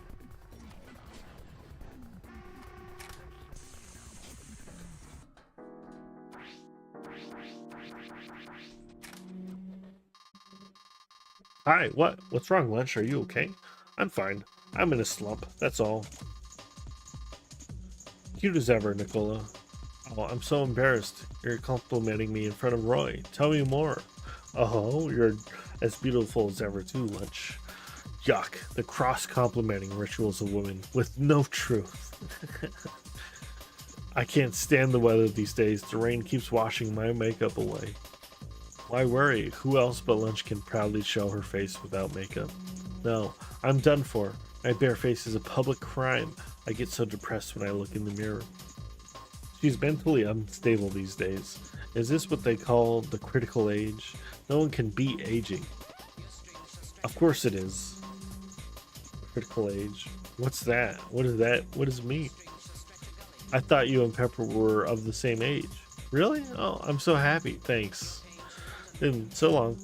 hi, what's wrong, Lunch? Are you okay? I'm fine. I'm in a slump, that's all. Cute as ever, Nicola. Oh, I'm so embarrassed. You're complimenting me in front of Roy. Tell me more. Oh, you're as beautiful as ever too, Lunch. Yuck, the cross-complimenting rituals of women with no truth. I can't stand the weather these days. The rain keeps washing my makeup away. Why worry? Who else but Lunch can proudly show her face without makeup? No, I'm done for. My bare face is a public crime. I get so depressed when I look in the mirror. She's mentally unstable these days. Is this what they call the critical age? No one can beat aging. Of course it is. Critical age. What's that? What is that? What does it mean? I thought you and Pepper were of the same age. Really? Oh, I'm so happy. Thanks. And so long.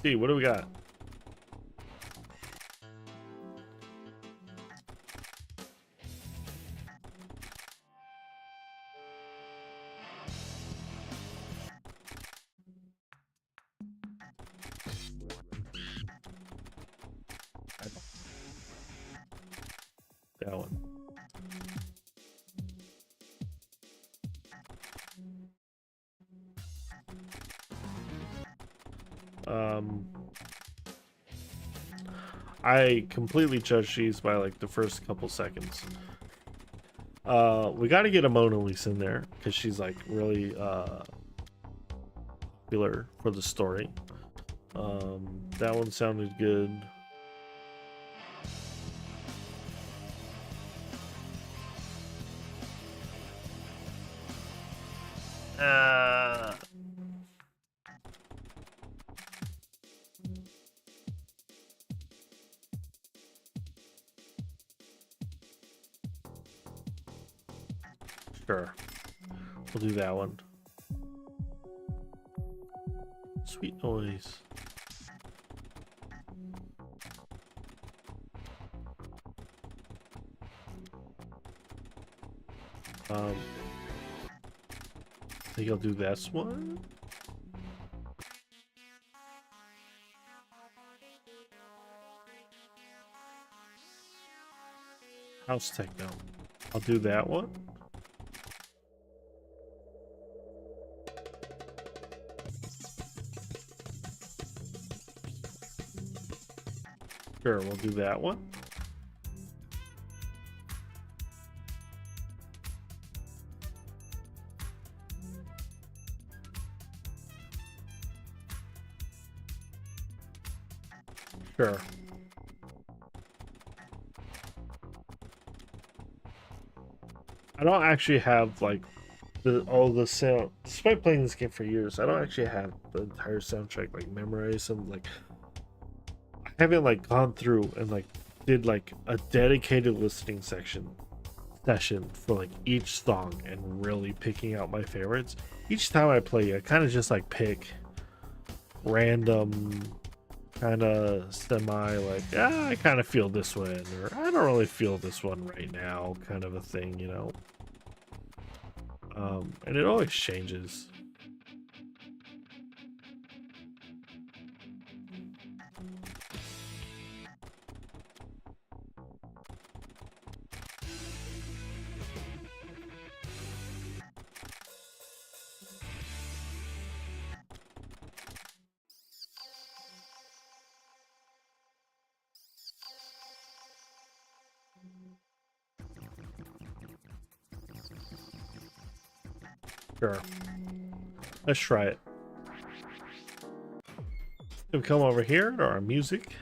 See, what do we got? That one. I completely judge these by like the first couple seconds. We got to get a Mona Lisa in there because she's like really popular for the story. That one sounded good. Uh, sure. We'll do that one. Sweet noise. I think I'll do this one. House techno. I'll do that one. Sure, we'll do that one. Sure. I don't actually have like all the sound. Despite playing this game for years, I don't actually have the entire soundtrack like memorized. Some like I haven't like gone through and like did like a dedicated listening session for like each song and really picking out my favorites. Each time I play, I kind of just like pick random kind of semi like I kind of feel this one, or I don't really feel this one right now, kind of a thing, you know. And it always changes. Sure. Let's try it. We come over here to our music.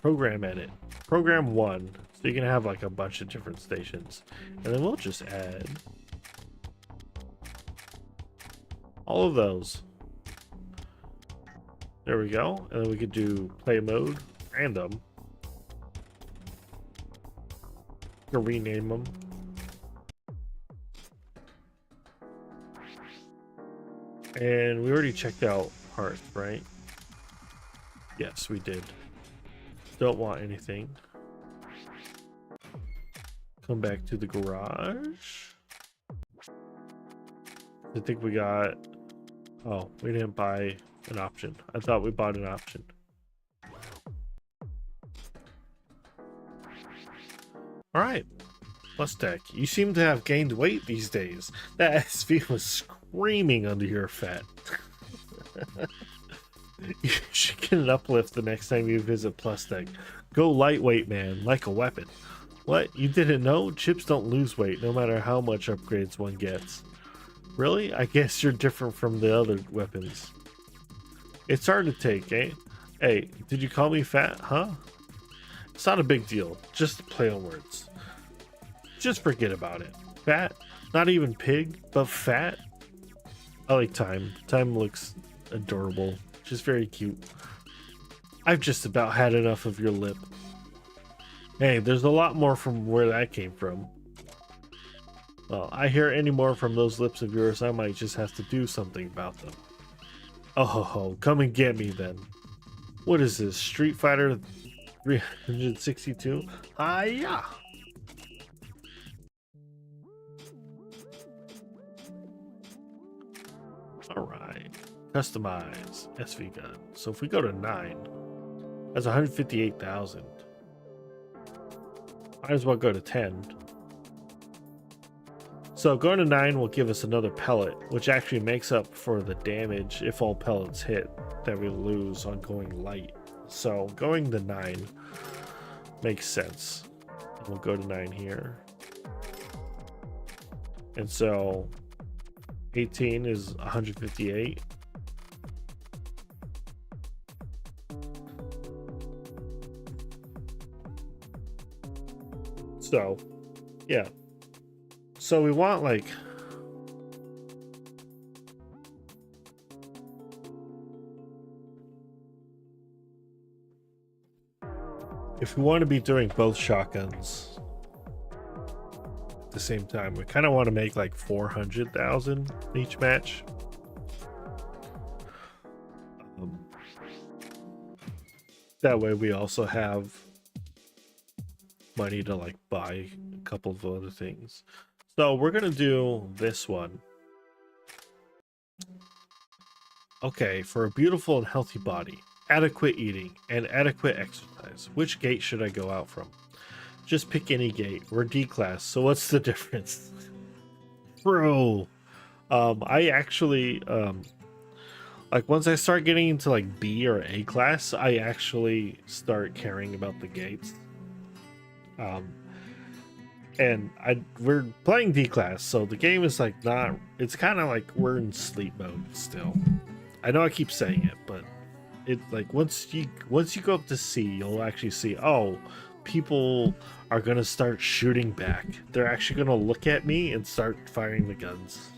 Program edit. Program 1. So you can have like a bunch of different stations. And then we'll just add all of those. There we go. And then we could do play mode, random. You can rename them. And we already checked out hearth, right? Yes, we did. Don't want anything. Come back to the garage. I think we got... Oh, we didn't buy an option. I thought we bought an option. Alright. Mustang, you seem to have gained weight these days. That SV was screaming under your fat. You should get an uplift the next time you visit Plustek. Go lightweight, man, like a weapon. What? You didn't know? Chips don't lose weight no matter how much upgrades one gets. Really? I guess you're different from the other weapons. It's hard to take, eh? Hey, did you call me fat, huh? It's not a big deal. Just play on words. Just forget about it. Fat? Not even pig, but fat? I like Time. Time looks adorable. Just very cute. I've just about had enough of your lip. Hey, there's a lot more from where that came from. Well, I hear any more from those lips of yours, I might just have to do something about them. Oh ho ho, come and get me then. What is this, Street Fighter 362? Hi-ya! Alright. Customize SV gun. So if we go to 9, that's 158,000. Might as well go to 10. So going to 9 will give us another pellet, which actually makes up for the damage if all pellets hit that we lose on going light. So going to 9 makes sense. And we'll go to 9 here. And so 18 is 158. So, yeah. So we want like if we want to be doing both shotguns at the same time, we kind of want to make like 400,000 each match. That way we also have money to like buy a couple of other things. So we're gonna do this one. Okay, for a beautiful and healthy body, adequate eating, and adequate exercise, which gate should I go out from? Just pick any gate. We're D class, so what's the difference? Bro, I actually like once I start getting into like B or A class, I actually start caring about the gates. And we're playing D class, so the game is like not, it's kind of like we're in sleep mode still. I know I keep saying it, but it like once you go up to C, you'll actually see, oh, people are gonna start shooting back. They're actually gonna look at me and start firing the guns.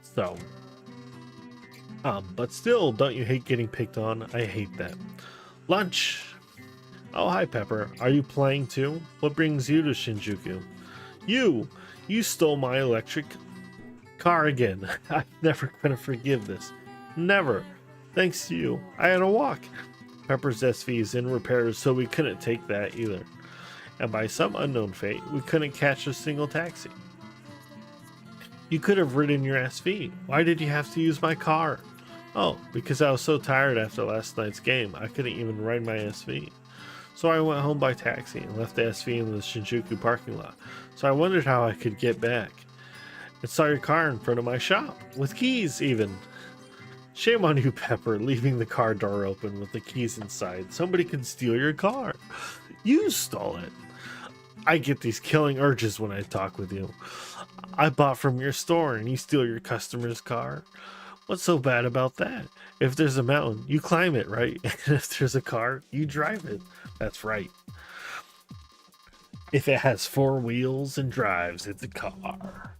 So but still, don't you hate getting picked on? I hate that. Lunch. Oh, hi, Pepper. Are you playing too? What brings you to Shinjuku? You stole my electric car again. I'm never gonna forgive this. Never. Thanks to you, I had a walk. Pepper's SV is in repairs, so we couldn't take that either. And by some unknown fate, we couldn't catch a single taxi. You could have ridden your SV. Why did you have to use my car? Oh, because I was so tired after last night's game, I couldn't even ride my SV. So I went home by taxi and left the SV in the Shinjuku parking lot. So I wondered how I could get back. And saw your car in front of my shop, with keys even. Shame on you, Pepper, leaving the car door open with the keys inside. Somebody can steal your car. You stole it. I get these killing urges when I talk with you. I bought from your store and you steal your customer's car. What's so bad about that? If there's a mountain, you climb it, right? And if there's a car, you drive it. That's right. If it has 4 wheels and drives, it's a car.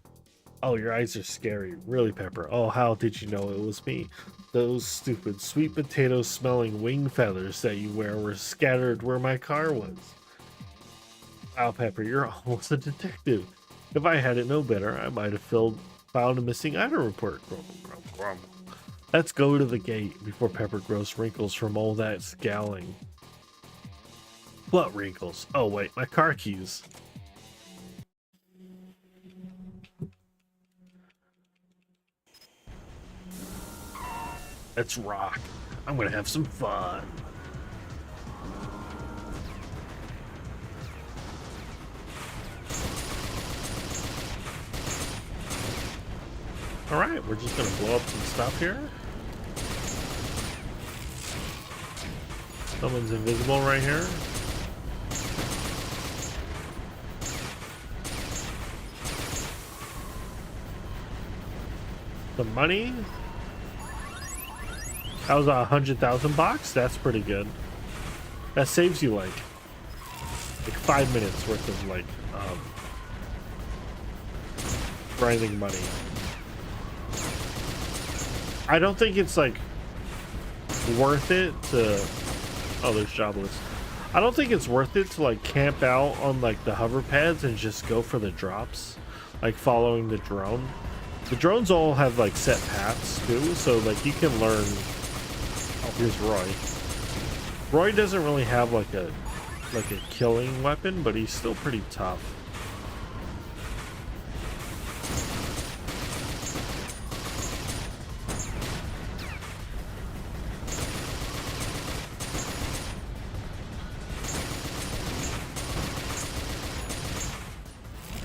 Oh, your eyes are scary. Really, Pepper? Oh, how did you know it was me? Those stupid sweet potato smelling wing feathers that you wear were scattered where my car was. Wow, Pepper, you're almost a detective. If I hadn't known better, I might have found a missing item report. Let's go to the gate before Pepper grows wrinkles from all that scowling. What wrinkles? Oh wait, my car keys. Let's rock. I'm gonna have some fun. Alright, we're just gonna blow up some stuff here. Someone's invisible right here. The money. That was 100,000 bucks. That's pretty good. That saves you like 5 minutes worth of like grinding money. I don't think it's like worth it to. Oh, there's jobless. I don't think it's worth it to like camp out on like the hover pads and just go for the drops, like following the drone. The drones all have like set paths too, so like you can learn. Oh, here's Roy. Roy doesn't really have like a killing weapon, but he's still pretty tough.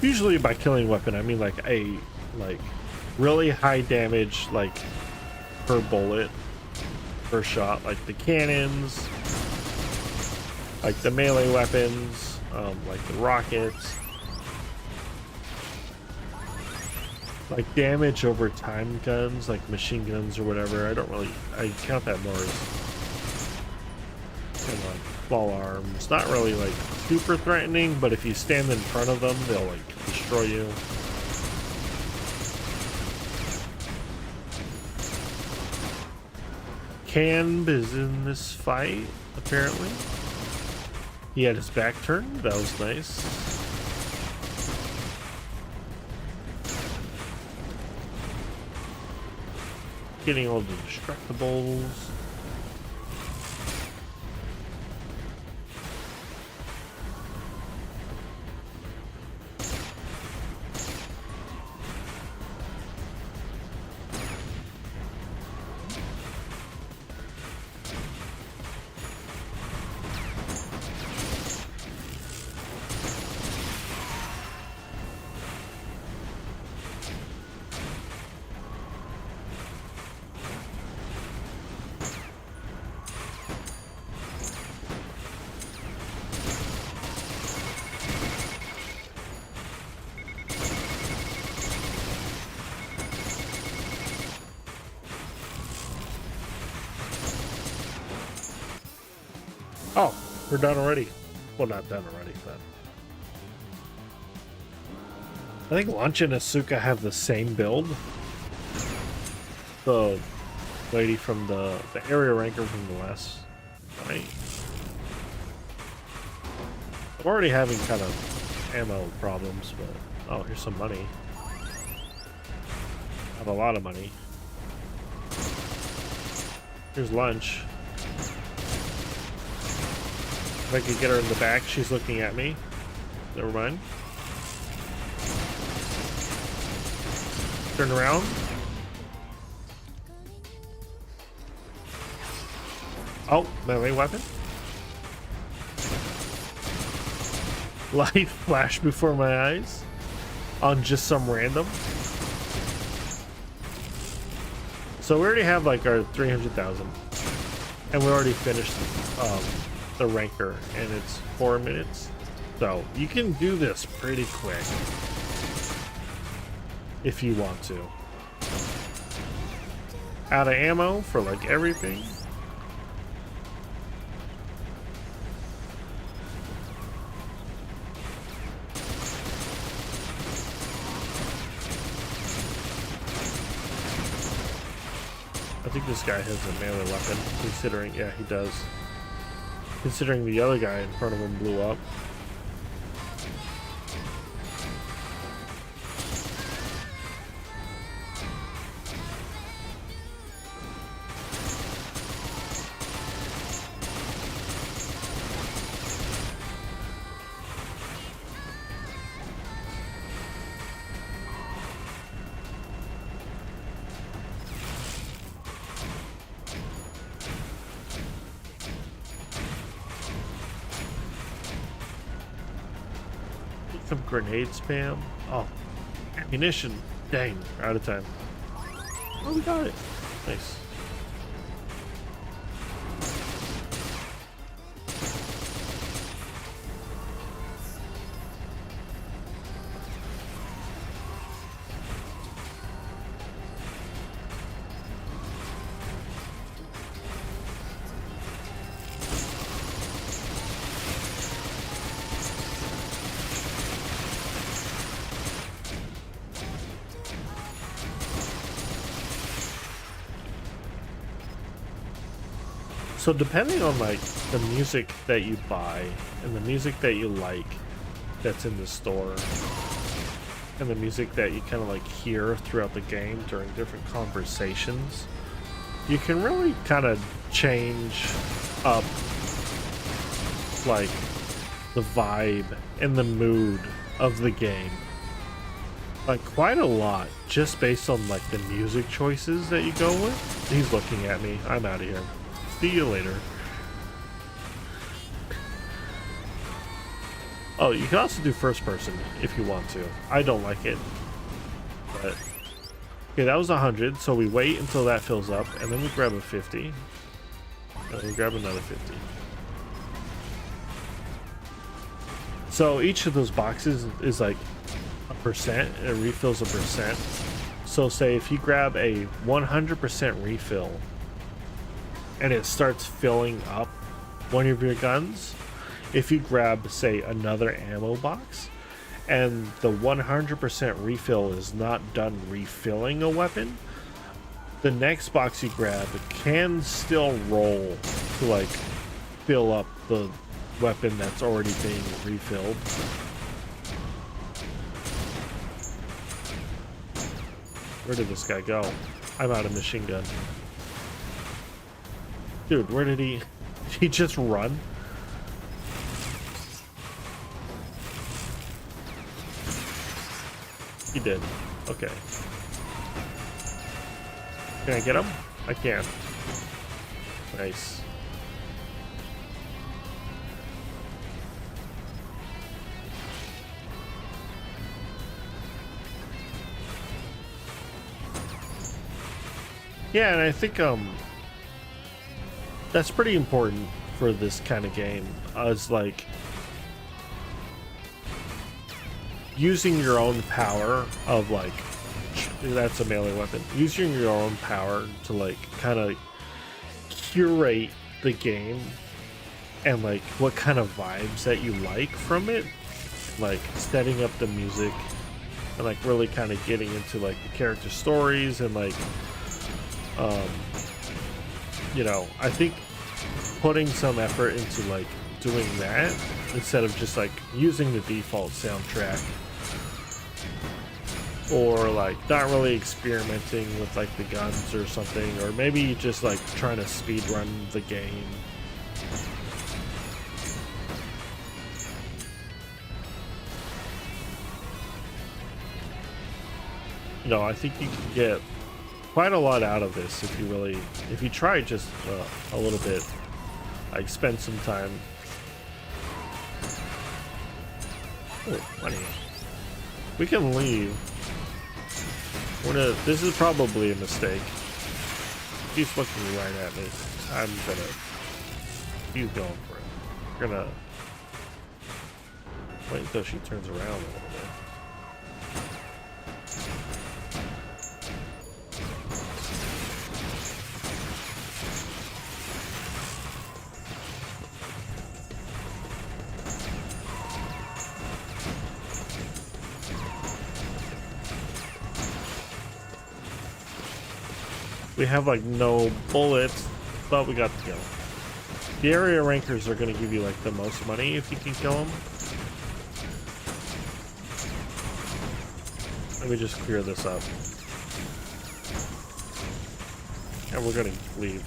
Usually by killing weapon, I mean like a really high damage, like per bullet, per shot, like the cannons, like the melee weapons, like the rockets, like damage over time guns, like machine guns or whatever. I count that more as kind of like small arms. Not really like super threatening, but if you stand in front of them, they'll like destroy you. Camb is in this fight, apparently. He had his back turned. That was nice. Getting all the destructibles. Oh, we're done already. Well, not done already, but I think Lunch and Asuka have the same build. The lady from the area ranker from the last fight. I'm already having kind of ammo problems, but oh, here's some money. I have a lot of money. Here's Lunch. If I could get her in the back, she's looking at me. Never mind. Turn around. Oh, melee weapon. Light flashed before my eyes on just some random. So we already have like our 300,000, and we already finished the ranker, and it's 4 minutes. So you can do this pretty quick if you want to. Out of ammo for like everything. I think this guy has a melee weapon, considering, yeah, he does. Considering the other guy in front of him blew up. Some grenade spam. Oh, ammunition. Dang, we're out of time. Oh, we got it. Nice. So depending on like the music that you buy and the music that you like that's in the store and the music that you kind of like hear throughout the game during different conversations, you can really kind of change up like the vibe and the mood of the game like quite a lot, just based on like the music choices that you go with. He's looking at me. I'm out of here. See you later. Oh, you can also do first person if you want to. I don't like it, but okay, that was 100. So we wait until that fills up, and then we grab a 50, and we grab another 50. So each of those boxes is like a percent. It refills a percent. So say if you grab a 100% refill and it starts filling up one of your guns, if you grab, say, another ammo box and the 100% refill is not done refilling a weapon, the next box you grab can still roll to like fill up the weapon that's already being refilled. Where did this guy go? I'm out of machine gun. Dude, where did he... Did he just run? He did. Okay. Can I get him? I can. Nice. Yeah, and I think that's pretty important for this kind of game. Is like using your own power of like, that's a melee weapon. Using your own power to like kind of curate the game and like what kind of vibes that you like from it, like setting up the music and like really kind of getting into like the character stories and like you know, I think putting some effort into like doing that instead of just like using the default soundtrack or like not really experimenting with like the guns or something, or maybe just like trying to speed run the game. You know, I think you can get quite a lot out of this if you try just a little bit, like spend some time. Oh, money. We can leave. This is probably a mistake. He's looking right at me. He's going for it. We're gonna wait until she turns around a little bit. We have like no bullets, but we got the kill. The area rankers are going to give you like the most money if you can kill them. Let me just clear this up. And we're going to leave.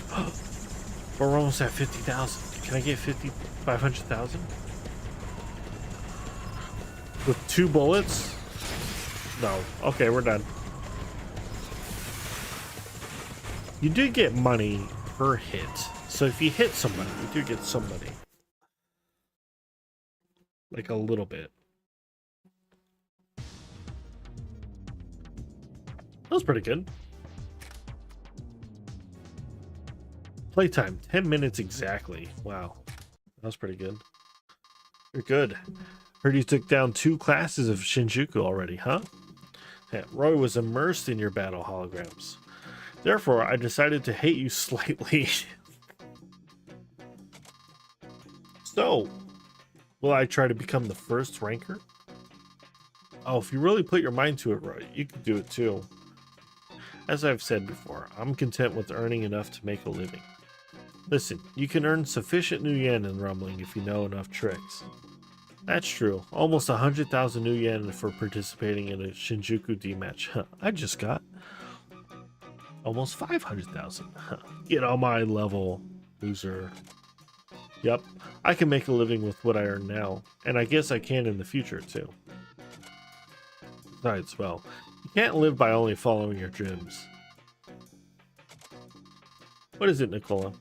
We're almost at 50,000. Can I get 500,000? With 2 bullets? No. Okay, we're done. You do get money per hit. So if you hit somebody, you do get some money. Like a little bit. That was pretty good. Playtime, 10 minutes exactly. Wow. That was pretty good. You're good. Heard you took down 2 classes of Shinjuku already, huh? Yeah, Roy was immersed in your battle holograms. Therefore, I decided to hate you slightly. So, will I try to become the first ranker? Oh, if you really put your mind to it, Roy, you could do it too. As I've said before, I'm content with earning enough to make a living. Listen, you can earn sufficient new yen in rumbling if you know enough tricks. That's true. Almost 100,000 new yen for participating in a Shinjuku D match. I just got almost 500,000. Get on my level, loser. Yep, I can make a living with what I earn now, and I guess I can in the future too. Besides, well, you can't live by only following your dreams. What is it, Nicola?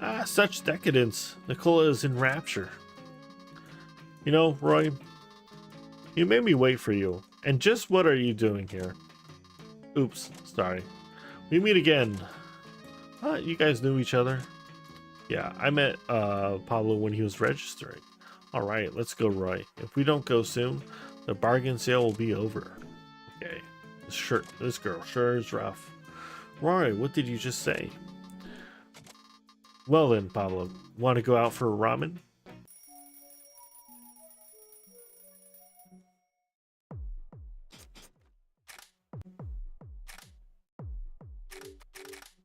Ah, such decadence. Nicola is in rapture. You know, Roy, you made me wait for you. And just what are you doing here? Oops, sorry. We meet again. You guys knew each other? Yeah, I met Pablo when he was registering. Alright, let's go, Roy. If we don't go soon, the bargain sale will be over. Okay. This girl sure is rough. Roy, what did you just say? Well then, Pablo, want to go out for a ramen?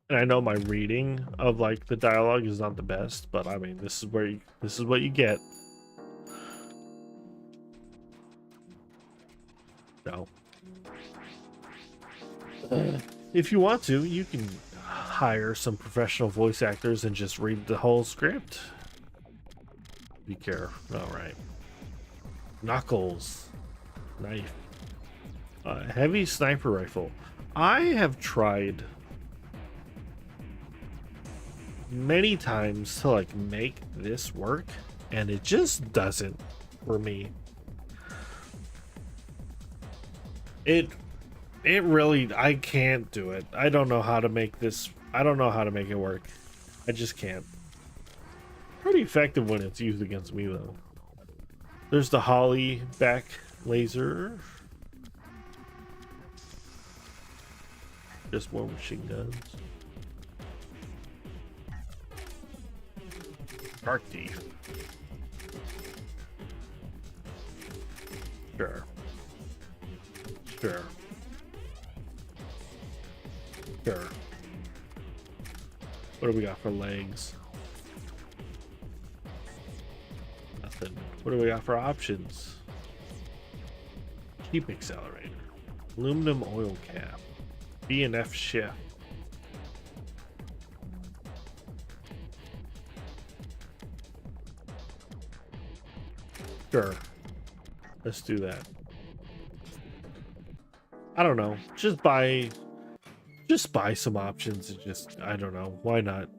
And I know my reading of like the dialogue is not the best, but I mean, this is what you get. No. If you want to, you can hire some professional voice actors and just read the whole script. Be careful. All right. Knuckles. Knife. Heavy sniper rifle. I have tried many times to like make this work, and it just doesn't for me. It really, I can't do it. I don't know how to make this. I don't know how to make it work. I just can't. Pretty effective when it's used against me though. There's the Holly back laser. Just more machine guns. Dark Thief. Sure. Sure. Sure. What do we got for legs? Nothing. What do we got for options? Keep accelerator. Aluminum oil cap. B and F shift. Sure. Let's do that. I don't know. Just buy some options and just, I don't know. Why not?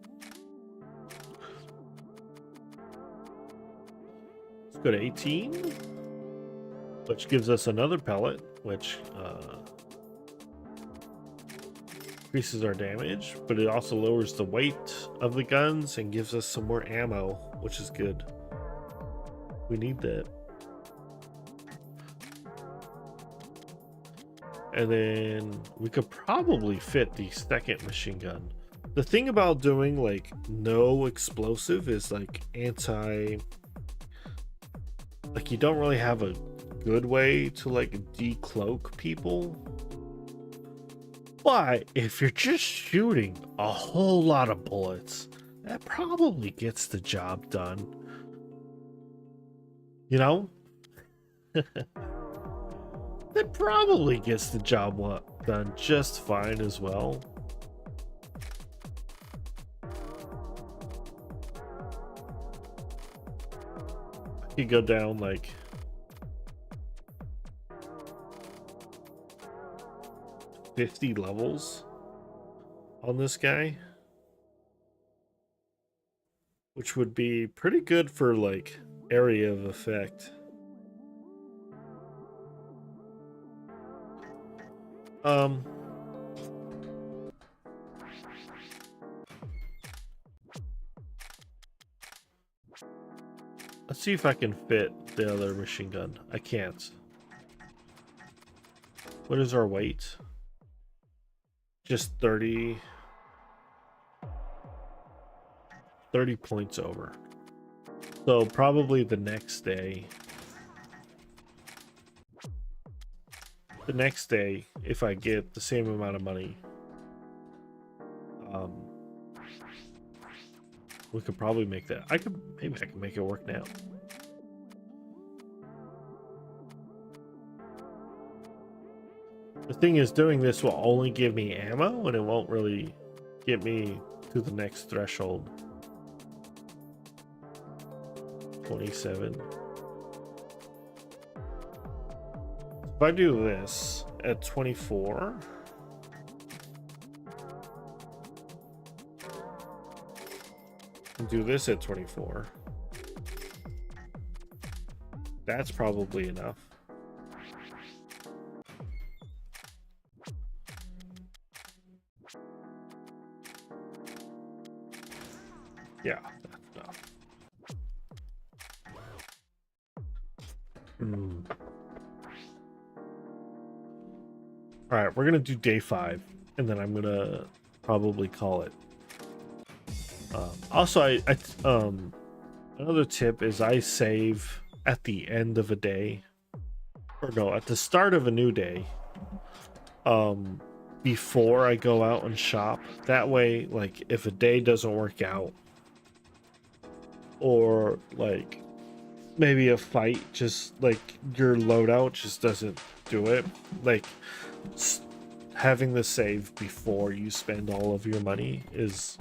Let's go to 18, which gives us another pellet, which increases our damage, but it also lowers the weight of the guns and gives us some more ammo, which is good. We need that. And then we could probably fit the second machine gun. The thing about doing like no explosive is like like you don't really have a good way to like decloak people. But if you're just shooting a whole lot of bullets, that probably gets the job done. You know? That probably gets the job done just fine as well. I could go down like 50 levels on this guy, which would be pretty good for like area of effect. Let's see if I can fit the other machine gun. I can't. What is our weight? Just 30 points over. So probably the next day. The next day, if I get the same amount of money, we could probably make that. Maybe I can make it work now. The thing is, doing this will only give me ammo, and it won't really get me to the next threshold. 27. If I do this at 24, and do this at 24, that's probably enough. Yeah, that's enough. All right, we're gonna do day 5, and then I'm gonna probably call it. Also, another tip is I save at the end of a day, or no, at the start of a new day, before I go out and shop. That way, like, if a day doesn't work out, or like maybe a fight, just like your loadout just doesn't do it, like having the save before you spend all of your money is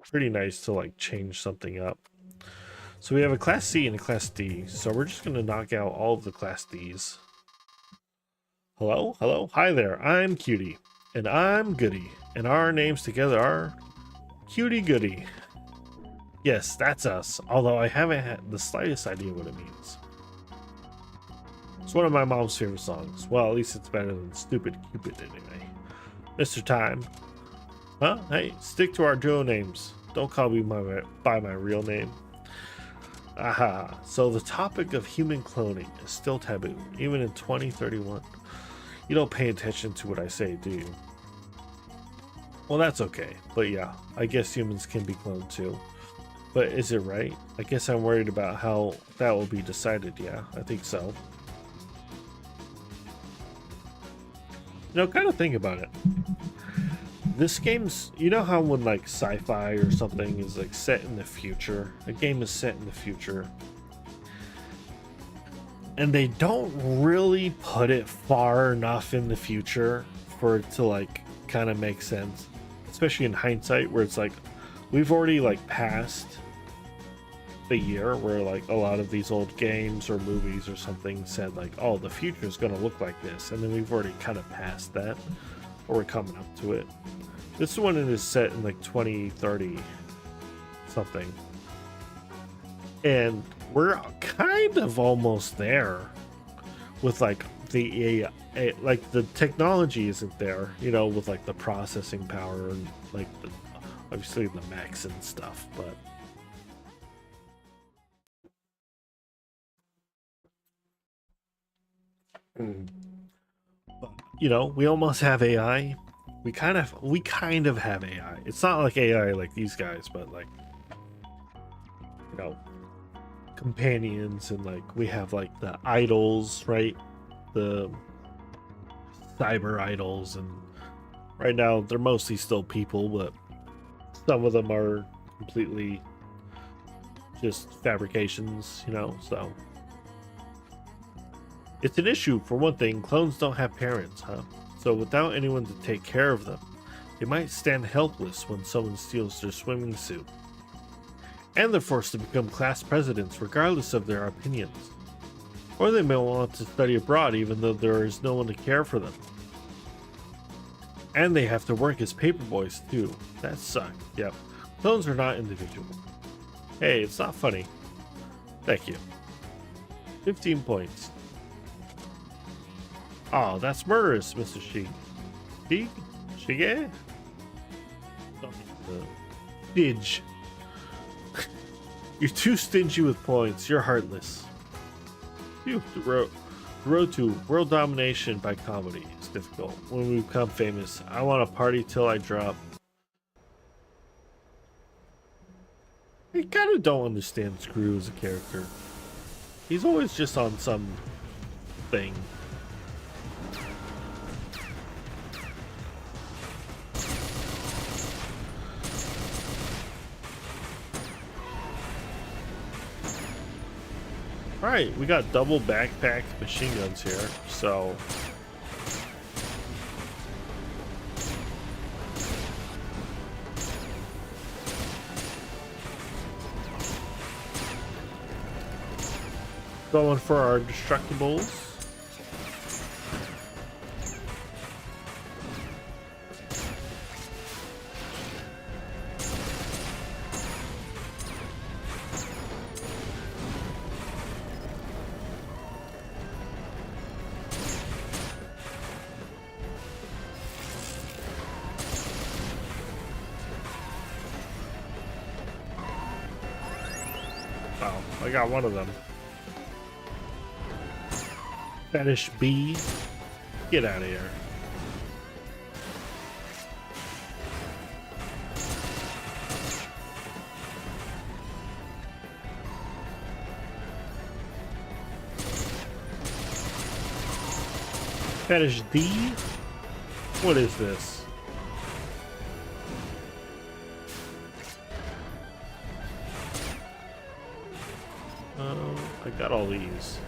pretty nice to like change something up. So we have a class C and a class D, so we're just gonna knock out all of the class Ds. Hello, hi there, I'm Cutie, and I'm Goody, and our names together are Cutie Goody. Yes, that's us, although I haven't had the slightest idea what it means. It's one of my mom's favorite songs. Well, at least it's better than Stupid Cupid anyway. Mr. Time. Huh? Hey, stick to our duo names. Don't call me by my real name. Aha. So the topic of human cloning is still taboo, even in 2031. You don't pay attention to what I say, do you? Well, that's okay. But yeah, I guess humans can be cloned too. But is it right? I guess I'm worried about how that will be decided. Yeah, I think so. You know, kind of think about it. This game's, you know how when like sci-fi or something is like set in the future, a game is set in the future, and they don't really put it far enough in the future for it to like kind of make sense, especially in hindsight, where it's like we've already like passed the year where like a lot of these old games or movies or something said like, oh, the future is going to look like this, and then we've already kind of passed that, or we're coming up to it. This one is set in like 2030 something, and we're kind of almost there with like the AI, like the technology isn't there, you know, with like the processing power and like the, obviously the mechs and stuff, but you know, we almost have AI. We kind of have AI. It's not like AI like these guys, but like, you know, companions, and like we have like the idols, right? The cyber idols, and right now they're mostly still people, but some of them are completely just fabrications, you know, so it's an issue. For one thing, clones don't have parents, huh? So without anyone to take care of them, they might stand helpless when someone steals their swimming suit. And they're forced to become class presidents regardless of their opinions. Or they may want to study abroad even though there is no one to care for them. And they have to work as paperboys too. That sucks. Yep. Clones are not individual. Hey, it's not funny. Thank you. 15 points. Oh, that's murderous, Mr. Shige? Didge. You're too stingy with points. You're heartless. Phew, the road to world domination by comedy is difficult. When we become famous, I want to party till I drop. I kind of don't understand Screw as a character. He's always just on some thing. Alright, we got double backpack machine guns here, so going for our destructibles. Oh, I got one of them. Fetish B. Get out of here. Fetish D? What is this? Got all these.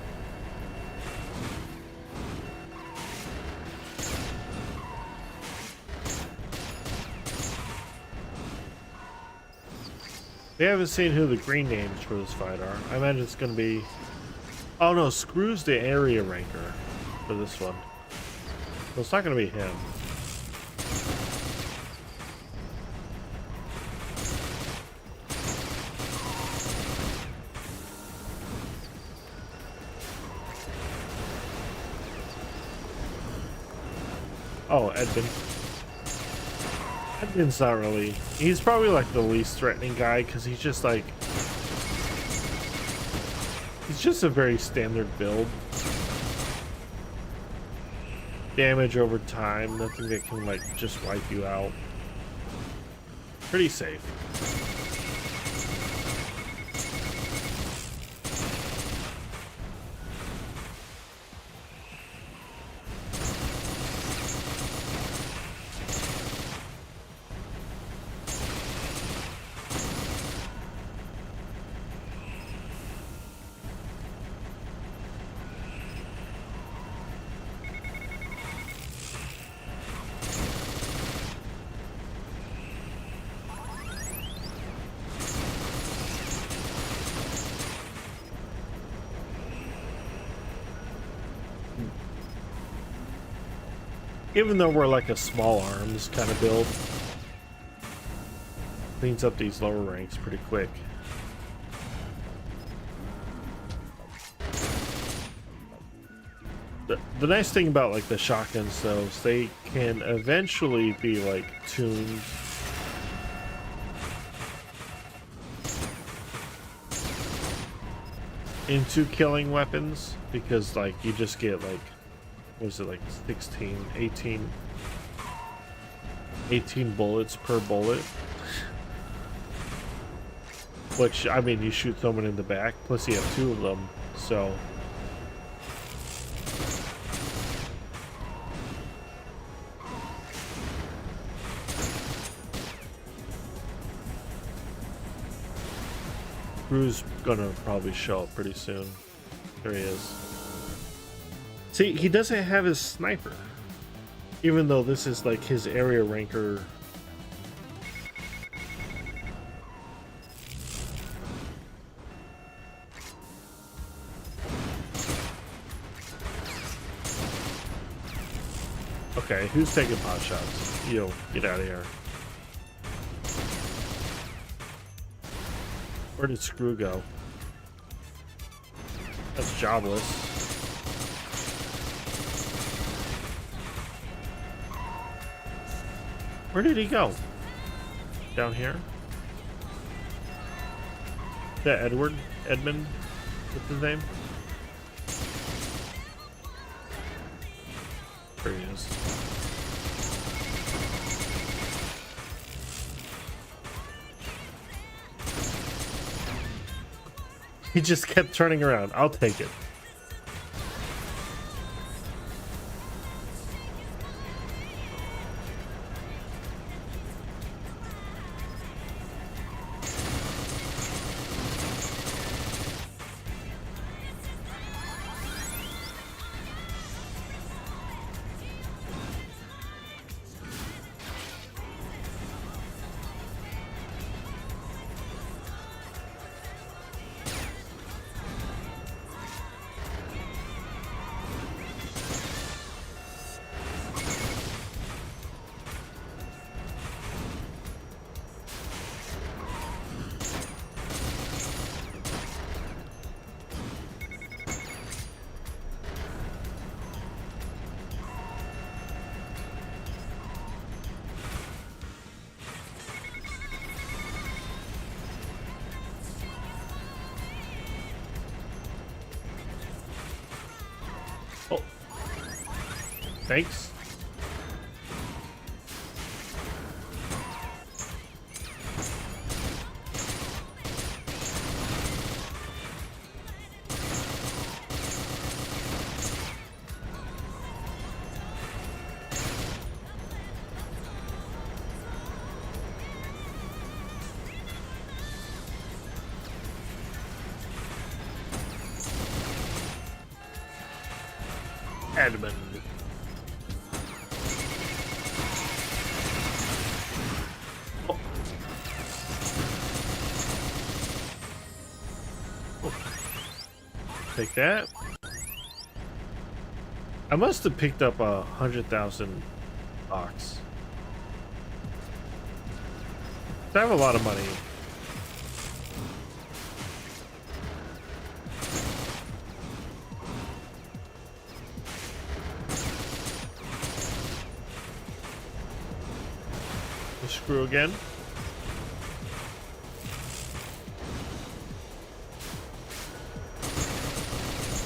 We haven't seen who the green names for this fight are. I imagine it's gonna be... Oh no, Screw's the area ranker for this one. So it's not gonna be him. Oh, Edmund. Edmund's not really... He's probably like the least threatening guy because he's just like... He's just a very standard build. Damage over time, nothing that can like just wipe you out. Pretty safe. Even though we're like a small arms kind of build, cleans up these lower ranks pretty quick. The nice thing about like the shotguns though is they can eventually be like tuned into killing weapons, because like you just get like, what is it, like 18 bullets per bullet, which I mean you shoot someone in the back plus you have 2 of them, so Crew's gonna probably show up pretty soon. There he is. See, he doesn't have his sniper, even though this is like his area ranker. Okay, who's taking pot shots? Yo, get out of here. Where did Screw go? That's jobless. Where did he go? Down here? Is that Edward? Edmund? What's his name? There he is. He just kept turning around. I'll take it. Oh, thanks. Spider-Man. Oh. Oh. Take that. I must have picked up 100,000 bucks. I have a lot of money. Screw again.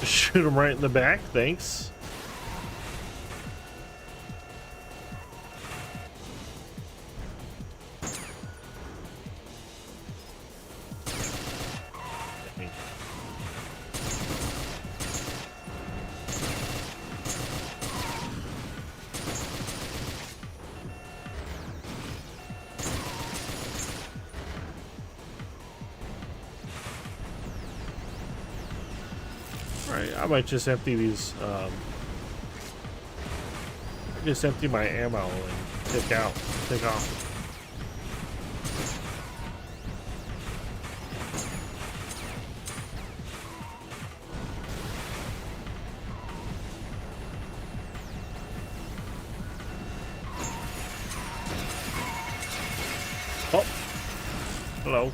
Shoot him right in the back, thanks. Alright, I might just empty these, just empty my ammo and take off. Oh, hello.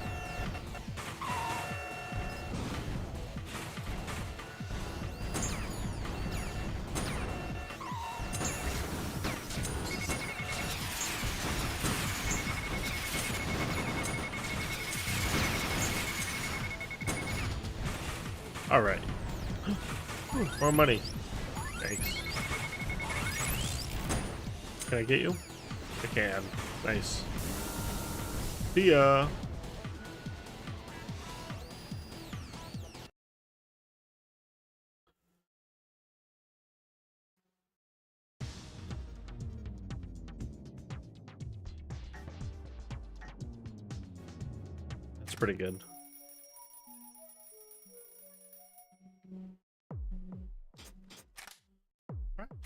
All right. More money. Thanks. Can I get you? I can. Nice. See ya. That's pretty good.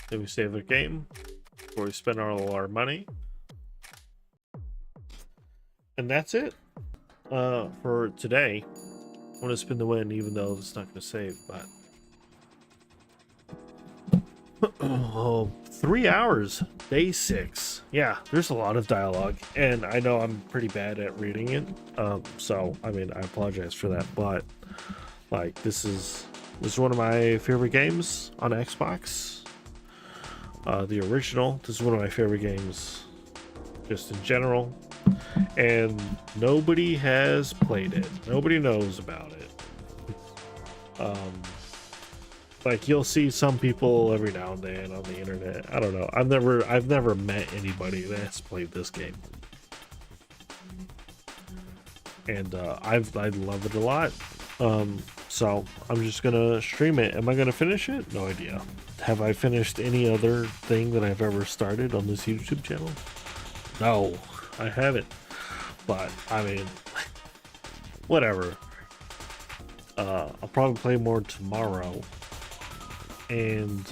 Then we save the game before we spend all our money. And that's it for today. I'm going to spin the win even though it's not going to save, but oh, 3 hours, day 6. Yeah, there's a lot of dialogue and I know I'm pretty bad at reading it. So I mean, I apologize for that, but like this is one of my favorite games on Xbox. The original. This is one of my favorite games just in general, and nobody has played it. Nobody knows about it. Like you'll see some people every now and then on the internet. I don't know. I've never met anybody that's played this game, and I love it a lot. So I'm just gonna stream it. Am I gonna finish it? No idea. Have I finished any other thing that I've ever started on this YouTube channel? No, I haven't. But I mean, whatever. I'll probably play more tomorrow, and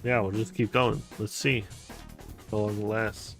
yeah, we'll just keep going. Let's see how long it lasts.